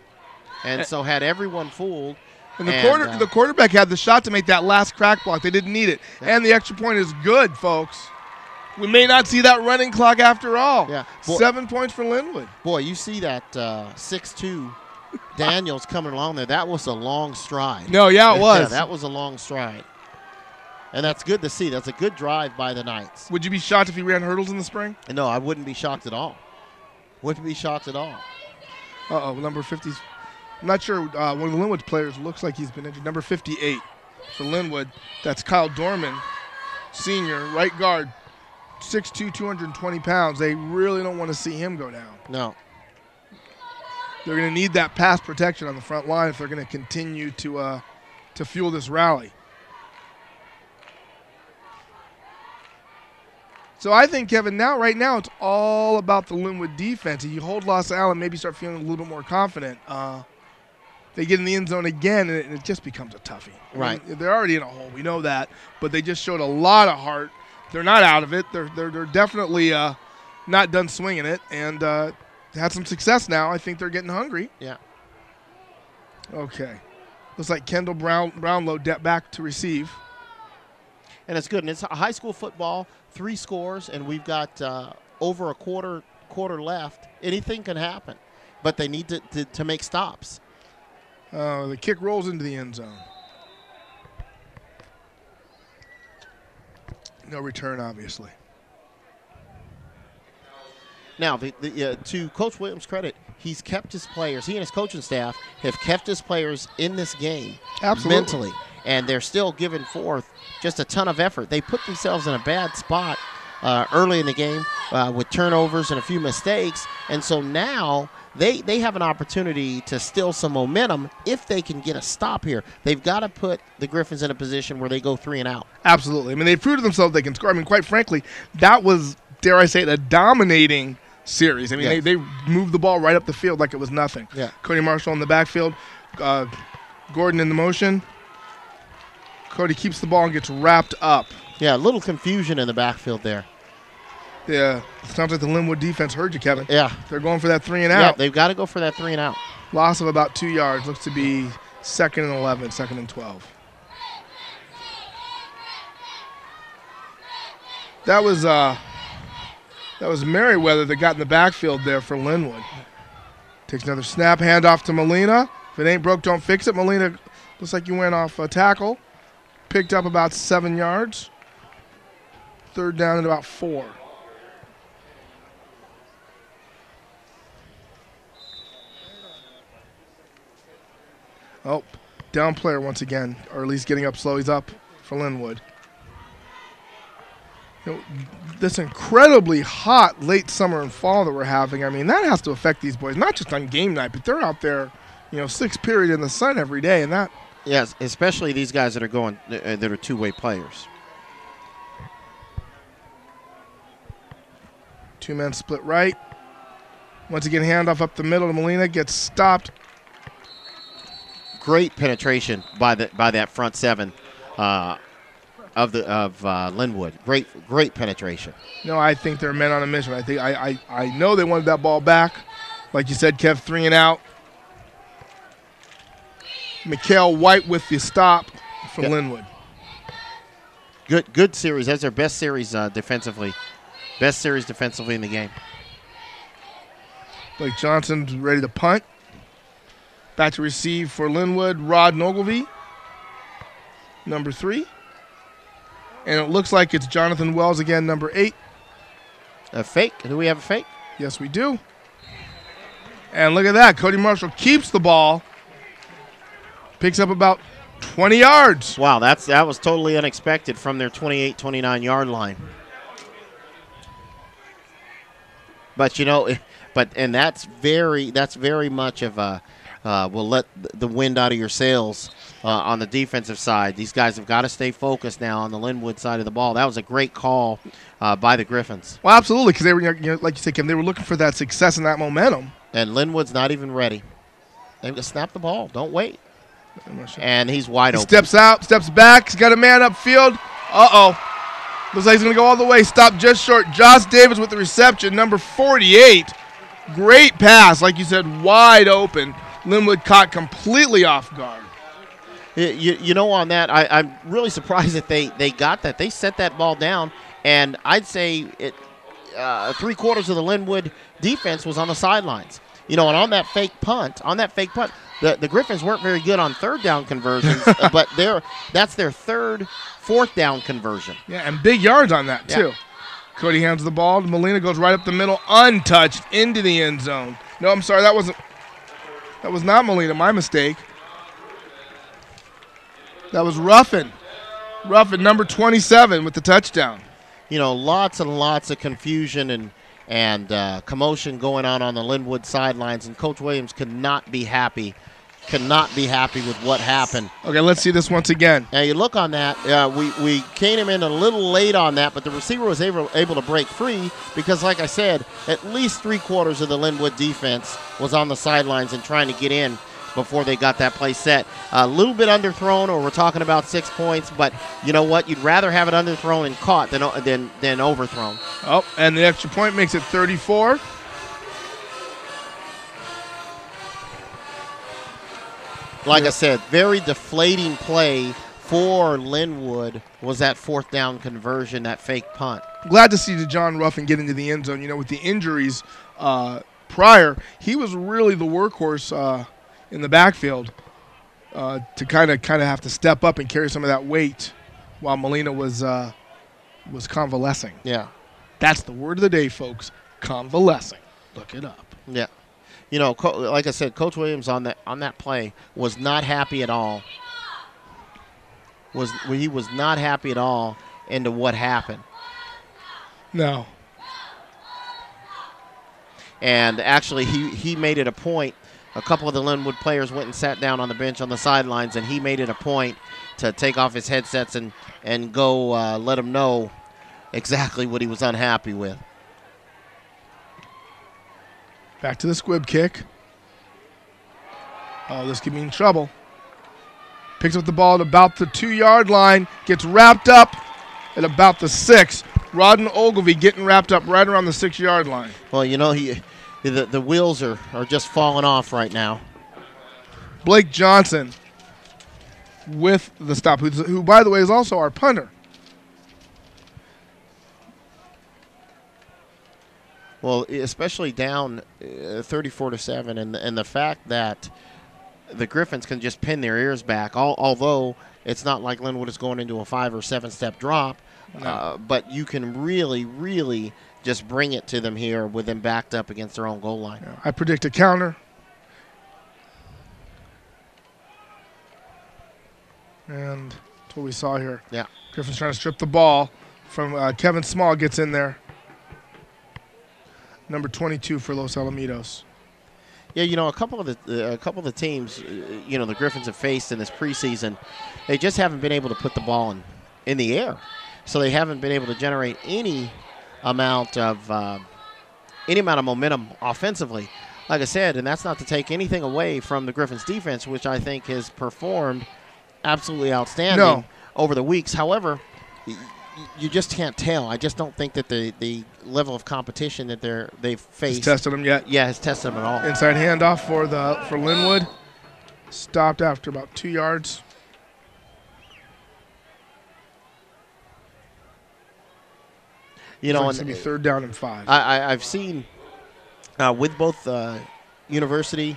Speaker 2: And so had everyone fooled.
Speaker 1: And the quarterback had the shot to make that last crack block. They didn't need it. And the extra point is good, folks. We may not see that running clock after all.
Speaker 2: Yeah.
Speaker 1: 7 points for Lynwood.
Speaker 2: Boy, you see that 6'2" Daniels coming along there. That was a long stride.
Speaker 1: No, yeah, it was.
Speaker 2: Yeah, that was a long stride. And that's good to see. That's a good drive by the Knights.
Speaker 1: Would you be shocked if he ran hurdles in the spring?
Speaker 2: No, I wouldn't be shocked at all. Wouldn't be shocked at all.
Speaker 1: Number 50. I'm not sure. One of the Lynwood players looks like he's been injured. Number 58 for Lynwood. That's Kyle Dorman, senior, right guard, 6'2", 220 pounds. They really don't want to see him go down.
Speaker 2: No.
Speaker 1: They're going to need that pass protection on the front line if they're going to continue to fuel this rally. So I think, Kevin, right now it's all about the Lynwood defense. If you hold Los Allen, maybe start feeling a little bit more confident. They get in the end zone again, and it just becomes a toughie.
Speaker 2: Right.
Speaker 1: I mean, they're already in a hole. We know that. But they just showed a lot of heart. They're not out of it. They're definitely not done swinging it, and had some success now. I think they're getting hungry.
Speaker 2: Yeah.
Speaker 1: Okay. Looks like Kendall Brownlow back to receive.
Speaker 2: And it's good. And it's a high school football, 3 scores, and we've got over a quarter left. Anything can happen. But they need to make stops.
Speaker 1: The kick rolls into the end zone. No return, obviously.
Speaker 2: Now, to Coach Williams' credit, he's kept his players. He and his coaching staff have kept his players in this game mentally. And they're still giving forth just a ton of effort. They put themselves in a bad spot early in the game with turnovers and a few mistakes. And so now they have an opportunity to steal some momentum if they can get a stop here. They've got to put the Griffins in a position where they go 3 and out.
Speaker 1: Absolutely. I mean, they've proved to themselves they can score. I mean, quite frankly, that was, dare I say it, a dominating series. I mean,
Speaker 2: yes.
Speaker 1: they moved the ball right up the field like it was nothing.
Speaker 2: Yeah.
Speaker 1: Cody Marshall in the backfield. Gordon in the motion. Cody keeps the ball and gets wrapped up.
Speaker 2: Yeah, a little confusion in the backfield there.
Speaker 1: Yeah, sounds like the Lynwood defense heard you, Kevin.
Speaker 2: Yeah.
Speaker 1: They're going for that 3 and out.
Speaker 2: Yeah, they've got to go for that 3 and out.
Speaker 1: Loss of about 2 yards. Looks to be 2nd and 11, 2nd and 12. That was Merriweather that got in the backfield there for Lynwood. Takes another snap, handoff to Molina. If it ain't broke, don't fix it. Molina looks like you went off a tackle. Picked up about 7 yards. 3rd down and about 4. Oh, down player once again, or at least getting up slow. He's up for Lynwood. This incredibly hot late summer and fall that we're having, I mean, that has to affect these boys, not just on game night, but they're out there, sixth period in the sun every day, and that.
Speaker 2: Yes, especially these guys that are going, that are two-way players.
Speaker 1: Two-man split right. Once again, handoff up the middle to Molina, gets stopped.
Speaker 2: Great penetration by that front seven of Lynwood. Great penetration.
Speaker 1: No, I think they're men on a mission. I think I know they wanted that ball back. Like you said, Kev, 3 and out. Mikhail White with the stop for Lynwood.
Speaker 2: Good series. That's their best series defensively. Best series defensively in the game.
Speaker 1: Blake Johnson's ready to punt. Back to receive for Lynwood, Rod Ogilvie, number 3. And it looks like it's Jonathan Wells again, number 8.
Speaker 2: A fake? Do we have a fake?
Speaker 1: Yes, we do. And look at that. Cody Marshall keeps the ball. Picks up about 20 yards.
Speaker 2: Wow, that was totally unexpected from their 28, 29-yard line. But, and that's very much of a will let the wind out of your sails on the defensive side. These guys have got to stay focused now on the Lynwood side of the ball. That was a great call by the Griffins.
Speaker 1: Well, absolutely, because they were, like you said, Kim, they were looking for that success and that momentum.
Speaker 2: And Lynwood's not even ready. They've got to snap the ball. Don't wait. And he's wide open.
Speaker 1: Steps out, steps back. He's got a man upfield. Uh-oh. Looks like he's going to go all the way. Stopped just short. Josh Davis with the reception, number 48. Great pass, like you said, wide open. Lynwood caught completely off guard.
Speaker 2: On that, I'm really surprised that they got that. They set that ball down, and I'd say three-quarters of the Lynwood defense was on the sidelines. And on that fake punt, the Griffins weren't very good on third down conversions, but that's their fourth down conversion.
Speaker 1: Yeah, and big yards on that, too. Cody hands the ball. Molina goes right up the middle, untouched, into the end zone. No, I'm sorry, that was not Molina, my mistake. That was Ruffin. Ruffin, number 27, with the touchdown.
Speaker 2: Lots and lots of confusion and commotion going on the Lynwood sidelines, and Coach Williams could not be happy with what happened.
Speaker 1: Okay, let's see this once again.
Speaker 2: Now, you look on that. We came in a little late on that, but the receiver was able to break free because, like I said, at least three-quarters of the Lynwood defense was on the sidelines and trying to get in before they got that play set. A little bit underthrown, or we're talking about 6 points, but you know what? You'd rather have it underthrown and caught than overthrown.
Speaker 1: Oh, and the extra point makes it 34.
Speaker 2: Like I said, very deflating play for Lynwood was that fourth down conversion, that fake punt.
Speaker 1: Glad to see John Ruffin get into the end zone. With the injuries prior, he was really the workhorse in the backfield to kind of have to step up and carry some of that weight while Molina was convalescing.
Speaker 2: Yeah.
Speaker 1: That's the word of the day, folks, convalescing. Look it up.
Speaker 2: Yeah. Like I said, Coach Williams on that play was not happy at all. He was not happy at all into what happened.
Speaker 1: No. And
Speaker 2: actually, he made it a point. A couple of the Lynwood players went and sat down on the bench on the sidelines, and he made it a point to take off his headsets and go let them know exactly what he was unhappy with.
Speaker 1: Back to the squib kick. Oh, this could mean trouble. Picks up the ball at about the 2-yard line. Gets wrapped up at about the 6. Rodden Ogilvie getting wrapped up right around the 6-yard line.
Speaker 2: Well, the wheels are just falling off right now.
Speaker 1: Blake Johnson with the stop, who by the way, is also our punter.
Speaker 2: Well, especially down 34-7, and the fact that the Griffins can just pin their ears back, although it's not like Lynwood is going into a 5 or 7-step drop,
Speaker 1: no.
Speaker 2: But you can really, really just bring it to them here with them backed up against their own goal line.
Speaker 1: Yeah, I predict a counter. And that's what we saw here.
Speaker 2: Yeah.
Speaker 1: Griffin's trying to strip the ball. from Kevin Small gets in there. Number 22 for Los Alamitos.
Speaker 2: Yeah, a couple of the teams, the Griffins have faced in this preseason, they just haven't been able to put the ball in the air, so they haven't been able to generate any amount of momentum offensively. Like I said, and that's not to take anything away from the Griffins defense, which I think has performed absolutely outstanding over the weeks. However, you just can't tell. I just don't think that the level of competition that they've faced
Speaker 1: has tested them yet.
Speaker 2: Yeah, has tested them at all.
Speaker 1: Inside handoff for Lynwood. Stopped after about 2 yards.
Speaker 2: It's
Speaker 1: going to be 3rd down and 5.
Speaker 2: I've seen with both University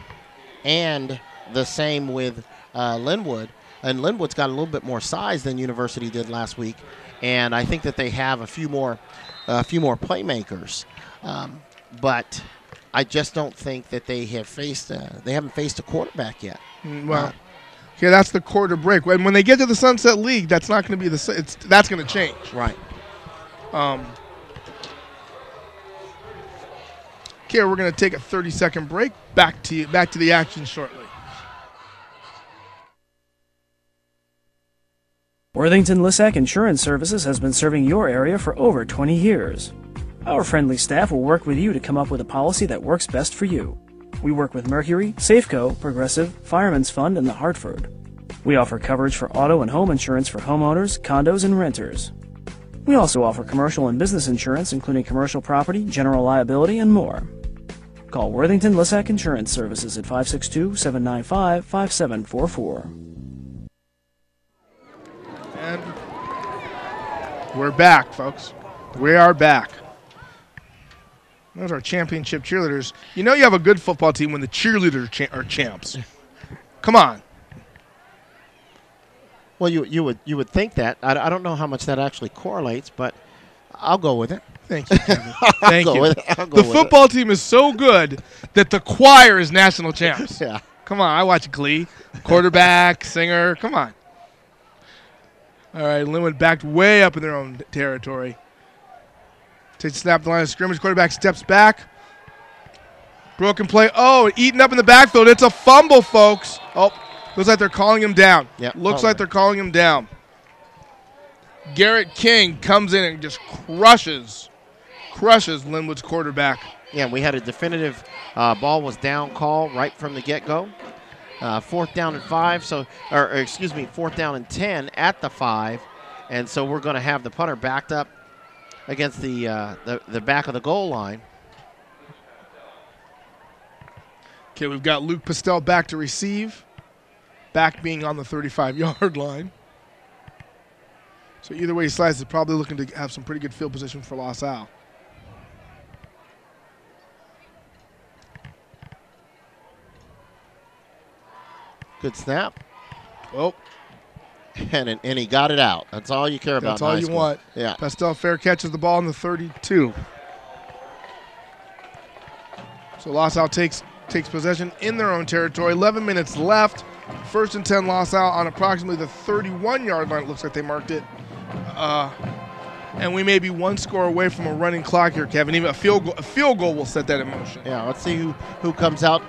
Speaker 2: and the same with Lynwood, and Lynwood's got a little bit more size than University did last week, and I think that they have a few more playmakers, but I just don't think that they haven't faced a quarterback yet.
Speaker 1: Well, okay, that's the quarter break. When they get to the Sunset League, that's not going to be that's going to change.
Speaker 2: Right.
Speaker 1: Okay, we're going to take a 30-second break. Back to the action shortly.
Speaker 8: Worthington Lissack Insurance Services has been serving your area for over 20 years. Our friendly staff will work with you to come up with a policy that works best for you. We work with Mercury, Safeco, Progressive, Fireman's Fund, and the Hartford. We offer coverage for auto and home insurance for homeowners, condos, and renters. We also offer commercial and business insurance, including commercial property, general liability, and more. Call Worthington Lissack Insurance Services at 562-795-5744.
Speaker 1: And we're back, folks. We are back. Those are championship cheerleaders. You know you have a good football team when the cheerleaders are champs. Come on.
Speaker 2: Well, you would think that. I don't know how much that actually correlates, but I'll go with it.
Speaker 1: Thank you, Kevin. Thank you.
Speaker 2: The
Speaker 1: football team is so good that the choir is national champs.
Speaker 2: Yeah.
Speaker 1: Come on, I watch Glee. Quarterback, singer, come on. All right, Lynwood backed way up in their own territory. Takes a snap at the line of scrimmage. Quarterback steps back. Broken play. Oh, eaten up in the backfield. It's a fumble, folks. Oh, looks like they're calling him down.
Speaker 2: Yep.
Speaker 1: Looks like they're calling him down. Garrett King comes in and just crushes Lynwood's quarterback.
Speaker 2: Yeah, we had a definitive ball was down call right from the get-go. 4th down and 5, 4th down and 10 at the 5, and so we're going to have the punter backed up against the back of the goal line.
Speaker 1: Okay, we've got Luke Pastel back to receive, back being on the 35-yard line. So either way he slices, he's probably looking to have some pretty good field position for La Salle.
Speaker 2: Good snap.
Speaker 1: Oh.
Speaker 2: And he got it out. That's all you care about.
Speaker 1: That's all you want.
Speaker 2: Yeah.
Speaker 1: Pastel fair catches the ball in the 32. So La Salle takes possession in their own territory. 11 minutes left. 1st and 10 La Salle on approximately the 31-yard line. It looks like they marked it. And we may be one score away from a running clock here, Kevin. Even a field goal will set that in motion.
Speaker 2: Yeah, let's see who comes out.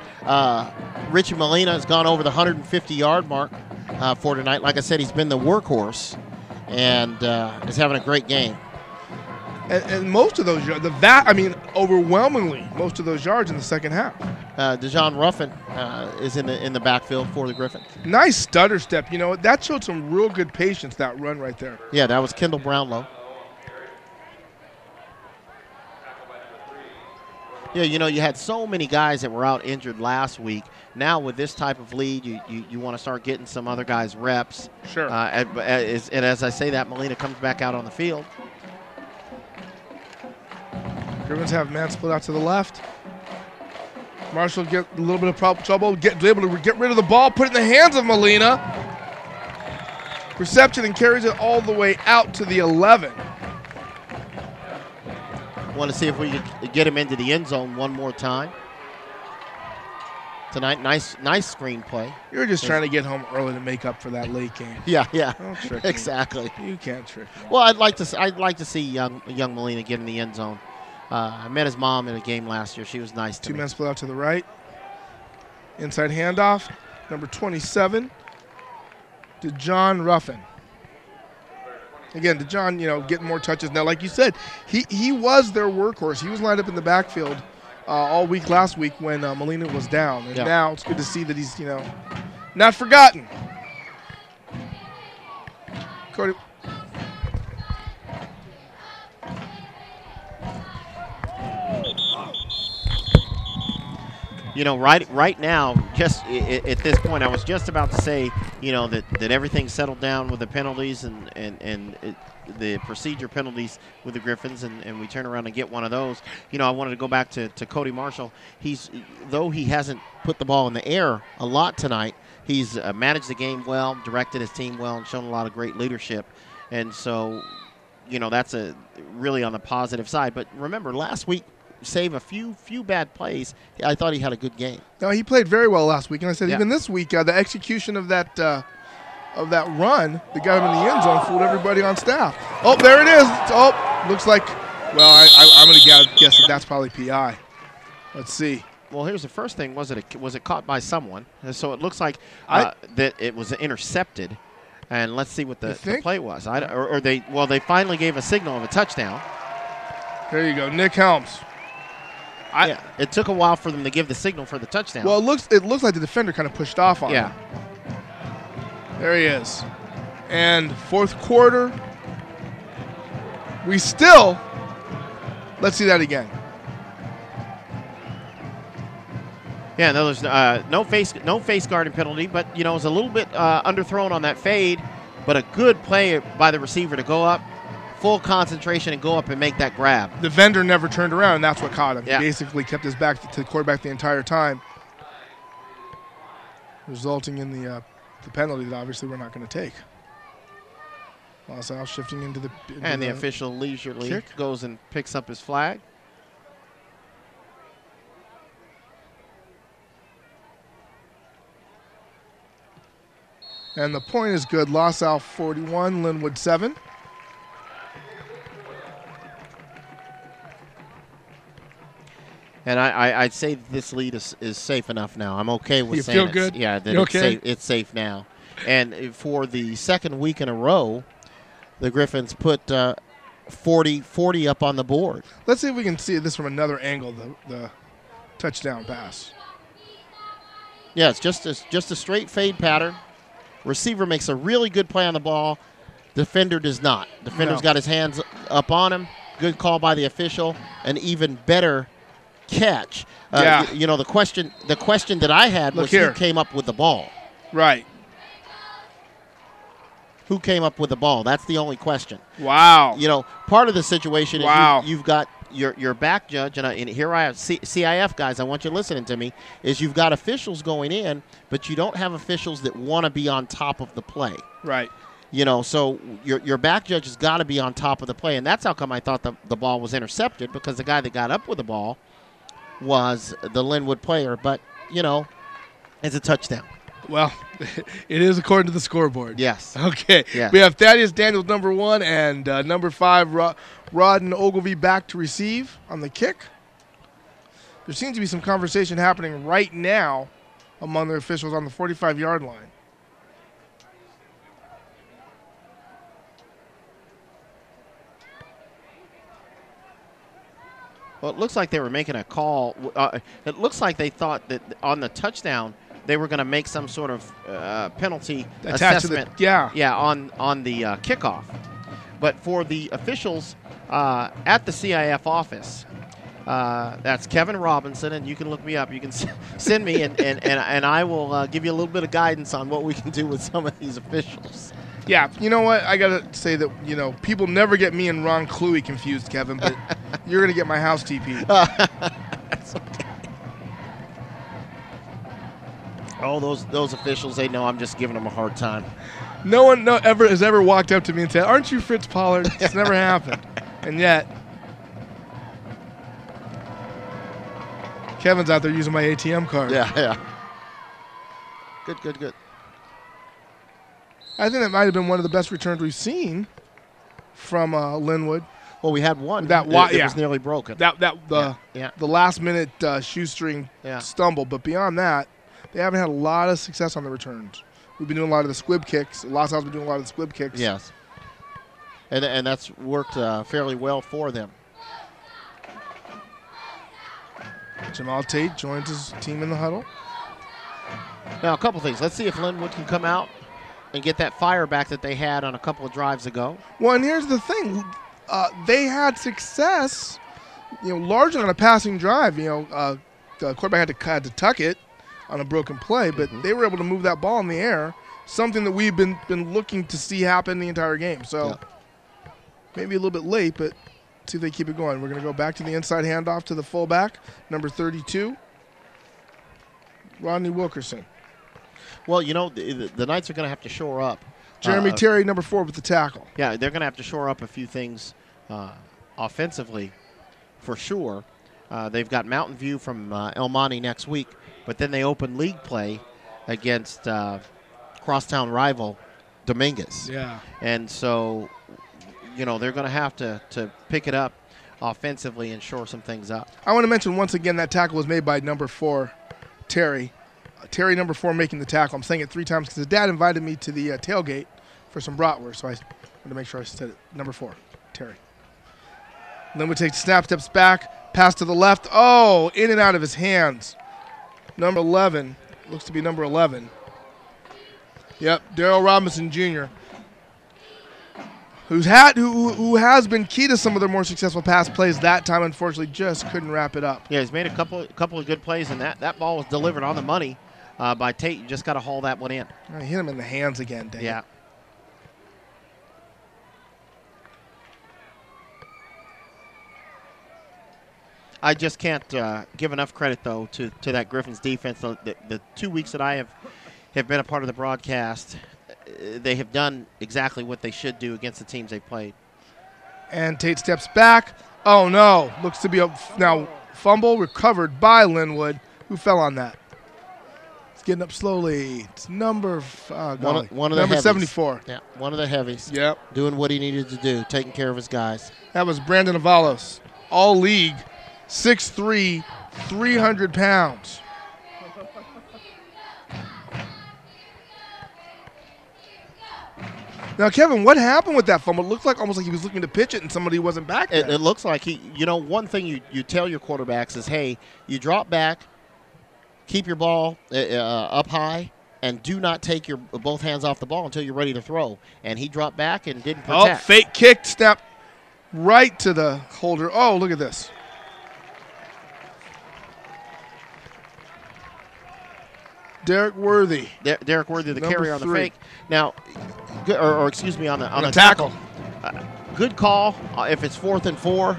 Speaker 2: Richie Molina has gone over the 150-yard mark for tonight. Like I said, he's been the workhorse and is having a great game.
Speaker 1: And most of those yards, overwhelmingly, most of those yards in the second half.
Speaker 2: Dejon Ruffin is in the backfield for the Griffins.
Speaker 1: Nice stutter step. You know, that showed some real good patience, that run right there.
Speaker 2: Yeah, that was Kendall Brownlow. Yeah, you had so many guys that were out injured last week. Now with this type of lead, you want to start getting some other guys reps.
Speaker 1: Sure.
Speaker 2: And as I say that, Molina comes back out on the field.
Speaker 1: Griffins have man split out to the left. Marshall get a little bit of trouble, able to get rid of the ball, put it in the hands of Molina. Reception and carries it all the way out to the 11.
Speaker 2: Want to see if we could get him into the end zone one more time. tonight. Nice screenplay.
Speaker 1: You were just trying to get home early to make up for that late game.
Speaker 2: Yeah.
Speaker 1: Don't trick me.
Speaker 2: Exactly.
Speaker 1: You can't trick me.
Speaker 2: Well, I'd like to see young Molina get in the end zone. I met his mom in a game last year. She was nice to me.
Speaker 1: 2 men split out to the right. Inside handoff, number 27, to John Ruffin. Again, DeJohn, getting more touches now. Like you said, he was their workhorse. He was lined up in the backfield all week last week when Molina was down. And now it's good to see that he's, not forgotten. Cody.
Speaker 2: Right now, just at this point, I was just about to say, that everything's settled down with the penalties and the procedure penalties with the Griffins, and we turn around and get one of those. I wanted to go back to Cody Marshall. Though he hasn't put the ball in the air a lot tonight, he's managed the game well, directed his team well, and shown a lot of great leadership. And so, that's really on the positive side. But remember, last week, save a few bad plays, I thought he had a good game.
Speaker 1: No, he played very well last week, and I said even this week, the execution of that run that got him in the end zone fooled everybody on staff. Oh, there it is. Oh, looks like. Well, I'm going to guess that that's probably PI. Let's see.
Speaker 2: Well, here's the first thing: was it caught by someone? And so it looks like that it was intercepted. And let's see what the play was. They finally gave a signal of a touchdown.
Speaker 1: There you go, Nick Helms.
Speaker 2: It took a while for them to give the signal for the touchdown.
Speaker 1: Well, it looks like the defender kind of pushed off on him. There he is. And fourth quarter, let's see that again.
Speaker 2: Yeah, no, there's no face guarding penalty, but it was a little bit underthrown on that fade, but a good play by the receiver to go up, full concentration, and go up and make that grab.
Speaker 1: The vendor never turned around, and that's what caught him.
Speaker 2: Yeah.
Speaker 1: He basically kept his back to the quarterback the entire time, resulting in the penalty that obviously we're not going to take. LaSalle shifting into the
Speaker 2: official leisurely
Speaker 1: kick.
Speaker 2: Goes and picks up his flag.
Speaker 1: And the point is good. LaSalle 41, Lynwood 7.
Speaker 2: And I'd say this lead is safe enough now. I'm okay with saying
Speaker 1: feel good?
Speaker 2: Yeah, that
Speaker 1: okay?
Speaker 2: It's safe now. And for the second week in a row, the Griffins put 40 up on the board.
Speaker 1: Let's see if we can see this from another angle, the touchdown pass.
Speaker 2: Yeah, it's just a straight fade pattern. Receiver makes a really good play on the ball. Defender does not. Defender's got his hands up on him. Good call by the official. An even better catch. The question that I had was who came up with the ball.
Speaker 1: Right.
Speaker 2: Who came up with the ball? That's the only question.
Speaker 1: Wow.
Speaker 2: Part of the situation is
Speaker 1: wow.
Speaker 2: you've got your back judge, and here I have CIF guys, I want you listening to me, is you've got officials going in, but you don't have officials that want to be on top of the play.
Speaker 1: Right.
Speaker 2: So your back judge has got to be on top of the play, and that's how come I thought the ball was intercepted, because the guy that got up with the ball was the Lynwood player, but, it's a touchdown.
Speaker 1: Well, it is according to the scoreboard.
Speaker 2: Yes.
Speaker 1: Okay.
Speaker 2: Yes.
Speaker 1: We have Thaddeus Daniels, number 1, and number 5, Rodden Ogilvie back to receive on the kick. There seems to be some conversation happening right now among the officials on the 45-yard line.
Speaker 2: Well, it looks like they were making a call. It looks like they thought that on the touchdown they were going to make some sort of penalty assessment. On the kickoff. But for the officials at the CIF office, that's Kevin Robinson, and you can look me up. You can send me, and I will give you a little bit of guidance on what we can do with some of these officials.
Speaker 1: Yeah, you know what? I got to say that, people never get me and Ron Cluey confused, Kevin, but you're going to get my house TP.
Speaker 2: That's okay. Oh, those officials, they know I'm just giving them a hard time.
Speaker 1: No one has ever walked up to me and said, "Aren't you Fritz Pollard?" It's never happened. And yet, Kevin's out there using my ATM card.
Speaker 2: Yeah. Good.
Speaker 1: I think that might have been one of the best returns we've seen from Lynwood.
Speaker 2: Well, we had one
Speaker 1: that
Speaker 2: was nearly broken.
Speaker 1: The last minute shoestring stumble, but beyond that, they haven't had a lot of success on the returns. We've been doing a lot of the squib kicks. LAHS has been doing a lot of the squib kicks.
Speaker 2: Yes, and that's worked fairly well for them.
Speaker 1: Jamal Tate joins his team in the huddle.
Speaker 2: Now, a couple things. Let's see if Lynwood can come out and get that fire back that they had on a couple of drives ago.
Speaker 1: Well, and here's the thing. They had success, largely on a passing drive. The quarterback had to tuck it on a broken play, but they were able to move that ball in the air, something that we've been looking to see happen the entire game. So maybe a little bit late, but see if they keep it going. We're going to go back to the inside handoff to the fullback, number 32, Rodney Wilkerson.
Speaker 2: Well, the Knights are going to have to shore up.
Speaker 1: Jeremy Terry, number 4, with the tackle.
Speaker 2: Yeah, they're going to have to shore up a few things offensively for sure. They've got Mountain View from El Monte next week, but then they open league play against crosstown rival Dominguez.
Speaker 1: Yeah.
Speaker 2: And so, they're going to have to pick it up offensively and shore some things up.
Speaker 1: I want to mention once again that tackle was made by number 4, Terry. Terry, number 4, making the tackle. I'm saying it 3 times because his dad invited me to the tailgate for some bratwurst, so I wanted to make sure I said it. Number 4, Terry. Lynwood takes snap, steps back, pass to the left. Oh, in and out of his hands. Number 11. Looks to be number 11. Yep, Darrell Robinson Jr., who has been key to some of their more successful pass plays. That time, unfortunately, just couldn't wrap it up.
Speaker 2: Yeah, he's made a couple of good plays, and that ball was delivered on the money by Tate. You just got to haul that one in.
Speaker 1: I hit him in the hands again, dang
Speaker 2: Yeah.
Speaker 1: it.
Speaker 2: I just can't give enough credit, though, to that Griffins defense. The 2 weeks that I have been a part of the broadcast, they have done exactly what they should do against the teams they've played.
Speaker 1: And Tate steps back. Oh, no. Looks to be a fumble recovered by Lynwood, who fell on that. It's getting up slowly. It's number number 74.
Speaker 2: Yeah, one of the heavies.
Speaker 1: Yep.
Speaker 2: Doing what he needed to do, taking care of his guys.
Speaker 1: That was Brandon Avalos, all league, 6'3", 300 pounds. Now, Kevin, what happened with that fumble? It looked like almost like he was looking to pitch it and somebody wasn't back there.
Speaker 2: It looks like one thing you tell your quarterbacks is, hey, you drop back, keep your ball up high, and do not take your both hands off the ball until you're ready to throw. And he dropped back and didn't protect.
Speaker 1: Oh, fake kick, snap right to the holder. Oh, look at this. Derek Worthy.
Speaker 2: Derek Worthy, the
Speaker 1: Number
Speaker 2: carrier on the
Speaker 1: 3.
Speaker 2: fake. Now, or excuse me, on the
Speaker 1: tackle.
Speaker 2: Good call if it's 4th and 4.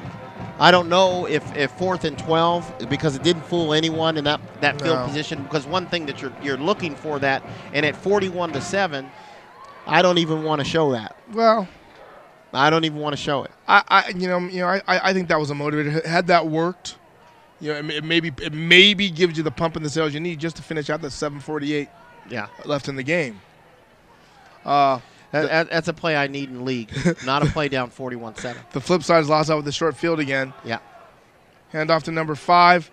Speaker 2: I don't know if 4th and 12, because it didn't fool anyone in that field position. Because one thing that you're looking for that, and at 41-7, I don't even want to show that.
Speaker 1: Well,
Speaker 2: I don't even want to show it.
Speaker 1: I think that was a motivator. Had that worked, it maybe gives you the pump in the sails you need just to finish out the 7:48 left in the game.
Speaker 2: That's a play I need in league, not a play down 41-7.
Speaker 1: The flip side is lost out with the short field again.
Speaker 2: Yeah.
Speaker 1: Hand off to number 5.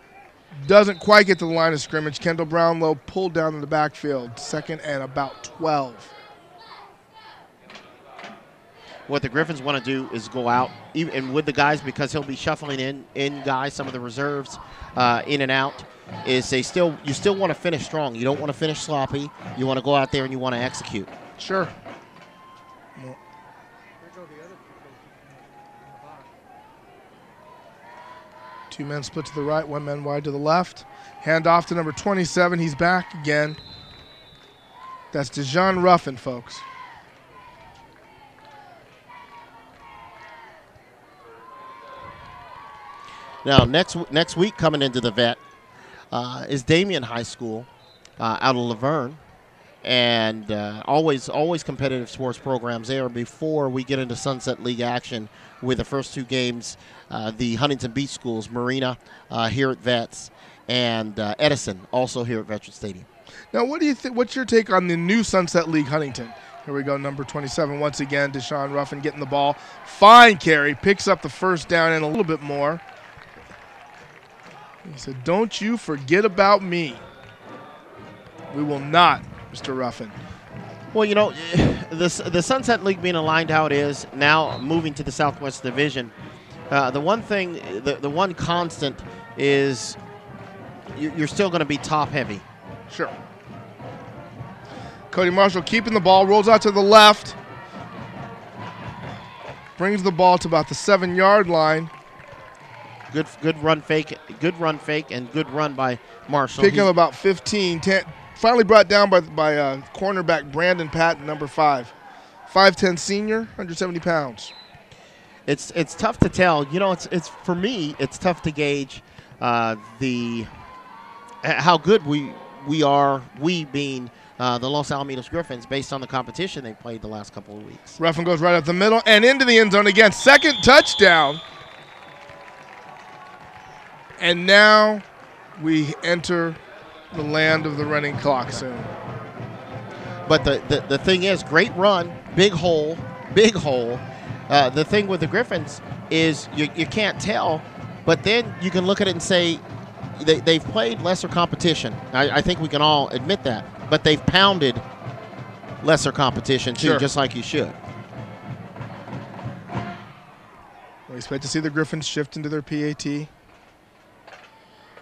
Speaker 1: Doesn't quite get to the line of scrimmage. Kendall Brownlow pulled down in the backfield. 2nd and about 12.
Speaker 2: What the Griffins want to do is go out, and with the guys, because he'll be shuffling in guys, some of the reserves in and out, is you still want to finish strong. You don't want to finish sloppy. You want to go out there and you want to execute.
Speaker 1: Sure. Two men split to the right, 1 man wide to the left. Hand off to number 27. He's back again. That's Dejon Ruffin, folks.
Speaker 2: Now, next week coming into the vet is Damien High School out of Laverne. And always competitive sports programs there before we get into Sunset League action with the first 2 games, the Huntington Beach Schools, Marina here at Vets, and Edison also here at Veterans Stadium.
Speaker 1: Now, what do you think? What's your take on the new Sunset League Huntington? Here we go, number 27 once again. Deshaun Ruffin getting the ball. Fine carry, picks up the first down and a little bit more. He said, "Don't you forget about me." We will not, Mr. Ruffin.
Speaker 2: Well, you know, the Sunset League being aligned how it is, now moving to the Southwest Division, the one thing, the one constant is you're still going to be top-heavy.
Speaker 1: Sure. Cody Marshall keeping the ball, rolls out to the left, brings the ball to about the 7-yard line.
Speaker 2: Good run fake, and good run by Marshall.
Speaker 1: Pick him about 15. Finally brought down by cornerback Brandon Patton, number 5. 5'10" senior, 170 pounds.
Speaker 2: It's tough to tell. You know, it's for me, it's tough to gauge how good we are, we being the Los Alamitos Griffins, based on the competition they played the last couple of weeks.
Speaker 1: Ruffin goes right up the middle and into the end zone again. Second touchdown. And now we enter the land of the running clock soon.
Speaker 2: But the thing is, great run, big hole. The thing with the Griffins is you can't tell, but then you can look at it and say they've played lesser competition. I think we can all admit that. But they've pounded lesser competition, too,
Speaker 1: sure,
Speaker 2: just like you should.
Speaker 1: We expect to see the Griffins shift into their PAT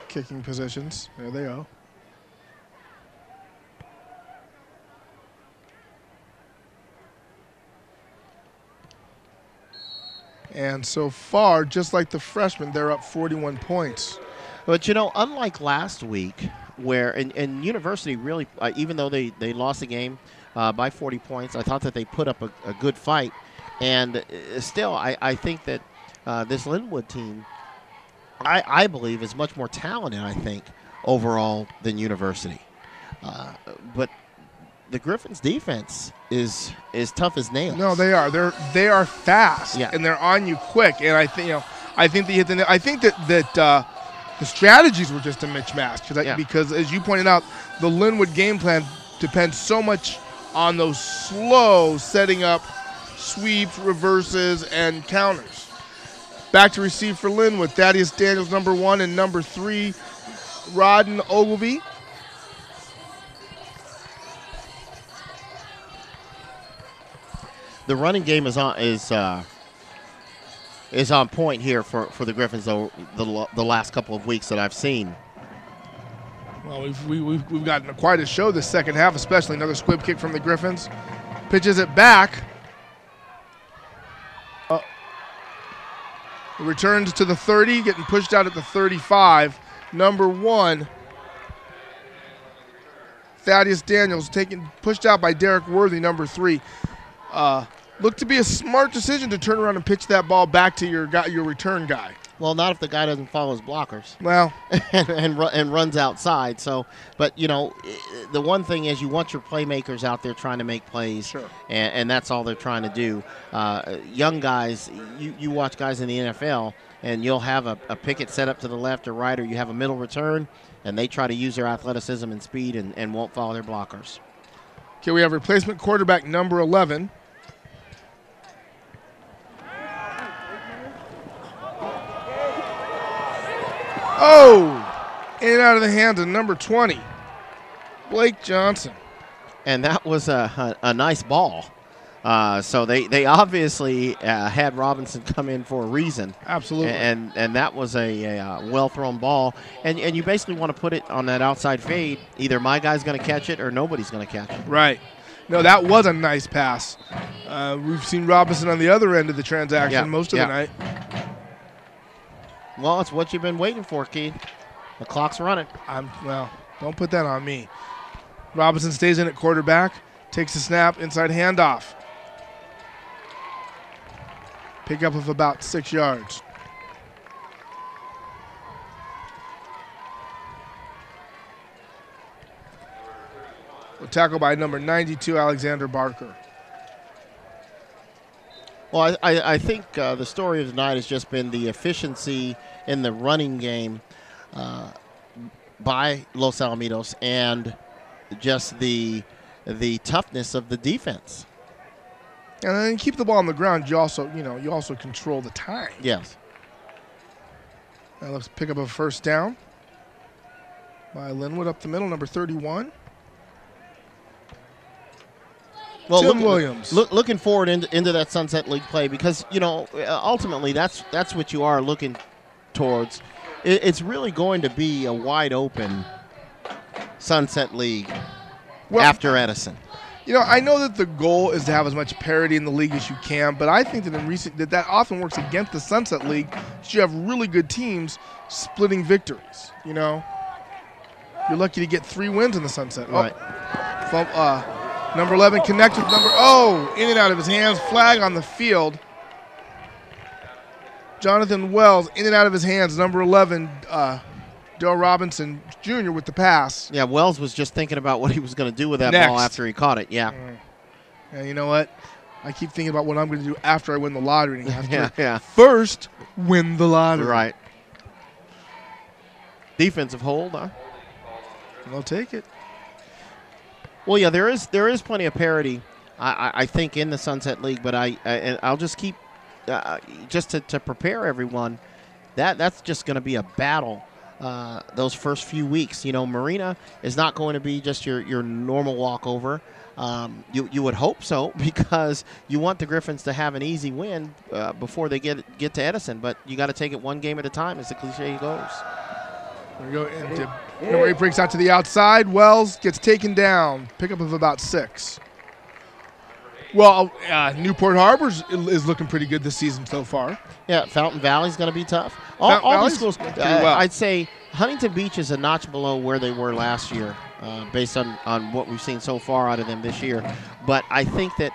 Speaker 1: kicking positions. There they go. And so far, just like the freshmen, they're up 41 points.
Speaker 2: But, you know, unlike last week, where in University really, even though they lost the game by 40 points, I thought that they put up a good fight. And still, I think that this Lynwood team, I believe, is much more talented, I think, overall than University. But the Griffins' defense is tough as nails.
Speaker 1: No, they are. They are fast,
Speaker 2: yeah,
Speaker 1: and they're on you quick. And I think they hit the nail. I think that the strategies were just a mismatch because, as you pointed out, the Lynwood game plan depends so much on those slow setting up sweeps, reverses, and counters. Back to receive for Lynwood. Thaddeus Daniels, number 1, and number 3, Rodden Ogilvy.
Speaker 2: The running game is on point here for the Griffins, though, the last couple of weeks that I've seen.
Speaker 1: Well, we've gotten quite a show this second half, especially another squib kick from the Griffins. Pitches it back. Returns to the 30, getting pushed out at the 35. Number 1, Thaddeus Daniels, pushed out by Derek Worthy, number 3. Looked to be a smart decision to turn around and pitch that ball back to your return guy.
Speaker 2: Well, not if the guy doesn't follow his blockers.
Speaker 1: Well,
Speaker 2: and runs outside. So, but you know, the one thing is you want your playmakers out there trying to make plays,
Speaker 1: sure,
Speaker 2: and that's all they're trying to do. Young guys, you watch guys in the NFL, and you'll have a picket set up to the left or right, or you have a middle return, and they try to use their athleticism and speed and won't follow their blockers.
Speaker 1: Okay, we have replacement quarterback number 11. Oh, in and out of the hands of number 20, Blake Johnson.
Speaker 2: And that was a nice ball. So they obviously had Robinson come in for a reason.
Speaker 1: Absolutely.
Speaker 2: And that was a well-thrown ball. And you basically want to put it on that outside fade. Either my guy's going to catch it or nobody's going to catch it.
Speaker 1: Right. No, that was a nice pass. We've seen Robinson on the other end of the transaction most of the night.
Speaker 2: Well, it's what you've been waiting for, Keith. The clock's running.
Speaker 1: Well, don't put that on me. Robinson stays in at quarterback, takes the snap, inside handoff. Pickup of about 6 yards. Tackle by number 92, Alexander Barker.
Speaker 2: Well, I think the story of the night has just been the efficiency in the running game by Los Alamitos and just the toughness of the defense.
Speaker 1: And then keep the ball on the ground. You also control the time.
Speaker 2: Yes.
Speaker 1: Now let's pick up a first down by Lynwood up the middle, number 31.
Speaker 2: Well,
Speaker 1: Tim Williams.
Speaker 2: Looking forward into that Sunset League play because, ultimately that's what you are looking towards. It's really going to be a wide open Sunset League after Edison.
Speaker 1: I know that the goal is to have as much parity in the league as you can, but I think that that often works against the Sunset League. You have really good teams splitting victories. You're lucky to get 3 wins in the Sunset.
Speaker 2: Right.
Speaker 1: Number 11 connects with in and out of his hands. Flag on the field. Jonathan Wells in and out of his hands. Number 11, Dale Robinson Jr. with the pass.
Speaker 2: Yeah, Wells was just thinking about what he was going to do with that ball after he caught it. Yeah.
Speaker 1: Yeah, you know what? I keep thinking about what I'm going to do after I win the lottery. And I have to
Speaker 2: yeah.
Speaker 1: First, win the lottery.
Speaker 2: Right. Defensive hold, huh?
Speaker 1: I'll take it.
Speaker 2: Well, yeah, there is plenty of parity, I think, in the Sunset League. But I'll just keep just to prepare everyone. That's just going to be a battle. Those first few weeks, Marina is not going to be just your normal walkover. You would hope so because you want the Griffins to have an easy win before they get to Edison. But you got to take it one game at a time, as the cliche goes.
Speaker 1: There we go. And number 8 breaks out to the outside. Wells gets taken down. Pickup of about 6. Well, Newport Harbor is looking pretty good this season so far.
Speaker 2: Yeah, Fountain Valley's going to be tough. All these schools,
Speaker 1: well.
Speaker 2: I'd say Huntington Beach is a notch below where they were last year, based on what we've seen so far out of them this year. But I think that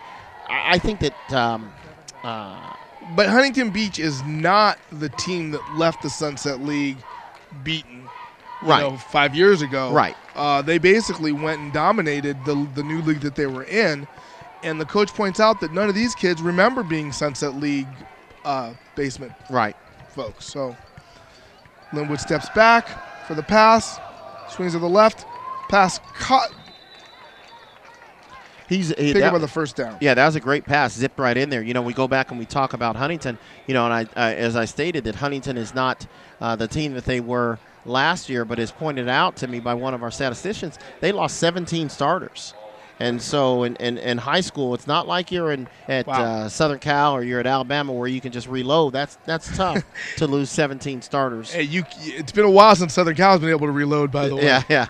Speaker 1: but Huntington Beach is not the team that left the Sunset League beaten, 5 years ago.
Speaker 2: Right.
Speaker 1: They basically went and dominated the new league that they were in. And the coach points out that none of these kids remember being Sunset League basement folks. So Lynwood steps back for the pass, swings to the left, pass caught. Pick up on the first down.
Speaker 2: Yeah, that was a great pass, zipped right in there. We go back and we talk about Huntington, and I as I stated that Huntington is not the team that they were last year, but as pointed out to me by one of our statisticians, they lost 17 starters. And so in high school, it's not like you're at Southern Cal or you're at Alabama where you can just reload. That's tough to lose 17 starters.
Speaker 1: Hey, it's been a while since Southern Cal has been able to reload, by the way.
Speaker 2: Yeah.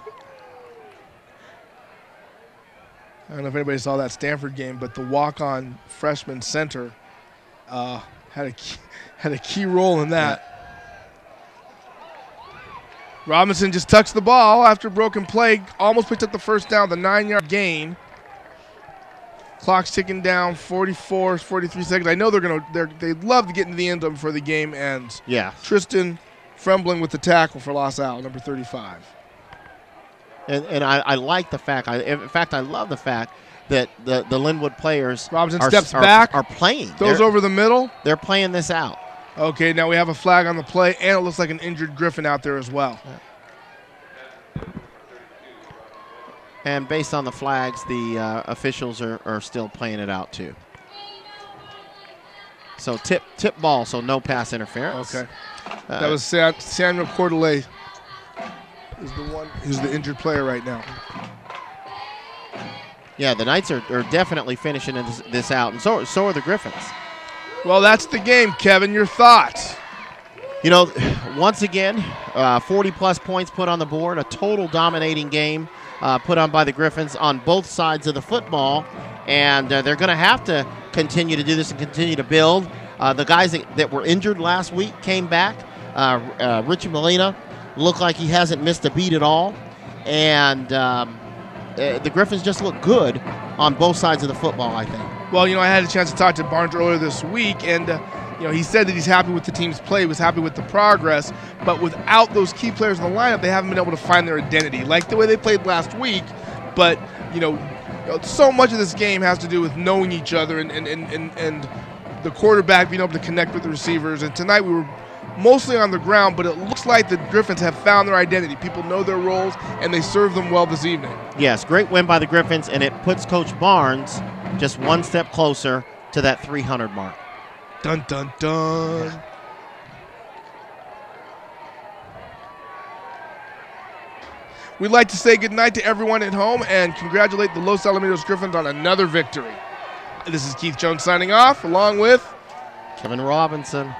Speaker 1: I don't know if anybody saw that Stanford game, but the walk-on freshman center had a key role in that. Yeah. Robinson just tucks the ball after a broken play. Almost picked up the first down, the 9-yard gain. Clock's ticking down, 44, 43 seconds. I know they'd love to get into the end zone before the game ends.
Speaker 2: Yeah.
Speaker 1: Tristan Frembling with the tackle for LaSalle, number 35.
Speaker 2: And I like the fact. In fact, I love the fact that the Lynwood players
Speaker 1: Robinson steps back,
Speaker 2: are playing.
Speaker 1: Throws over the middle.
Speaker 2: They're playing this out.
Speaker 1: Okay, now we have a flag on the play, and it looks like an injured Griffin out there as well.
Speaker 2: And based on the flags, the officials are still playing it out too. So tip ball, so no pass interference.
Speaker 1: Okay. That was Samuel Cordelay is the one who's the injured player right now.
Speaker 2: Yeah, the Knights are definitely finishing this out, and so are the Griffins.
Speaker 1: Well, that's the game, Kevin. Your thoughts?
Speaker 2: Once again, 40-plus points put on the board, a total dominating game put on by the Griffins on both sides of the football, and they're going to have to continue to do this and continue to build. The guys that were injured last week came back. Richie Molina looked like he hasn't missed a beat at all, and the Griffins just look good on both sides of the football, I think.
Speaker 1: Well, I had a chance to talk to Barnes earlier this week, and he said that he's happy with the team's play, was happy with the progress, but without those key players in the lineup, they haven't been able to find their identity, like the way they played last week. But so much of this game has to do with knowing each other and the quarterback being able to connect with the receivers. And tonight we were mostly on the ground, but it looks like the Griffins have found their identity. People know their roles, and they serve them well this evening.
Speaker 2: Yes, great win by the Griffins, and it puts Coach Barnes just one step closer to that 300 mark.
Speaker 1: Dun, dun, dun. We'd like to say goodnight to everyone at home and congratulate the Los Alamitos Griffins on another victory. This is Keith Jones signing off, along with
Speaker 2: Kevin Robinson.